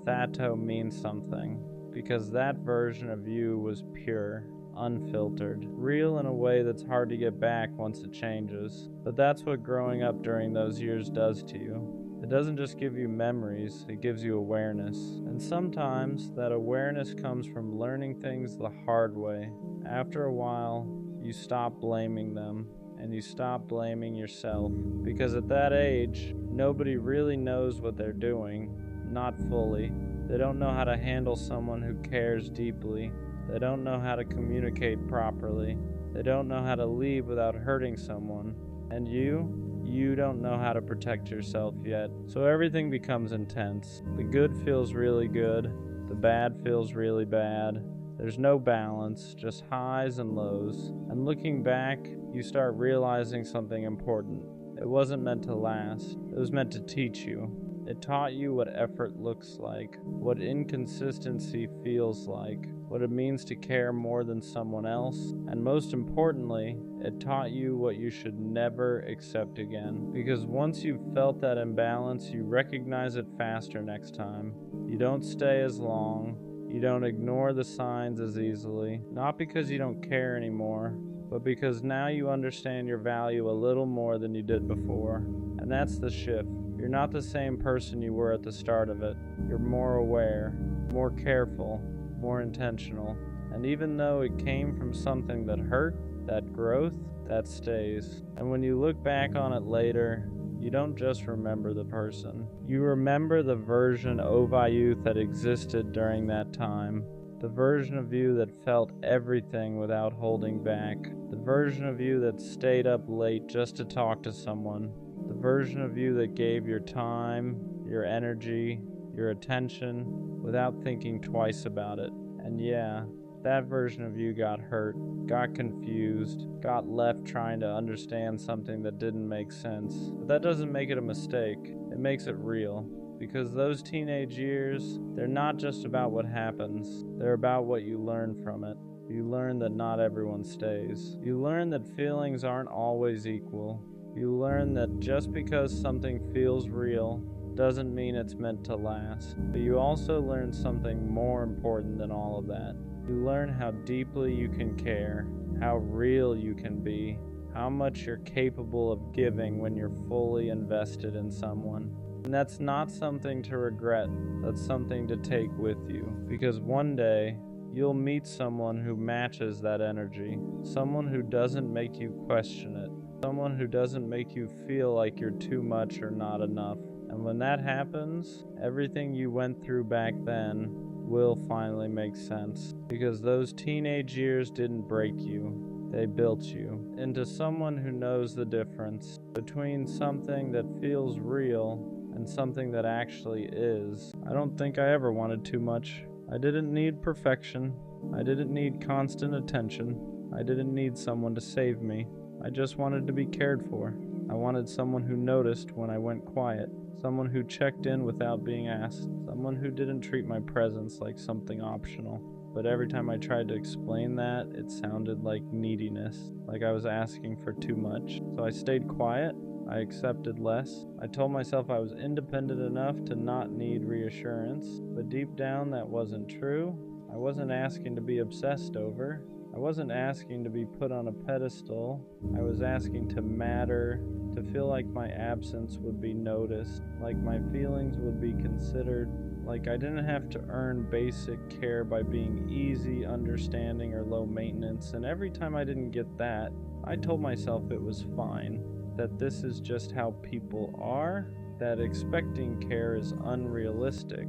[SPEAKER 1] that'll means something, because that version of you was pure, unfiltered, real in a way that's hard to get back once it changes. But that's what growing up during those years does to you. It doesn't just give you memories, it gives you awareness. And sometimes that awareness comes from learning things the hard way. After a while, you stop blaming them. And you stop blaming yourself, because at that age, nobody really knows what they're doing, not fully. They don't know how to handle someone who cares deeply. They don't know how to communicate properly. They don't know how to leave without hurting someone. And you don't know how to protect yourself yet. So everything becomes intense. The good feels really good. The bad feels really bad. There's no balance, just highs and lows. And looking back, you start realizing something important. It wasn't meant to last. It was meant to teach you. It taught you what effort looks like, what inconsistency feels like, what it means to care more than someone else, and most importantly, it taught you what you should never accept again. Because once you've felt that imbalance, you recognize it faster next time. You don't stay as long. You don't ignore the signs as easily, not because you don't care anymore, but because now you understand your value a little more than you did before. And that's the shift. You're not the same person you were at the start of it. You're more aware, more careful, more intentional. And even though it came from something that hurt, that growth, that stays. And when you look back on it later, you don't just remember the person. You remember the version of you that existed during that time. The version of you that felt everything without holding back. The version of you that stayed up late just to talk to someone. The version of you that gave your time, your energy, your attention without thinking twice about it. And yeah, that version of you got hurt, got confused, got left trying to understand something that didn't make sense. But that doesn't make it a mistake. It makes it real. Because those teenage years, they're not just about what happens. They're about what you learn from it. You learn that not everyone stays. You learn that feelings aren't always equal. You learn that just because something feels real doesn't mean it's meant to last. But you also learn something more important than all of that. You learn how deeply you can care, how real you can be, how much you're capable of giving when you're fully invested in someone. And that's not something to regret, that's something to take with you. Because one day, you'll meet someone who matches that energy, someone who doesn't make you question it, someone who doesn't make you feel like you're too much or not enough. And when that happens, everything you went through back then will finally make sense. Because those teenage years didn't break you, They built you into someone who knows the difference between something that feels real and something that actually is. I don't think I ever wanted too much. I didn't need perfection. I didn't need constant attention. I didn't need someone to save me. I just wanted to be cared for. I wanted someone who noticed when I went quiet, someone who checked in without being asked, someone who didn't treat my presence like something optional. But every time I tried to explain that, it sounded like neediness, like I was asking for too much. So I stayed quiet. I accepted less. I told myself I was independent enough to not need reassurance, but deep down that wasn't true. I wasn't asking to be obsessed over. I wasn't asking to be put on a pedestal. I was asking to matter, to feel like my absence would be noticed, like my feelings would be considered, like I didn't have to earn basic care by being easy, understanding, or low maintenance. And every time I didn't get that, I told myself it was fine, that this is just how people are, that expecting care is unrealistic,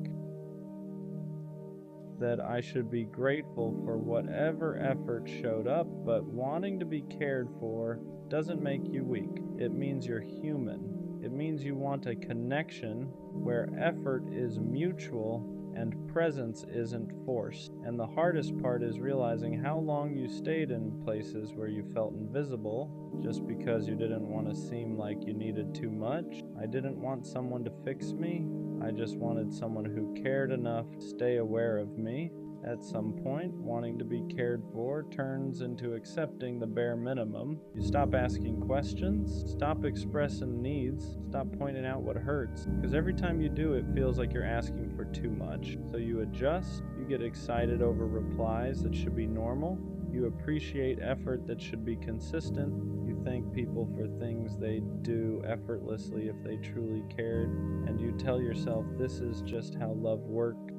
[SPEAKER 1] that I should be grateful for whatever effort showed up, but wanting to be cared for doesn't make you weak. It means you're human. It means you want a connection where effort is mutual and presence isn't forced. And the hardest part is realizing how long you stayed in places where you felt invisible just because you didn't want to seem like you needed too much. I didn't want someone to fix me. I just wanted someone who cared enough to stay aware of me. At some point, wanting to be cared for turns into accepting the bare minimum. You stop asking questions, stop expressing needs, stop pointing out what hurts, because every time you do, it feels like you're asking for too much. So you adjust, you get excited over replies that should be normal, you appreciate effort that should be consistent, you thank people for things they do effortlessly if they truly cared, and you tell yourself this is just how love worked.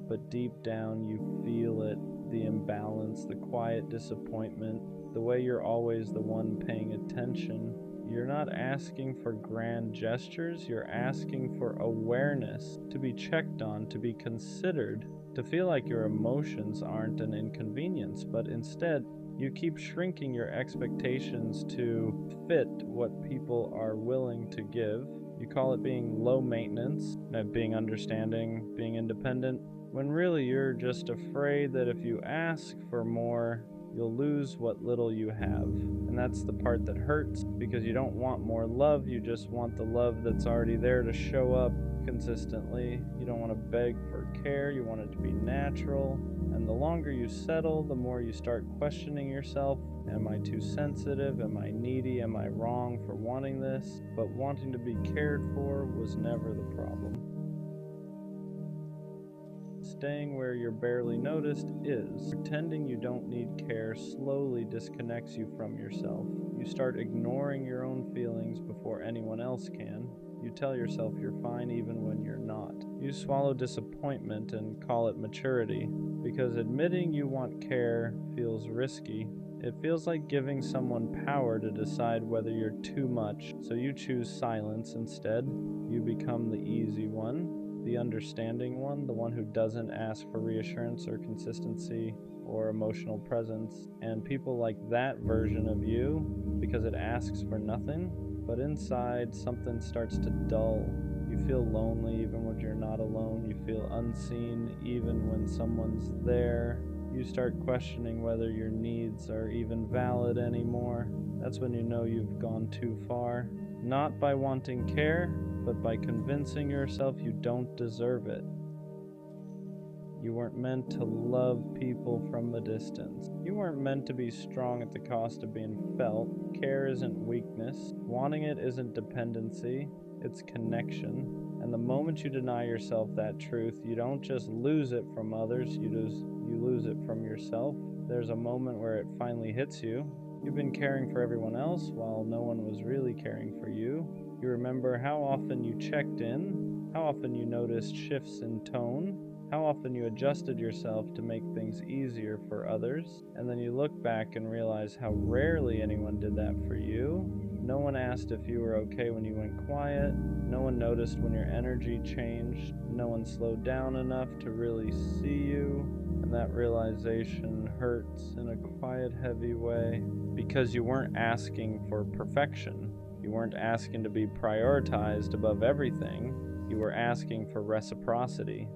[SPEAKER 1] But deep down you feel it, the imbalance, the quiet disappointment, the way you're always the one paying attention. You're not asking for grand gestures, you're asking for awareness, to be checked on, to be considered, to feel like your emotions aren't an inconvenience, but instead you keep shrinking your expectations to fit what people are willing to give. You call it being low maintenance, being understanding, being independent, when really you're just afraid that if you ask for more, you'll lose what little you have. And that's the part that hurts, because you don't want more love, you just want the love that's already there to show up consistently. You don't want to beg for care, you want it to be natural. And the longer you settle, the more you start questioning yourself. Am I too sensitive? Am I needy? Am I wrong for wanting this? But wanting to be cared for was never the problem. Staying where you're barely noticed is. Pretending you don't need care slowly disconnects you from yourself. You start ignoring your own feelings before anyone else can. You tell yourself you're fine even when you're not. You swallow disappointment and call it maturity, because admitting you want care feels risky. It feels like giving someone power to decide whether you're too much, so you choose silence instead. You become the easy one, the understanding one, the one who doesn't ask for reassurance or consistency or emotional presence. And people like that version of you because it asks for nothing, but inside something starts to dull. You feel lonely even when you're not alone. You feel unseen even when someone's there. You start questioning whether your needs are even valid anymore. That's when you know you've gone too far. Not by wanting care, but by convincing yourself you don't deserve it. You weren't meant to love people from a distance. You weren't meant to be strong at the cost of being felt. Care isn't weakness. Wanting it isn't dependency. It's connection. And the moment you deny yourself that truth, you don't just lose it from others, you lose it from yourself. There's a moment where it finally hits you. You've been caring for everyone else while no one was really caring for you. You remember how often you checked in, how often you noticed shifts in tone, how often you adjusted yourself to make things easier for others, and then you look back and realize how rarely anyone did that for you. No one asked if you were okay when you went quiet. No one noticed when your energy changed. No one slowed down enough to really see you. And that realization hurts in a quiet, heavy way, because you weren't asking for perfection. You weren't asking to be prioritized above everything. You were asking for reciprocity.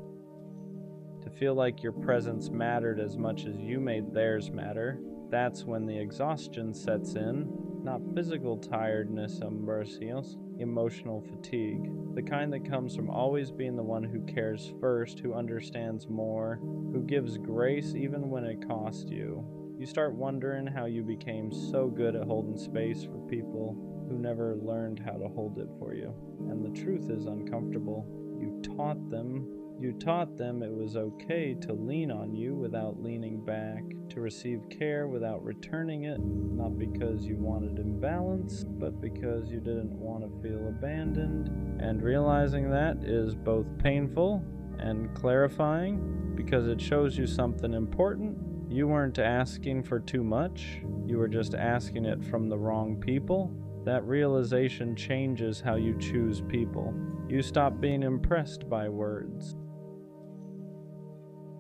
[SPEAKER 1] To feel like your presence mattered as much as you made theirs matter. That's when the exhaustion sets in. Not physical tiredness, ambrosios, emotional fatigue. The kind that comes from always being the one who cares first, who understands more, who gives grace even when it costs you. You start wondering how you became so good at holding space for people who never learned how to hold it for you. And the truth is uncomfortable. You taught them it was okay to lean on you without leaning back, to receive care without returning it, not because you wanted imbalance, but because you didn't want to feel abandoned. And realizing that is both painful and clarifying, because it shows you something important. You weren't asking for too much, you were just asking it from the wrong people. That realization changes how you choose people. You stop being impressed by words.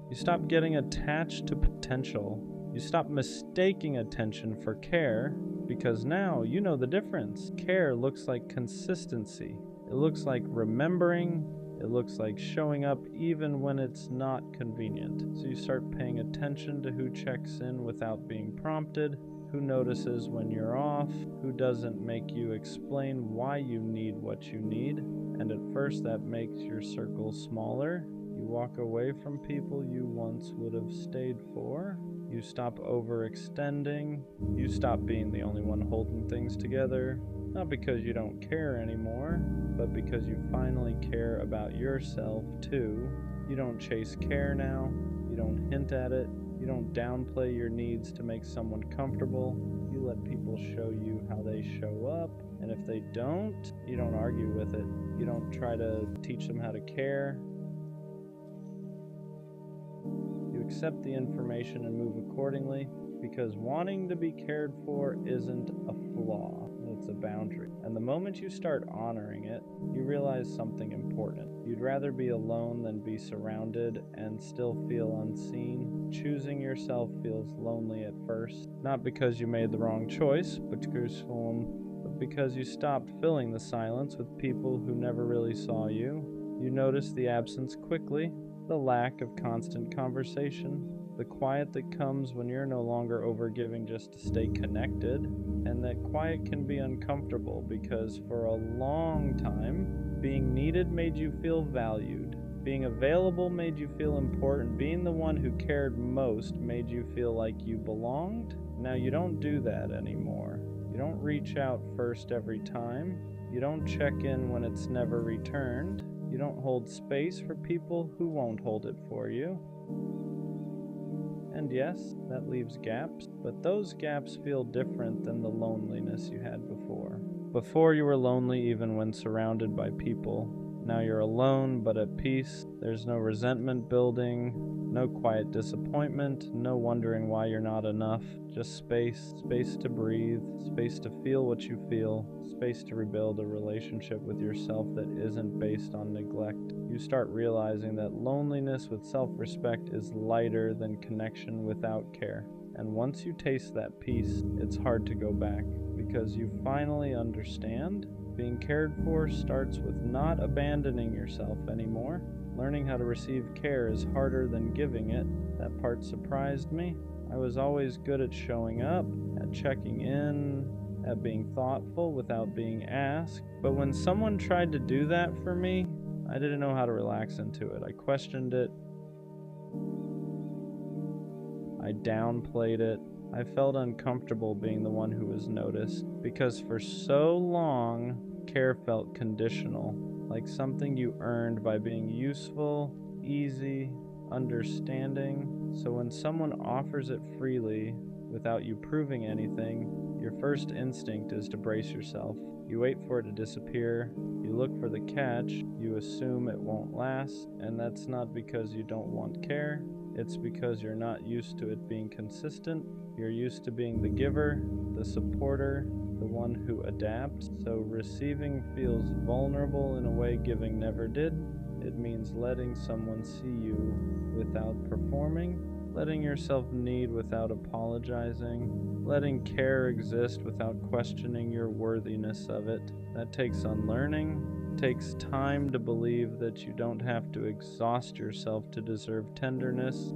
[SPEAKER 1] You stop getting attached to potential. You stop mistaking attention for care, because now you know the difference. Care looks like consistency. It looks like remembering. It looks like showing up even when it's not convenient. So you start paying attention to who checks in without being prompted, who notices when you're off, who doesn't make you explain why you need what you need. And at first that makes your circle smaller. You walk away from people you once would have stayed for. You stop overextending. You stop being the only one holding things together. Not because you don't care anymore, but because you finally care about yourself too. You don't chase care now. You don't hint at it. You don't downplay your needs to make someone comfortable. You let people show you how they show up. And if they don't, you don't argue with it. You don't try to teach them how to care. You accept the information and move accordingly, because wanting to be cared for isn't a flaw, it's a boundary. And the moment you start honoring it, you realize something important. You'd rather be alone than be surrounded and still feel unseen. Choosing yourself feels lonely at first, not because you made the wrong choice, but because you stopped filling the silence with people who never really saw you. You notice the absence quickly, the lack of constant conversation, the quiet that comes when you're no longer overgiving just to stay connected. And that quiet can be uncomfortable, because for a long time, being needed made you feel valued. Being available made you feel important. Being the one who cared most made you feel like you belonged. Now you don't do that anymore. You don't reach out first every time. You don't check in when it's never returned. You don't hold space for people who won't hold it for you. And yes, that leaves gaps, but those gaps feel different than the loneliness you had before. Before you were lonely even when surrounded by people. Now you're alone but at peace. There's no resentment building, no quiet disappointment, no wondering why you're not enough. Just space to breathe, space to feel what you feel, space to rebuild a relationship with yourself that isn't based on neglect. You start realizing that loneliness with self-respect is lighter than connection without care. And once you taste that peace, it's hard to go back, because you finally understand being cared for starts with not abandoning yourself anymore. Learning how to receive care is harder than giving it. That part surprised me. I was always good at showing up, at checking in, at being thoughtful without being asked. But when someone tried to do that for me, I didn't know how to relax into it. I questioned it. I downplayed it. I felt uncomfortable being the one who was noticed, because for so long, care felt conditional, like something you earned by being useful, easy, understanding. So when someone offers it freely, without you proving anything, your first instinct is to brace yourself. You wait for it to disappear, you look for the catch, you assume it won't last, and that's not because you don't want care, it's because you're not used to it being consistent. You're used to being the giver, the supporter, the one who adapts. So receiving feels vulnerable in a way giving never did. It means letting someone see you without performing. letting yourself need without apologizing, letting care exist without questioning your worthiness of it. That takes unlearning. It takes time to believe that you don't have to exhaust yourself to deserve tenderness.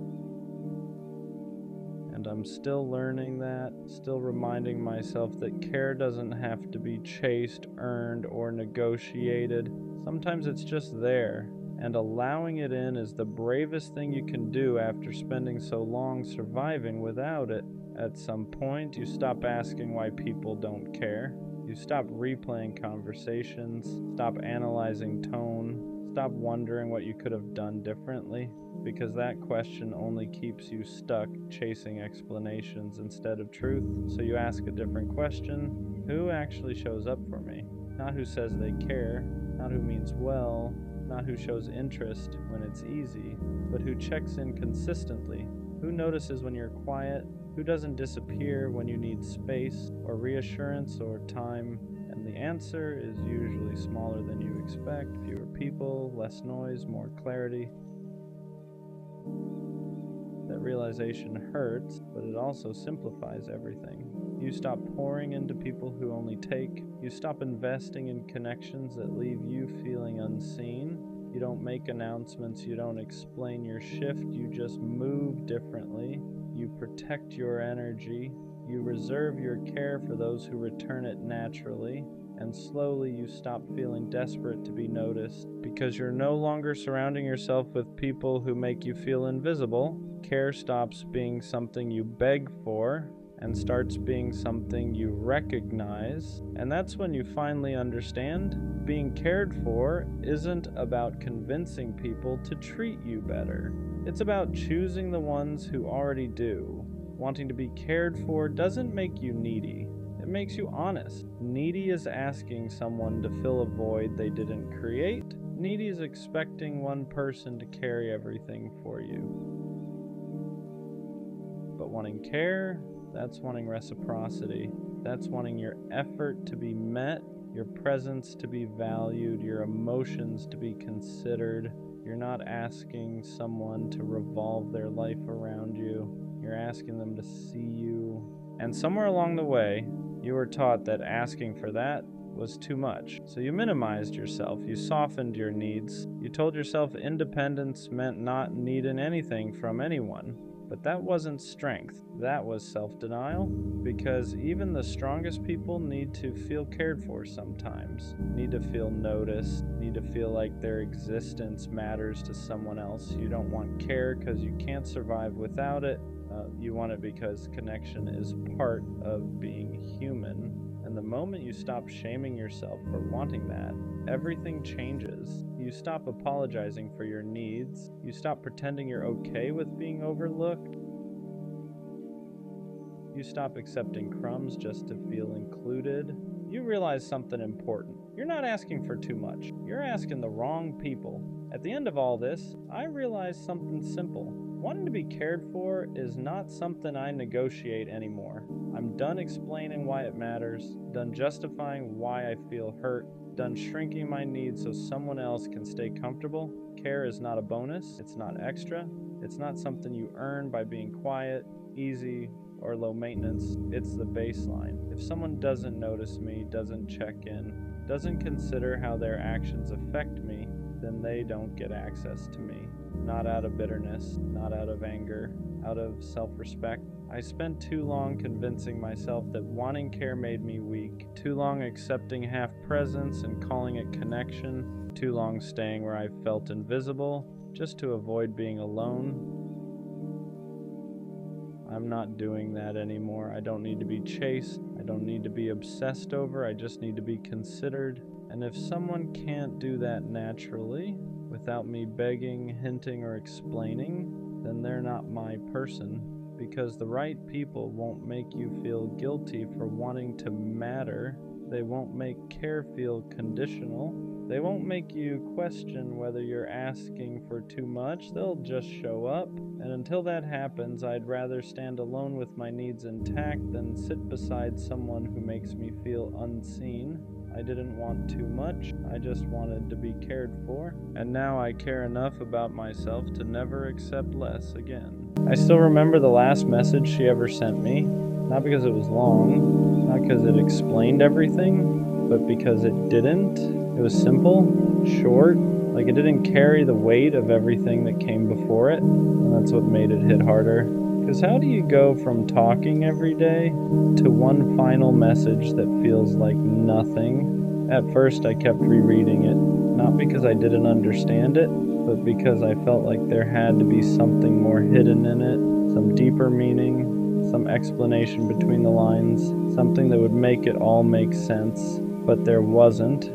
[SPEAKER 1] And I'm still learning that, still reminding myself that care doesn't have to be chased, earned, or negotiated. Sometimes it's just there, and allowing it in is the bravest thing you can do after spending so long surviving without it. At some point, you stop asking why people don't care. You stop replaying conversations, stop analyzing tone, stop wondering what you could have done differently, because that question only keeps you stuck chasing explanations instead of truth. So you ask a different question: who actually shows up for me? Not who says they care, not who means well, not who shows interest when it's easy, but who checks in consistently, who notices when you're quiet, who doesn't disappear when you need space or reassurance or time. And the answer is usually smaller than you expect: fewer people, less noise, more clarity. That realization hurts, but it also simplifies everything. You stop pouring into people who only take. You stop investing in connections that leave you feeling unseen. You don't make announcements. You don't explain your shift. You just move differently. You protect your energy. You reserve your care for those who return it naturally. And slowly you stop feeling desperate to be noticed, because you're no longer surrounding yourself with people who make you feel invisible. Care stops being something you beg for and starts being something you recognize. And that's when you finally understand being cared for isn't about convincing people to treat you better. It's about choosing the ones who already do. Wanting to be cared for doesn't make you needy. It makes you honest. Needy is asking someone to fill a void they didn't create. Needy is expecting one person to carry everything for you. But wanting care, that's wanting reciprocity. That's wanting your effort to be met, your presence to be valued, your emotions to be considered. You're not asking someone to revolve their life around you. You're asking them to see you. And somewhere along the way, you were taught that asking for that was too much. So you minimized yourself. You softened your needs. You told yourself independence meant not needing anything from anyone. But that wasn't strength. That was self-denial, because even the strongest people need to feel cared for sometimes, need to feel noticed, need to feel like their existence matters to someone else. You don't want care because you can't survive without it. You want it because connection is part of being human. And the moment you stop shaming yourself for wanting that, everything changes. You stop apologizing for your needs. You stop pretending you're okay with being overlooked. You stop accepting crumbs just to feel included. You realize something important. You're not asking for too much. You're asking the wrong people. At the end of all this, I realized something simple. Wanting to be cared for is not something I negotiate anymore. I'm done explaining why it matters, done justifying why I feel hurt, done shrinking my needs so someone else can stay comfortable. Care is not a bonus, it's not extra, it's not something you earn by being quiet, easy, or low maintenance. It's the baseline. If someone doesn't notice me, doesn't check in, doesn't consider how their actions affect me, then they don't get access to me. Not out of bitterness, not out of anger, out of self-respect. I spent too long convincing myself that wanting care made me weak, too long accepting half presence and calling it connection, too long staying where I felt invisible, just to avoid being alone. I'm not doing that anymore. I don't need to be chased. I don't need to be obsessed over. I just need to be considered. And if someone can't do that naturally, without me begging, hinting, or explaining, then they're not my person. Because the right people won't make you feel guilty for wanting to matter. They won't make care feel conditional. They won't make you question whether you're asking for too much. They'll just show up. And until that happens, I'd rather stand alone with my needs intact than sit beside someone who makes me feel unseen. I didn't want too much. I just wanted to be cared for. And now I care enough about myself to never accept less again. I still remember the last message she ever sent me, not because it was long, not because it explained everything, but because it didn't. It was simple, short, like it didn't carry the weight of everything that came before it, and that's what made it hit harder. Because how do you go from talking every day to one final message that feels like nothing? At first I kept rereading it, not because I didn't understand it, but because I felt like there had to be something more hidden in it, some deeper meaning, some explanation between the lines, something that would make it all make sense. But there wasn't.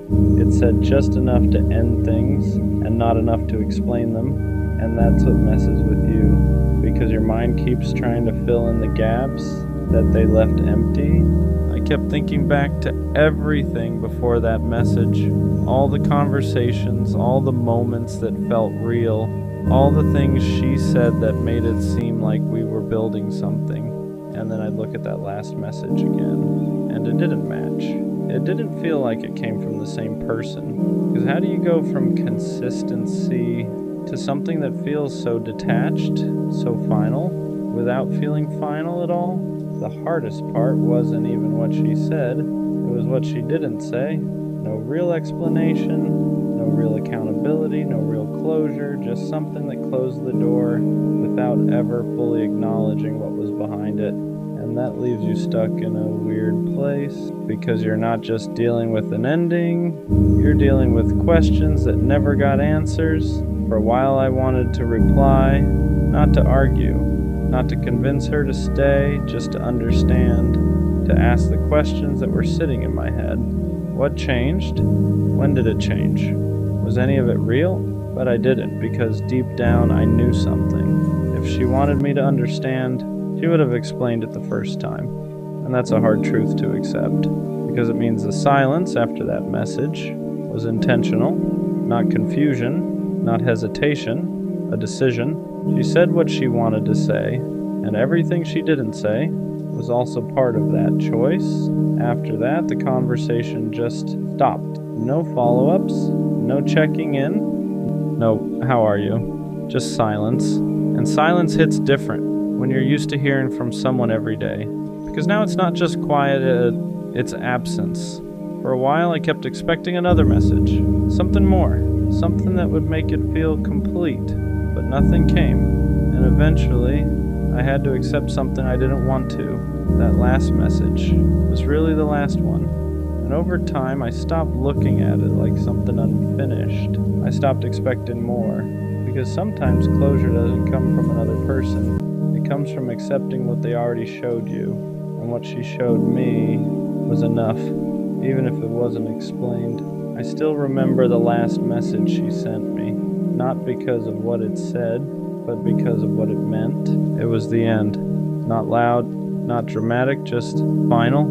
[SPEAKER 1] It said just enough to end things and not enough to explain them, and that's what messes with you, because your mind keeps trying to fill in the gaps that they left empty. I kept thinking back to everything before that message, all the conversations, all the moments that felt real, all the things she said that made it seem like we were building something. And then I'd look at that last message again, and it didn't match. It didn't feel like it came from the same person. Because how do you go from consistency to something that feels so detached, so final, without feeling final at all? The hardest part wasn't even what she said, it was what she didn't say. No real explanation, no real accountability, no real closure, just something that closed the door without ever fully acknowledging what was behind it. And that leaves you stuck in a weird place, because you're not just dealing with an ending, you're dealing with questions that never got answers. For a while I wanted to reply, not to argue, not to convince her to stay, just to understand, to ask the questions that were sitting in my head. What changed? When did it change? Was any of it real? But I didn't, because deep down I knew something. If she wanted me to understand, she would have explained it the first time. And that's a hard truth to accept, because it means the silence after that message was intentional, not confusion, not hesitation, a decision. She said what she wanted to say, and everything she didn't say was also part of that choice. After that, the conversation just stopped. No follow-ups, no checking in, no, how are you? Just silence. And silence hits different when you're used to hearing from someone every day. Because now it's not just quiet, it's absence. For a while I kept expecting another message, something more, something that would make it feel complete, but nothing came. And eventually, I had to accept something I didn't want to. That last message was really the last one. And over time, I stopped looking at it like something unfinished. I stopped expecting more, because sometimes closure doesn't come from another person. It comes from accepting what they already showed you, and what she showed me was enough, even if it wasn't explained. I still remember the last message she sent me, not because of what it said, but because of what it meant. It was the end. Not loud, not dramatic, just final.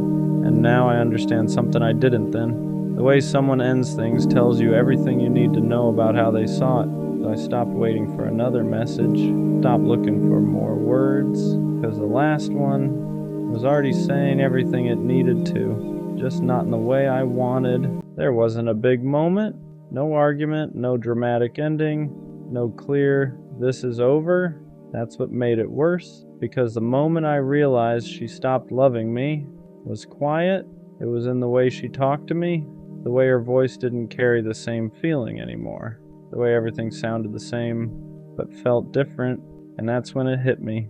[SPEAKER 1] And now I understand something I didn't then. The way someone ends things tells you everything you need to know about how they saw it. So I stopped waiting for another message, stopped looking for more words, because the last one was already saying everything it needed to, just not in the way I wanted. There wasn't a big moment, no argument, no dramatic ending, no clear, this is over. That's what made it worse, because the moment I realized she stopped loving me was quiet. It was in the way she talked to me, the way her voice didn't carry the same feeling anymore, the way everything sounded the same but felt different. And that's when it hit me.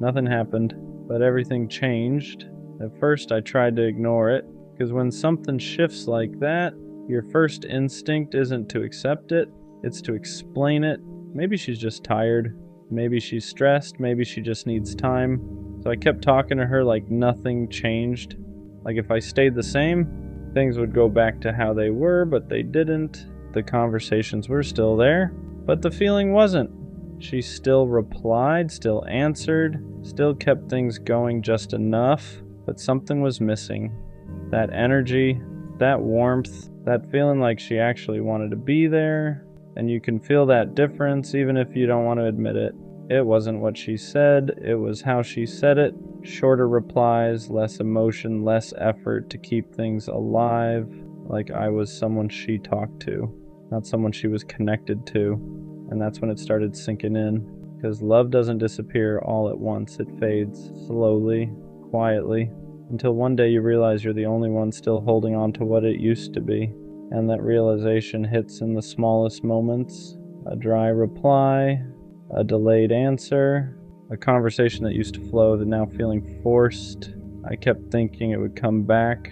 [SPEAKER 1] Nothing happened, but everything changed. At first I tried to ignore it, because when something shifts like that, your first instinct isn't to accept it, it's to explain it. Maybe she's just tired, maybe she's stressed, maybe she just needs time. So I kept talking to her like nothing changed. Like if I stayed the same, things would go back to how they were, but they didn't. The conversations were still there, but the feeling wasn't. She still replied, still answered, still kept things going just enough, but something was missing. That energy, that warmth, that feeling like she actually wanted to be there. And you can feel that difference even if you don't want to admit it. It wasn't what she said, it was how she said it. Shorter replies, less emotion, less effort to keep things alive, like I was someone she talked to, not someone she was connected to. And that's when it started sinking in. Because love doesn't disappear all at once. It fades slowly, quietly, until one day you realize you're the only one still holding on to what it used to be. And that realization hits in the smallest moments. A dry reply, a delayed answer, a conversation that used to flow that now feeling forced. I kept thinking it would come back,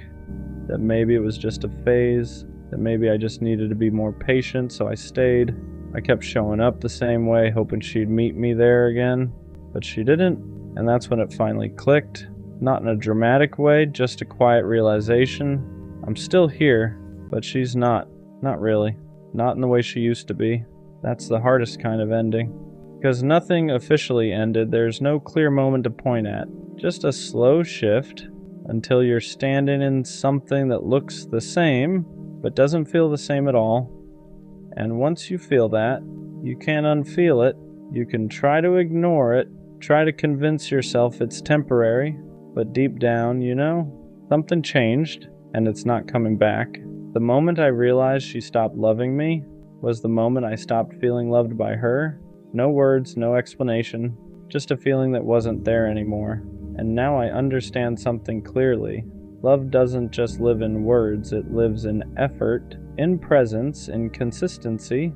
[SPEAKER 1] that maybe it was just a phase, that maybe I just needed to be more patient, so I stayed. I kept showing up the same way, hoping she'd meet me there again, but she didn't, and that's when it finally clicked. Not in a dramatic way, just a quiet realization. I'm still here, but she's not. Not really. Not in the way she used to be. That's the hardest kind of ending. Because nothing officially ended, there's no clear moment to point at. Just a slow shift until you're standing in something that looks the same, but doesn't feel the same at all. And once you feel that, you can't unfeel it. You can try to ignore it, try to convince yourself it's temporary, but deep down, you know, something changed, and it's not coming back. The moment I realized she stopped loving me was the moment I stopped feeling loved by her. No words, no explanation, just a feeling that wasn't there anymore. And now I understand something clearly. Love doesn't just live in words, it lives in effort, in presence, in consistency.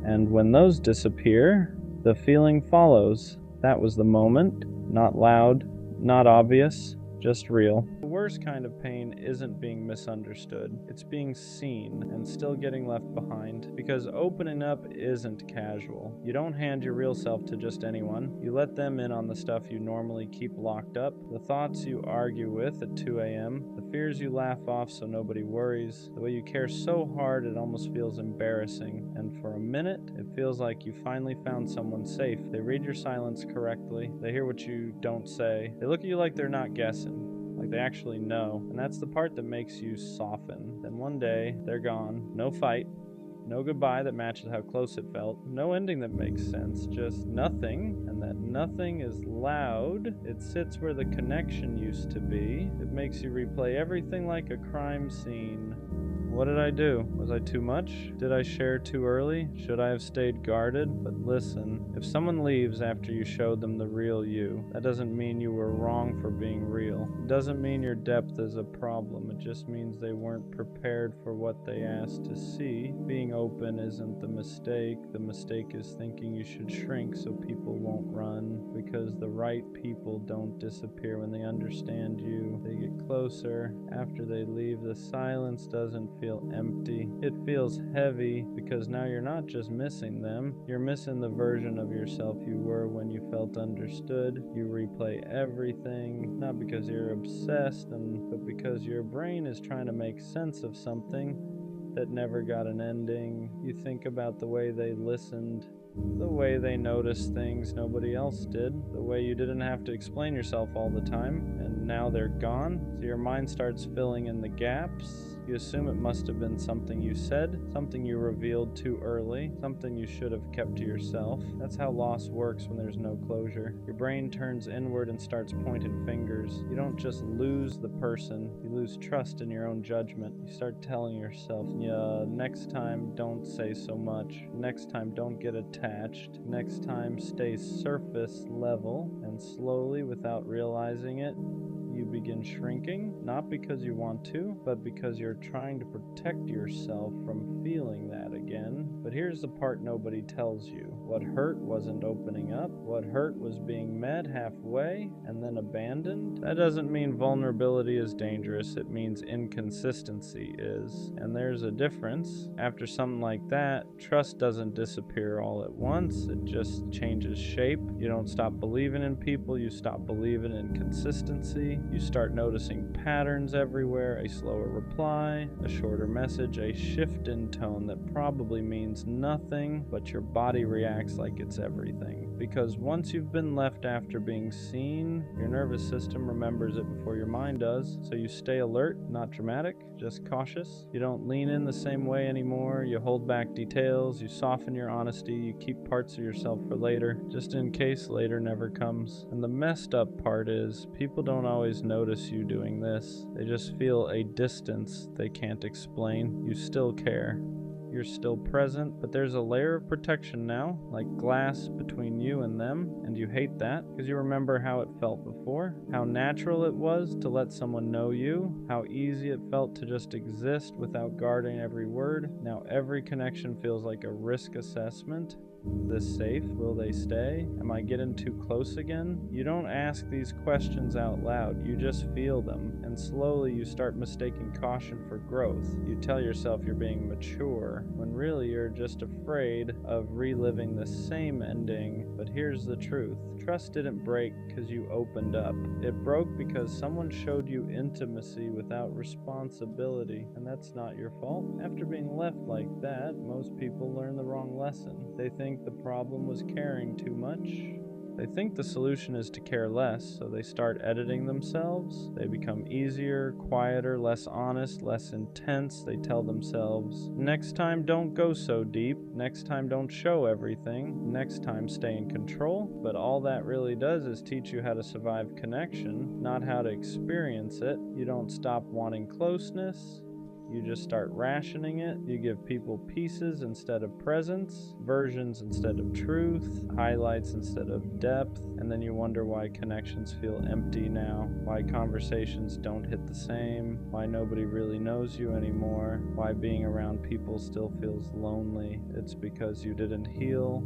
[SPEAKER 1] And when those disappear, the feeling follows. That was the moment, not loud, not obvious, just real. The worst kind of pain isn't being misunderstood. It's being seen and still getting left behind. Because opening up isn't casual. You don't hand your real self to just anyone. You let them in on the stuff you normally keep locked up. The thoughts you argue with at 2 a.m. The fears you laugh off so nobody worries. The way you care so hard it almost feels embarrassing. And for a minute, it feels like you finally found someone safe. They read your silence correctly. They hear what you don't say. They look at you like they're not guessing. Like they actually know. And that's the part that makes you soften. Then one day, they're gone. No fight. No goodbye that matches how close it felt. No ending that makes sense. Just nothing. And that nothing is loud. It sits where the connection used to be. It makes you replay everything like a crime scene. What did I do? Was I too much? Did I share too early? Should I have stayed guarded? But listen, if someone leaves after you showed them the real you, that doesn't mean you were wrong for being real. It doesn't mean your depth is a problem. It just means they weren't prepared for what they asked to see. Being open isn't the mistake. The mistake is thinking you should shrink so people won't run. Because the right people don't disappear when they understand you. They get closer. After they leave, the silence doesn't feel empty. It feels heavy because now you're not just missing them, you're missing the version of yourself you were when you felt understood. You replay everything, not because you're obsessed, but because your brain is trying to make sense of something that never got an ending. You think about the way they listened, the way they noticed things nobody else did, the way you didn't have to explain yourself all the time, and now they're gone, so your mind starts filling in the gaps. You assume it must have been something you said, something you revealed too early, something you should have kept to yourself. That's how loss works when there's no closure. Your brain turns inward and starts pointing fingers. You don't just lose the person, you lose trust in your own judgment. You start telling yourself, yeah, next time don't say so much. Next time don't get attached. Next time stay surface level, and slowly, without realizing it, you begin shrinking, not because you want to, but because you're trying to protect yourself from feeling that again. But here's the part nobody tells you. What hurt wasn't opening up. What hurt was being met halfway and then abandoned. That doesn't mean vulnerability is dangerous. It means inconsistency is. And there's a difference. After something like that, trust doesn't disappear all at once. It just changes shape. You don't stop believing in people. You stop believing in consistency. You start noticing patterns everywhere, a slower reply, a shorter message, a shift in tone that probably means nothing, but your body reacts like it's everything. Because once you've been left after being seen, your nervous system remembers it before your mind does, so you stay alert, not dramatic, just cautious. You don't lean in the same way anymore, you hold back details, you soften your honesty, you keep parts of yourself for later, just in case later never comes. And the messed up part is, people don't always notice you doing this. They just feel a distance they can't explain. You still care. You're still present, but there's a layer of protection now, like glass between you and them, and you hate that because you remember how it felt before, how natural it was to let someone know you, how easy it felt to just exist without guarding every word. Now every connection feels like a risk assessment. This safe? Will they stay? Am I getting too close again? You don't ask these questions out loud, you just feel them, and slowly you start mistaking caution for growth. You tell yourself you're being mature, when really you're just afraid of reliving the same ending. But here's the truth. Trust didn't break because you opened up. It broke because someone showed you intimacy without responsibility, and that's not your fault. After being left like that, most people learn the wrong lesson. They think the problem was caring too much. They think the solution is to care less, so they start editing themselves. They become easier, quieter, less honest, less intense. They tell themselves, next time don't go so deep, next time don't show everything, next time stay in control. But all that really does is teach you how to survive connection, not how to experience it. You don't stop wanting closeness. You just start rationing it. You give people pieces instead of presence, versions instead of truth, highlights instead of depth, and then you wonder why connections feel empty now, why conversations don't hit the same, why nobody really knows you anymore, why being around people still feels lonely. It's because you didn't heal.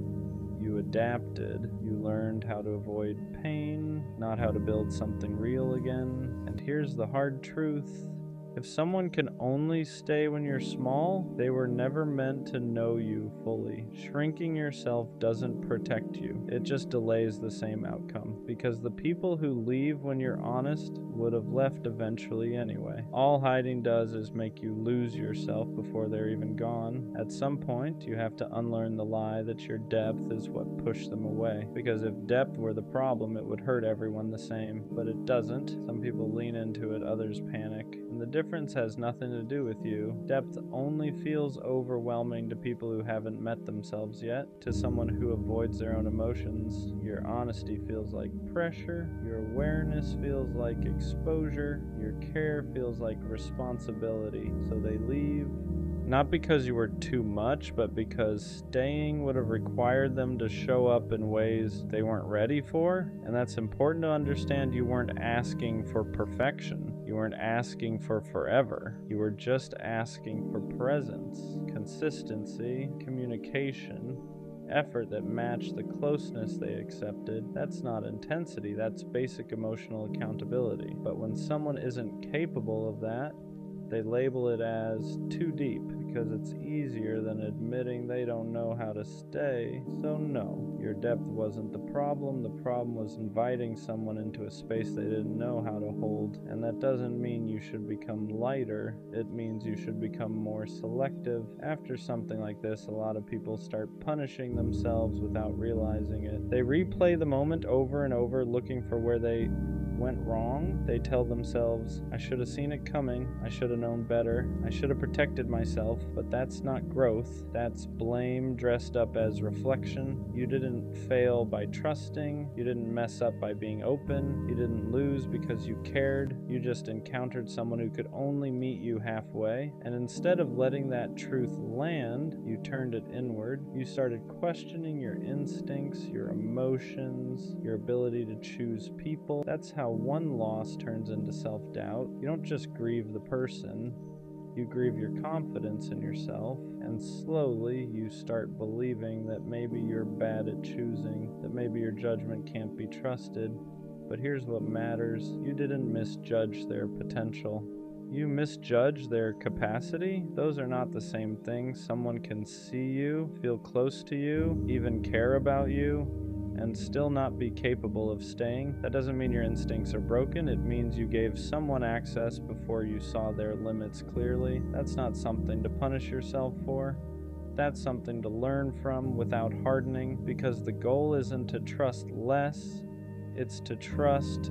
[SPEAKER 1] You adapted. You learned how to avoid pain, not how to build something real again. And here's the hard truth. If someone can only stay when you're small, they were never meant to know you fully. Shrinking yourself doesn't protect you. It just delays the same outcome. Because the people who leave when you're honest would have left eventually anyway. All hiding does is make you lose yourself before they're even gone. At some point, you have to unlearn the lie that your depth is what pushed them away. Because if depth were the problem, it would hurt everyone the same. But it doesn't. Some people lean into it, others panic. And the difference has nothing to do with you. Depth only feels overwhelming to people who haven't met themselves yet. To someone who avoids their own emotions, your honesty feels like pressure, your awareness feels like exposure, your care feels like responsibility. So they leave. Not because you were too much, but because staying would have required them to show up in ways they weren't ready for. And that's important to understand. You weren't asking for perfection. You weren't asking for forever. You were just asking for presence, consistency, communication, effort that matched the closeness they accepted. That's not intensity, that's basic emotional accountability. But when someone isn't capable of that, they label it as too deep because it's easier than admitting they don't know how to stay. So no, your depth wasn't the problem. The problem was inviting someone into a space they didn't know how to hold. And that doesn't mean you should become lighter. It means you should become more selective. After something like this, a lot of people start punishing themselves without realizing it. They replay the moment over and over, looking for where they went wrong. They tell themselves, I should have seen it coming, I should have known better, I should have protected myself. But that's not growth, that's blame dressed up as reflection. You didn't fail by trusting, you didn't mess up by being open, you didn't lose because you cared, you just encountered someone who could only meet you halfway. And instead of letting that truth land, you turned it inward. You started questioning your instincts, your emotions, your ability to choose people. That's how one loss turns into self-doubt. You don't just grieve the person, you grieve your confidence in yourself, and slowly you start believing that maybe you're bad at choosing, that maybe your judgment can't be trusted. But here's what matters. You didn't misjudge their potential. You misjudge their capacity? Those are not the same thing. Someone can see you, feel close to you, even care about you, and still not be capable of staying. That doesn't mean your instincts are broken. It means you gave someone access before you saw their limits clearly. That's not something to punish yourself for. That's something to learn from without hardening, because the goal isn't to trust less, it's to trust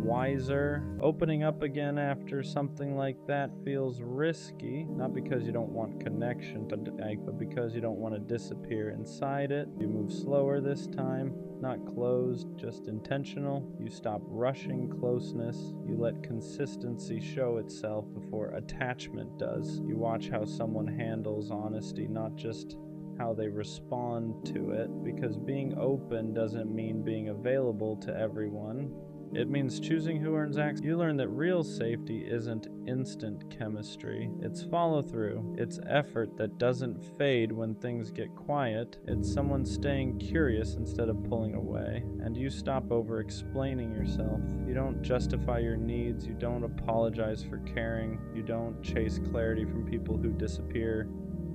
[SPEAKER 1] wiser. Opening up again after something like that feels risky, not because you don't want connection, but because you don't want to disappear inside it. You move slower this time, not closed, just intentional. You stop rushing closeness. You let consistency show itself before attachment does. You watch how someone handles honesty, not just how they respond to it, because being open doesn't mean being available to everyone. It means choosing who earns access. You learn that real safety isn't instant chemistry. It's follow-through. It's effort that doesn't fade when things get quiet. It's someone staying curious instead of pulling away. And you stop over-explaining yourself. You don't justify your needs. You don't apologize for caring. You don't chase clarity from people who disappear.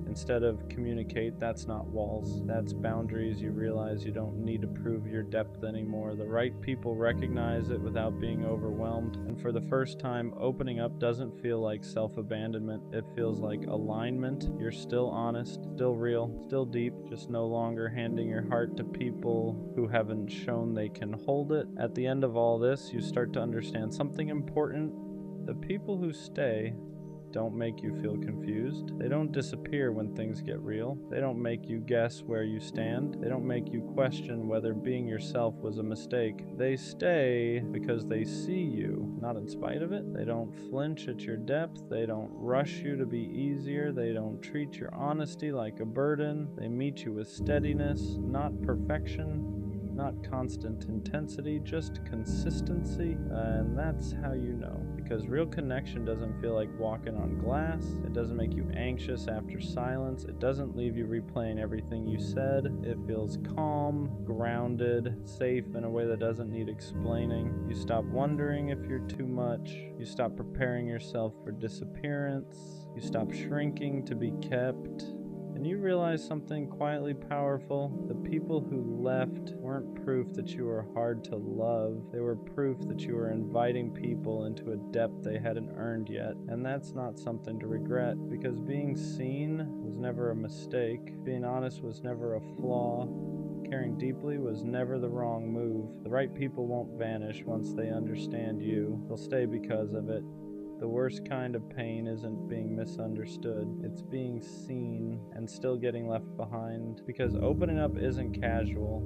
[SPEAKER 1] Instead of communicate, that's not walls, that's boundaries. You realize you don't need to prove your depth anymore. The right people recognize it without being overwhelmed. And for the first time, opening up doesn't feel like self-abandonment. It feels like alignment. You're still honest, still real, still deep, just no longer handing your heart to people who haven't shown they can hold it. At the end of all this, you start to understand something important. The people who stay don't make you feel confused. They don't disappear when things get real. They don't make you guess where you stand. They don't make you question whether being yourself was a mistake. They stay because they see you, not in spite of it. They don't flinch at your depth. They don't rush you to be easier. They don't treat your honesty like a burden. They meet you with steadiness, not perfection. Not constant intensity, just consistency, and that's how you know. Because real connection doesn't feel like walking on glass. It doesn't make you anxious after silence. It doesn't leave you replaying everything you said. It feels calm, grounded, safe in a way that doesn't need explaining. You stop wondering if you're too much. You stop preparing yourself for disappearance. You stop shrinking to be kept. And you realize something quietly powerful. The people who left weren't proof that you were hard to love. They were proof that you were inviting people into a depth they hadn't earned yet. And that's not something to regret, because being seen was never a mistake. Being honest was never a flaw. Caring deeply was never the wrong move. The right people won't vanish once they understand you. They'll stay because of it. The worst kind of pain isn't being misunderstood. It's being seen and still getting left behind. Because opening up isn't casual.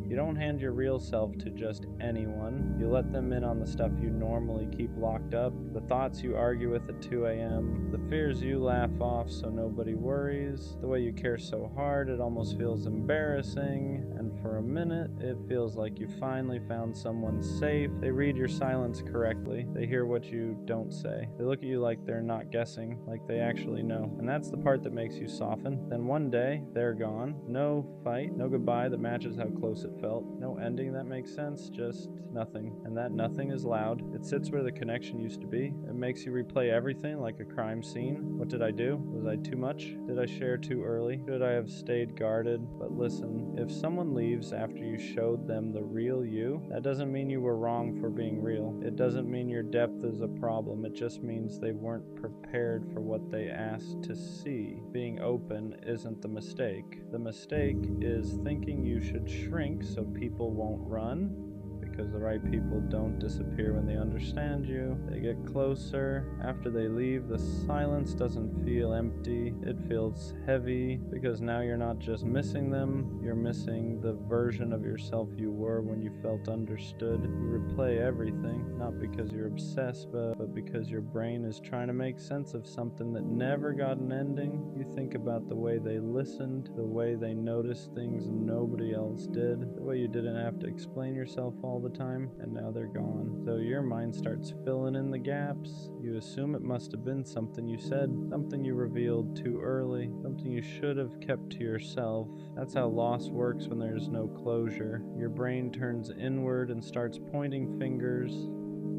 [SPEAKER 1] You don't hand your real self to just anyone. You let them in on the stuff you normally keep locked up, the thoughts you argue with at 2 a.m., the fears you laugh off so nobody worries, the way you care so hard it almost feels embarrassing, and for a minute it feels like you finally found someone safe. They read your silence correctly. They hear what you don't say. They look at you like they're not guessing, like they actually know. And that's the part that makes you soften. Then one day, they're gone. No fight, no goodbye that matches how close it felt. No ending that makes sense, just nothing. And that nothing is loud. It sits where the connection used to be. It makes you replay everything like a crime scene. What did I do? Was I too much? Did I share too early? Should I have stayed guarded? But listen, if someone leaves after you showed them the real you, that doesn't mean you were wrong for being real. It doesn't mean your depth is a problem. It just means they weren't prepared for what they asked to see. Being open isn't the mistake. The mistake is thinking you should shrink so people won't run. Because the right people don't disappear when they understand you. They get closer. After they leave, the silence doesn't feel empty. It feels heavy, because now you're not just missing them, you're missing the version of yourself you were when you felt understood. You replay everything, not because you're obsessed, but because your brain is trying to make sense of something that never got an ending. You think about the way they listened, the way they noticed things nobody else did, the way you didn't have to explain yourself all the time, and now they're gone. So your mind starts filling in the gaps. You assume it must have been something you said, something you revealed too early, something you should have kept to yourself. That's how loss works when there's no closure. Your brain turns inward and starts pointing fingers.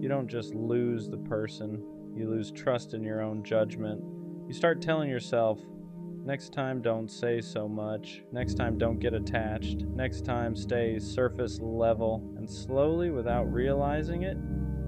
[SPEAKER 1] You don't just lose the person, you lose trust in your own judgment. You start telling yourself, next time, don't say so much. Next time, don't get attached. Next time, stay surface level. And slowly, without realizing it,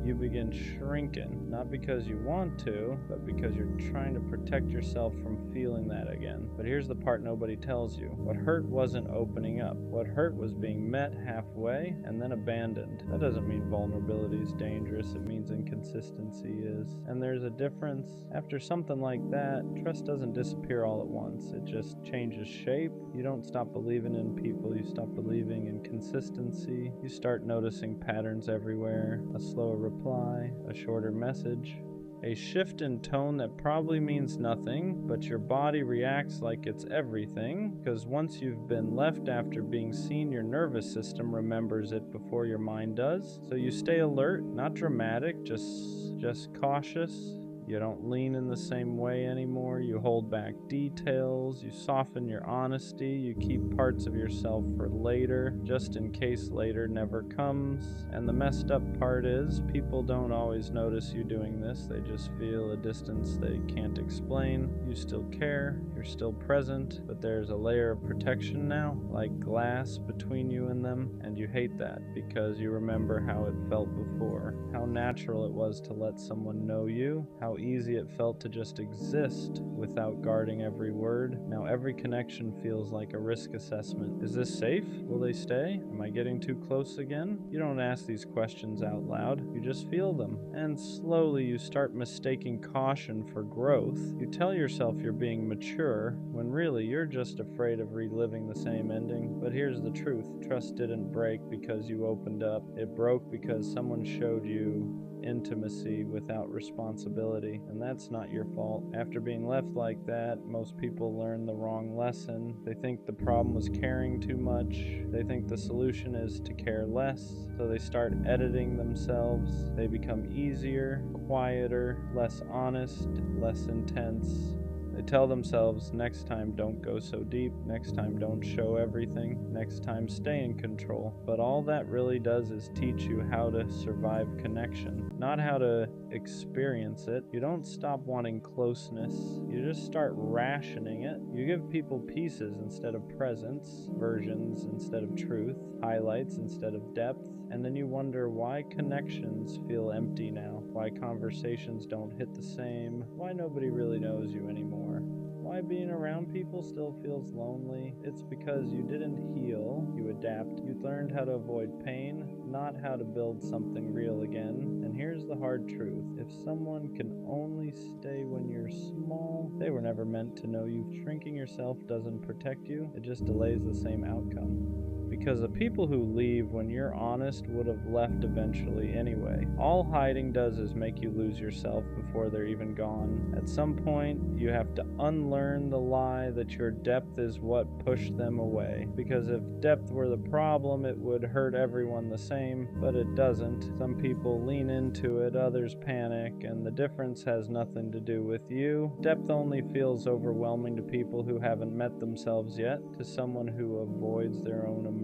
[SPEAKER 1] You begin shrinking, not because you want to, but because you're trying to protect yourself from feeling that again. But here's the part nobody tells you. What hurt wasn't opening up. What hurt was being met halfway and then abandoned. That doesn't mean vulnerability is dangerous. It means inconsistency is. And there's a difference. After something like that, trust doesn't disappear all at once. It just changes shape. You don't stop believing in people. You stop believing in consistency. You start noticing patterns everywhere. A slower reply, a shorter message, a shift in tone that probably means nothing, but your body reacts like it's everything, because once you've been left after being seen, your nervous system remembers it before your mind does. So you stay alert, not dramatic, just cautious. You don't lean in the same way anymore. You hold back details. You soften your honesty. You keep parts of yourself for later, just in case later never comes. And the messed up part is, people don't always notice you doing this. They just feel a distance they can't explain. You still care. You're still present. But there's a layer of protection now, like glass between you and them. And you hate that because you remember how it felt before. How natural it was to let someone know you. How easy it felt to just exist without guarding every word. Now every connection feels like a risk assessment. Is this safe? Will they stay? Am I getting too close again? You don't ask these questions out loud. You just feel them. And slowly you start mistaking caution for growth. You tell yourself you're being mature when really you're just afraid of reliving the same ending. But here's the truth. Trust didn't break because you opened up. It broke because someone showed you intimacy without responsibility, and that's not your fault. After being left like that, most people learn the wrong lesson. They think the problem was caring too much. They think the solution is to care less, so they start editing themselves. They become easier, quieter, less honest, less intense. They tell themselves, next time don't go so deep, next time don't show everything, next time stay in control. But all that really does is teach you how to survive connection, not how to experience it. You don't stop wanting closeness, you just start rationing it. You give people pieces instead of presence, versions instead of truth, highlights instead of depth. And then you wonder why connections feel empty now, why conversations don't hit the same, why nobody really knows you anymore, why being around people still feels lonely. It's because you didn't heal, you adapt. You learned how to avoid pain, not how to build something real again. And here's the hard truth. If someone can only stay when you're small, they were never meant to know you. Shrinking yourself doesn't protect you, it just delays the same outcome. Because the people who leave when you're honest would have left eventually anyway. All hiding does is make you lose yourself before they're even gone. At some point, you have to unlearn the lie that your depth is what pushed them away. Because if depth were the problem, it would hurt everyone the same, but it doesn't. Some people lean into it, others panic, and the difference has nothing to do with you. Depth only feels overwhelming to people who haven't met themselves yet, to someone who avoids their own emotions.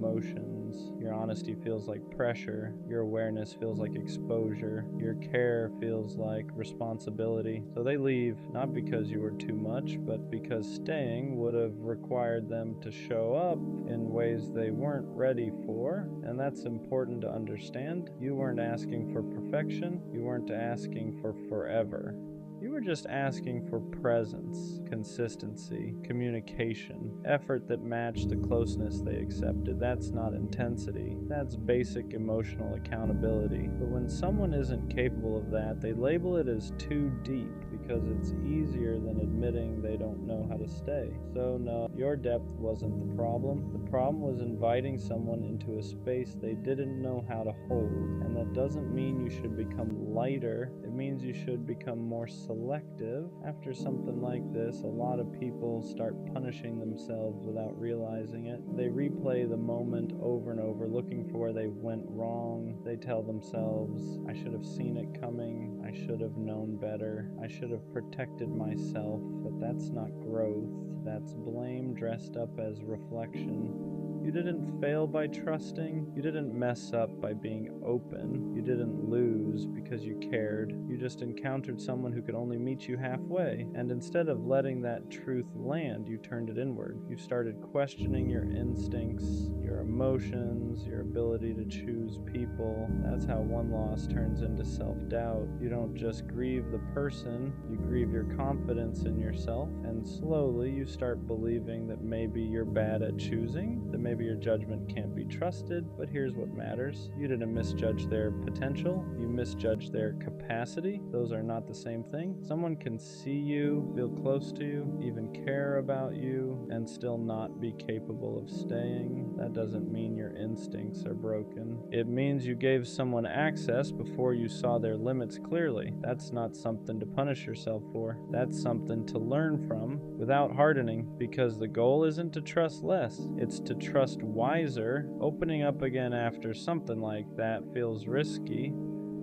[SPEAKER 1] Your honesty feels like pressure. Your awareness feels like exposure. Your care feels like responsibility. So they leave, not because you were too much, but because staying would have required them to show up in ways they weren't ready for. And that's important to understand. You weren't asking for perfection. You weren't asking for forever. You were just asking for presence, consistency, communication, effort that matched the closeness they accepted. That's not intensity. That's basic emotional accountability. But when someone isn't capable of that, they label it as too deep because it's easier than admitting they don't know how to stay. So no, your depth wasn't the problem. The problem was inviting someone into a space they didn't know how to hold. And that doesn't mean you should become lighter. It means you should become more selective. After something like this, a lot of people start punishing themselves without realizing it. They replay the moment over and over, looking for where they went wrong. They tell themselves, I should have seen it coming. I should have known better. I should have protected myself. But that's not growth. That's blame dressed up as reflection. You didn't fail by trusting. You didn't mess up by being open. You didn't lose because you cared. You just encountered someone who could only meet you halfway. And instead of letting that truth land, you turned it inward. You started questioning your instincts, your emotions, your ability to choose people. That's how one loss turns into self-doubt. You don't just grieve the person, you grieve your confidence in yourself, and slowly you start believing that maybe you're bad at choosing, that maybe your judgment can't be trusted. But here's what matters. You didn't misjudge their potential, you misjudged their capacity. Those are not the same thing. Someone can see you, feel close to you, even care about you, and still not be capable of staying. That doesn't mean your instincts are broken. It means you gave someone access before you saw their limits clearly. That's not something to punish yourself for. That's something to learn from without hardening, because the goal isn't to trust less, it's to trust wiser. Opening up again after something like that feels risky.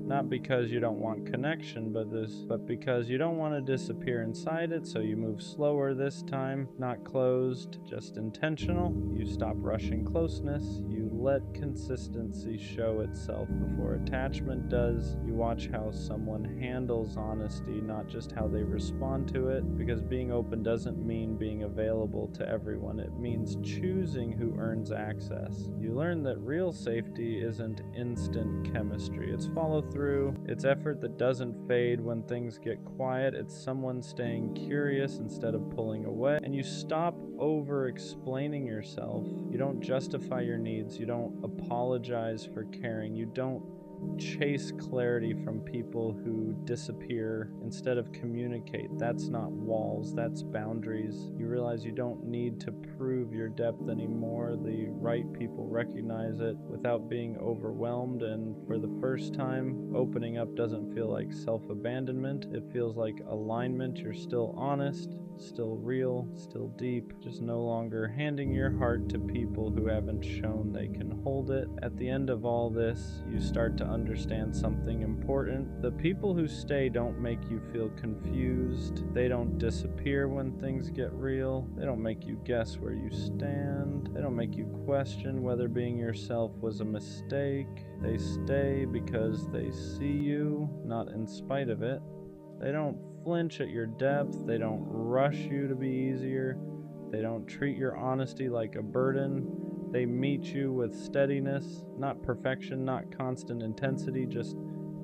[SPEAKER 1] Not because you don't want connection, but because you don't want to disappear inside it, so you move slower this time, not closed, just intentional. You stop rushing closeness, you let consistency show itself before attachment does. You watch how someone handles honesty, not just how they respond to it, because being open doesn't mean being available to everyone. It means choosing who earns access. You learn that real safety isn't instant chemistry. It's follow through, it's effort that doesn't fade when things get quiet. It's someone staying curious instead of pulling away. And you stop over explaining yourself. You don't justify your needs. You don't apologize for caring. You don't chase clarity from people who disappear. Instead of communicate. That's not walls, that's boundaries. You realize you don't need to prove your depth anymore. The right people recognize it without being overwhelmed, and for the first time, opening up doesn't feel like self-abandonment. It feels like alignment. You're still honest, still real, still deep, just no longer handing your heart to people who haven't shown they can hold it. At the end of all this, you start to understand something important. The people who stay don't make you feel confused. They don't disappear when things get real. They don't make you guess where you stand. They don't make you question whether being yourself was a mistake. They stay because they see you, not in spite of it. They don't flinch at your depth. They don't rush you to be easier. They don't treat your honesty like a burden. They meet you with steadiness, not perfection, not constant intensity, just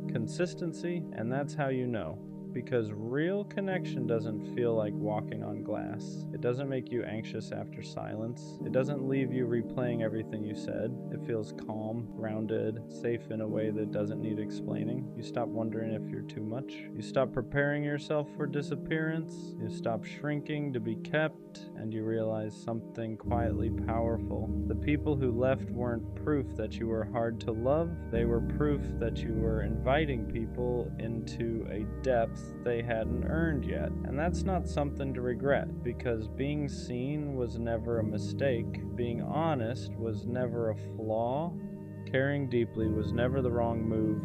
[SPEAKER 1] consistency. And that's how you know. Because real connection doesn't feel like walking on glass. It doesn't make you anxious after silence. It doesn't leave you replaying everything you said. It feels calm, grounded, safe in a way that doesn't need explaining. You stop wondering if you're too much. You stop preparing yourself for disappearance. You stop shrinking to be kept, and you realize something quietly powerful. The people who left weren't proof that you were hard to love. They were proof that you were inviting people into a depth they hadn't earned yet. And that's not something to regret, because being seen was never a mistake. Being honest was never a flaw. Caring deeply was never the wrong move.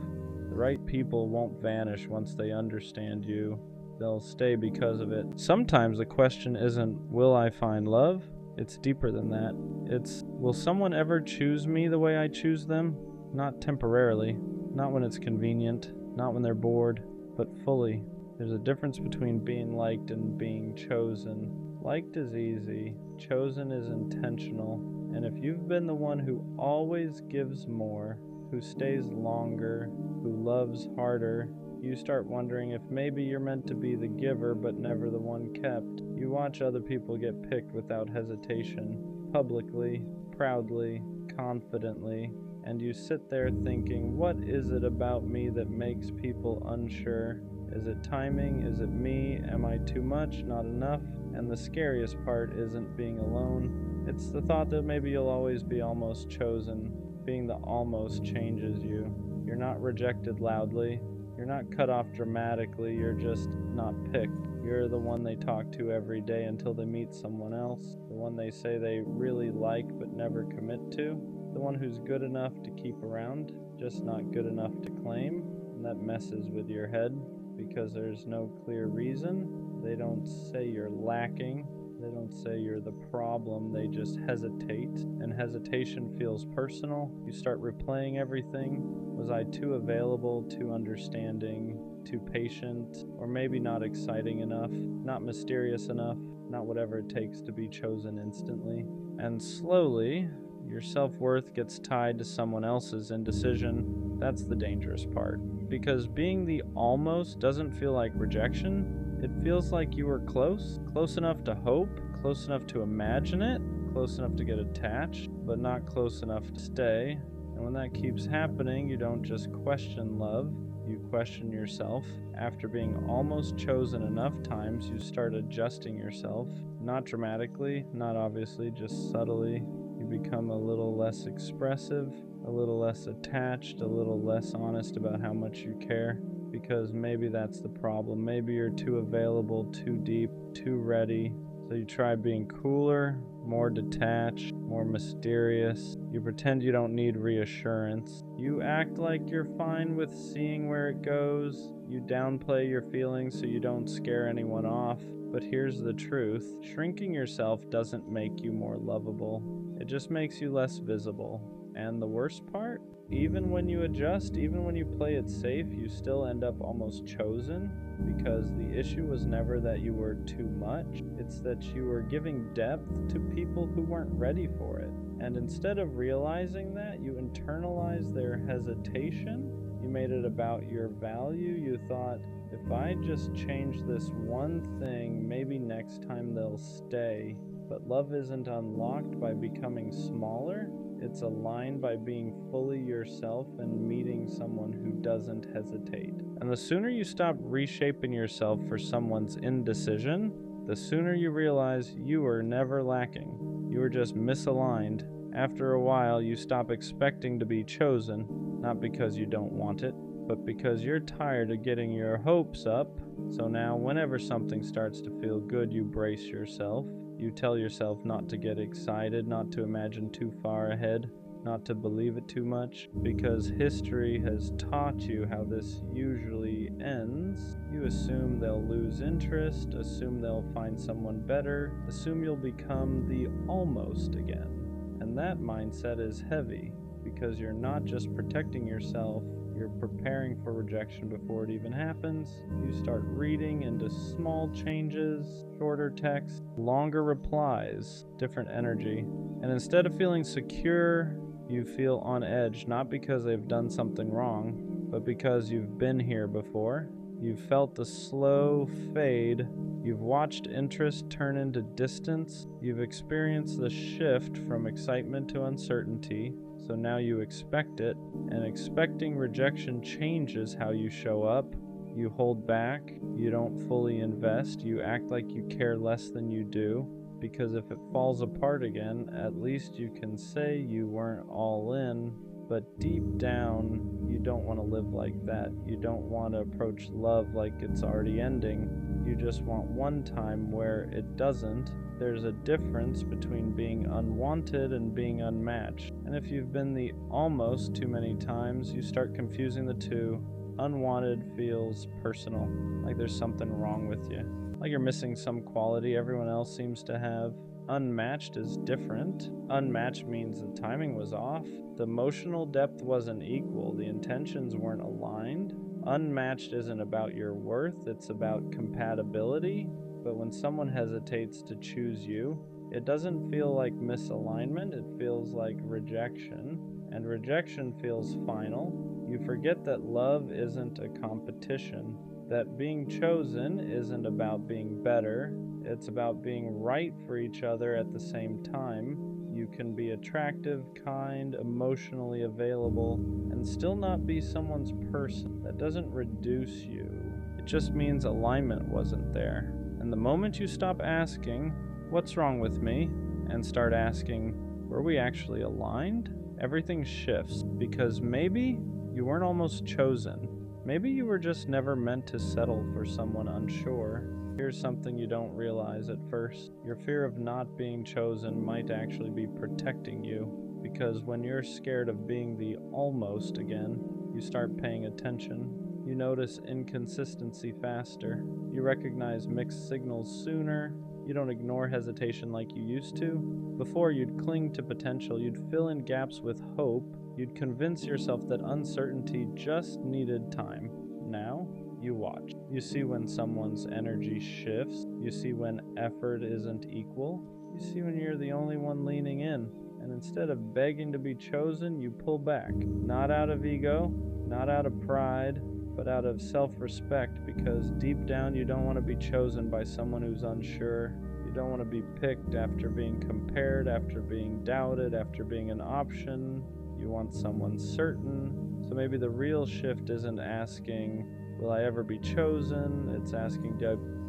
[SPEAKER 1] The right people won't vanish once they understand you. They'll stay because of it. Sometimes the question isn't, will I find love? It's deeper than that. It's, will someone ever choose me the way I choose them? Not temporarily, not when it's convenient, not when they're bored, but fully. There's a difference between being liked and being chosen. Liked is easy, chosen is intentional. And if you've been the one who always gives more, who stays longer, who loves harder, you start wondering if maybe you're meant to be the giver but never the one kept. You watch other people get picked without hesitation, publicly, proudly, confidently, and you sit there thinking, what is it about me that makes people unsure? Is it timing? Is it me? Am I too much? Not enough? And the scariest part isn't being alone. It's the thought that maybe you'll always be almost chosen. Being the almost changes you. You're not rejected loudly. You're not cut off dramatically. You're just not picked. You're the one they talk to every day until they meet someone else. The one they say they really like but never commit to. The one who's good enough to keep around, just not good enough to claim. And that messes with your head because there's no clear reason. They don't say you're lacking. They don't say you're the problem, they just hesitate. And hesitation feels personal. You start replaying everything. Was I too available, too understanding, too patient, or maybe not exciting enough, not mysterious enough, not whatever it takes to be chosen instantly? And slowly, your self-worth gets tied to someone else's indecision. That's the dangerous part. Because being the almost doesn't feel like rejection. It feels like you were close enough to hope, close enough to imagine it, close enough to get attached, but not close enough to stay. And when that keeps happening, you don't just question love, you question yourself. After being almost chosen enough times, you start adjusting yourself. Not dramatically, not obviously, just subtly. You become a little less expressive, a little less attached, a little less honest about how much you care. Because maybe that's the problem. Maybe you're too available, too deep, too ready. So you try being cooler, more detached, more mysterious. You pretend you don't need reassurance. You act like you're fine with seeing where it goes. You downplay your feelings so you don't scare anyone off. But here's the truth. Shrinking yourself doesn't make you more lovable. It just makes you less visible. And the worst part? Even when you adjust, even when you play it safe, you still end up almost chosen, because the issue was never that you were too much, it's that you were giving depth to people who weren't ready for it. And instead of realizing that, you internalized their hesitation. You made it about your value. You thought, if I just change this one thing, maybe next time they'll stay. But love isn't unlocked by becoming smaller. It's aligned by being fully yourself and meeting someone who doesn't hesitate. And the sooner you stop reshaping yourself for someone's indecision, the sooner you realize you were never lacking. You were just misaligned. After a while, you stop expecting to be chosen, not because you don't want it, but because you're tired of getting your hopes up. So now, whenever something starts to feel good, you brace yourself. You tell yourself not to get excited, not to imagine too far ahead, not to believe it too much, because history has taught you how this usually ends. You assume they'll lose interest, assume they'll find someone better, assume you'll become the almost again. And that mindset is heavy, because you're not just protecting yourself, you're preparing for rejection before it even happens. You start reading into small changes, shorter text, longer replies, different energy. And instead of feeling secure, you feel on edge, not because they've done something wrong, but because you've been here before. You've felt the slow fade. You've watched interest turn into distance. You've experienced the shift from excitement to uncertainty. So now you expect it, and expecting rejection changes how you show up. You hold back, you don't fully invest, you act like you care less than you do, because if it falls apart again, at least you can say you weren't all in. But deep down, you don't want to live like that. You don't want to approach love like it's already ending. You just want one time where it doesn't. There's a difference between being unwanted and being unmatched. And if you've been the almost too many times, you start confusing the two. Unwanted feels personal, like there's something wrong with you, like you're missing some quality everyone else seems to have. Unmatched is different. Unmatched means the timing was off, the emotional depth wasn't equal, the intentions weren't aligned. Unmatched isn't about your worth, it's about compatibility. But when someone hesitates to choose you, it doesn't feel like misalignment, it feels like rejection. And rejection feels final. You forget that love isn't a competition, that being chosen isn't about being better, it's about being right for each other at the same time. You can be attractive, kind, emotionally available, and still not be someone's person. That doesn't reduce you. It just means alignment wasn't there. And the moment you stop asking, what's wrong with me, and start asking, were we actually aligned? Everything shifts, because maybe you weren't almost chosen. Maybe you were just never meant to settle for someone unsure. Here's something you don't realize at first. Your fear of not being chosen might actually be protecting you, because when you're scared of being the almost again, you start paying attention. You notice inconsistency faster. You recognize mixed signals sooner. You don't ignore hesitation like you used to. Before, you'd cling to potential, you'd fill in gaps with hope, you'd convince yourself that uncertainty just needed time. Now, you watch. You see when someone's energy shifts, you see when effort isn't equal, you see when you're the only one leaning in. And instead of begging to be chosen, you pull back. Not out of ego, not out of pride, but out of self-respect, because deep down you don't want to be chosen by someone who's unsure. You don't want to be picked after being compared, after being doubted, after being an option. You want someone certain. So maybe the real shift isn't asking, will I ever be chosen? It's asking,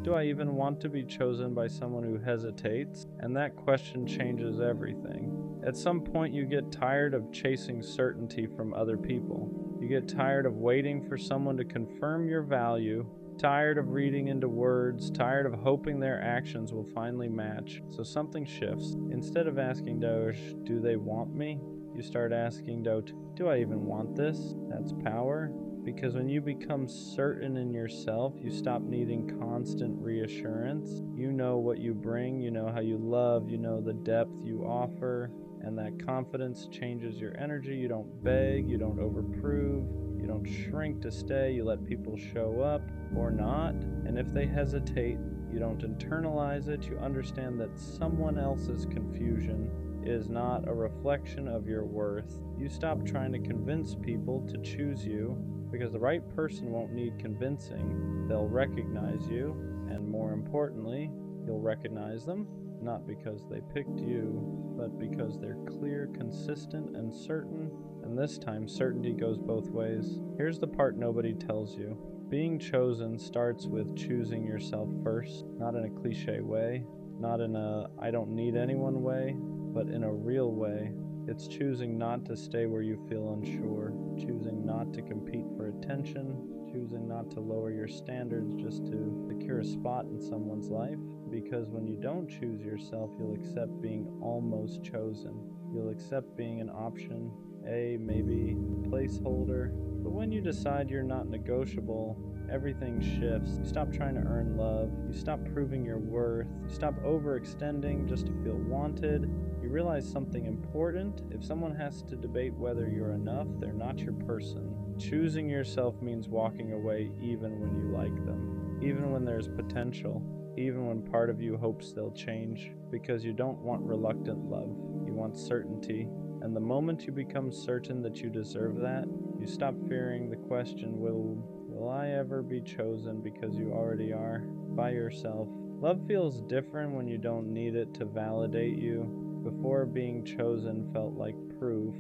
[SPEAKER 1] do I even want to be chosen by someone who hesitates? And that question changes everything. At some point, you get tired of chasing certainty from other people. You get tired of waiting for someone to confirm your value, tired of reading into words, tired of hoping their actions will finally match. So something shifts. Instead of asking, do they want me? You start asking, do I even want this? That's power. Because when you become certain in yourself, you stop needing constant reassurance. You know what you bring, you know how you love, you know the depth you offer, and that confidence changes your energy. You don't beg, you don't overprove, you don't shrink to stay, you let people show up or not. And if they hesitate, you don't internalize it. You understand that someone else's confusion is not a reflection of your worth. You stop trying to convince people to choose you, because the right person won't need convincing. They'll recognize you, and more importantly, you'll recognize them, not because they picked you, but because they're clear, consistent, and certain. And this time, certainty goes both ways. Here's the part nobody tells you. Being chosen starts with choosing yourself first, not in a cliche way, not in a I don't need anyone way, but in a real way. It's choosing not to stay where you feel unsure, choosing not to compete for attention, choosing not to lower your standards just to secure a spot in someone's life. Because when you don't choose yourself, you'll accept being almost chosen. You'll accept being an option, maybe a placeholder. But when you decide you're not negotiable, everything shifts. You stop trying to earn love. You stop proving your worth. You stop overextending just to feel wanted. You realize something important. If someone has to debate whether you're enough, they're not your person. Choosing yourself means walking away even when you like them, even when there's potential, even when part of you hopes they'll change, because you don't want reluctant love. You want certainty. And the moment you become certain that you deserve that, you stop fearing the question, will I ever be chosen, because you already are, by yourself. Love feels different when you don't need it to validate you. Before, being chosen felt like proof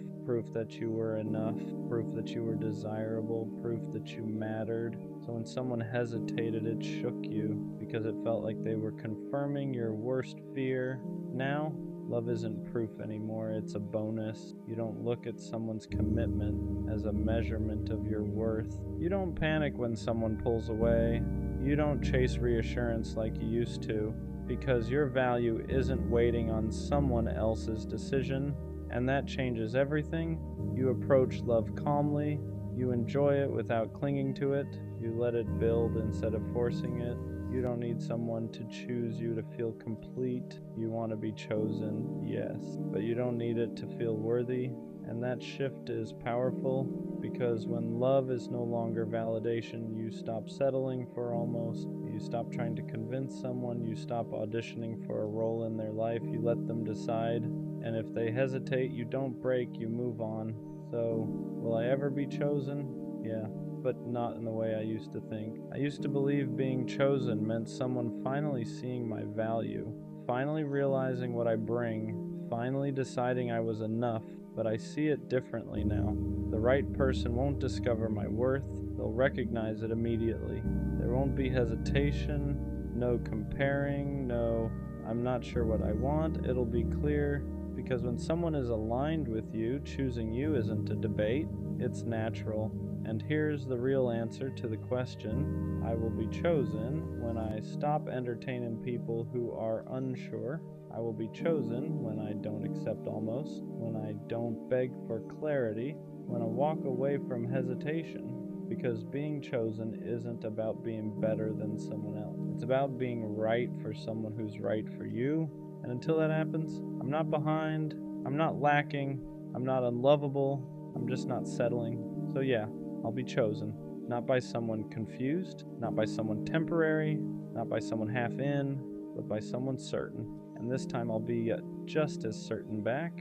[SPEAKER 1] that you were enough, proof that you were desirable, proof that you mattered. So when someone hesitated, it shook you, because it felt like they were confirming your worst fear. Now, love isn't proof anymore, it's a bonus. You don't look at someone's commitment as a measurement of your worth. You don't panic when someone pulls away. You don't chase reassurance like you used to, because your value isn't waiting on someone else's decision, and that changes everything. You approach love calmly, you enjoy it without clinging to it, you let it build instead of forcing it. You don't need someone to choose you to feel complete. You want to be chosen, yes, but you don't need it to feel worthy. And that shift is powerful, because when love is no longer validation, you stop settling for almost. You stop trying to convince someone. You stop auditioning for a role in their life. You let them decide. And if they hesitate, you don't break, you move on. So, will I ever be chosen? Yeah, but not in the way I used to think. I used to believe being chosen meant someone finally seeing my value, finally realizing what I bring, finally deciding I was enough. But I see it differently now. The right person won't discover my worth. They'll recognize it immediately. There won't be hesitation, no comparing, no, I'm not sure what I want. It'll be clear, because when someone is aligned with you, choosing you isn't a debate, it's natural. And here's the real answer to the question, I will be chosen when I stop entertaining people who are unsure. I will be chosen when I don't accept almost, when I don't beg for clarity, when I walk away from hesitation. because being chosen isn't about being better than someone else. It's about being right for someone who's right for you. And until that happens, I'm not behind, I'm not lacking, I'm not unlovable, I'm just not settling. So yeah, I'll be chosen. Not by someone confused, not by someone temporary, not by someone half in, but by someone certain. And this time I'll be just as certain back.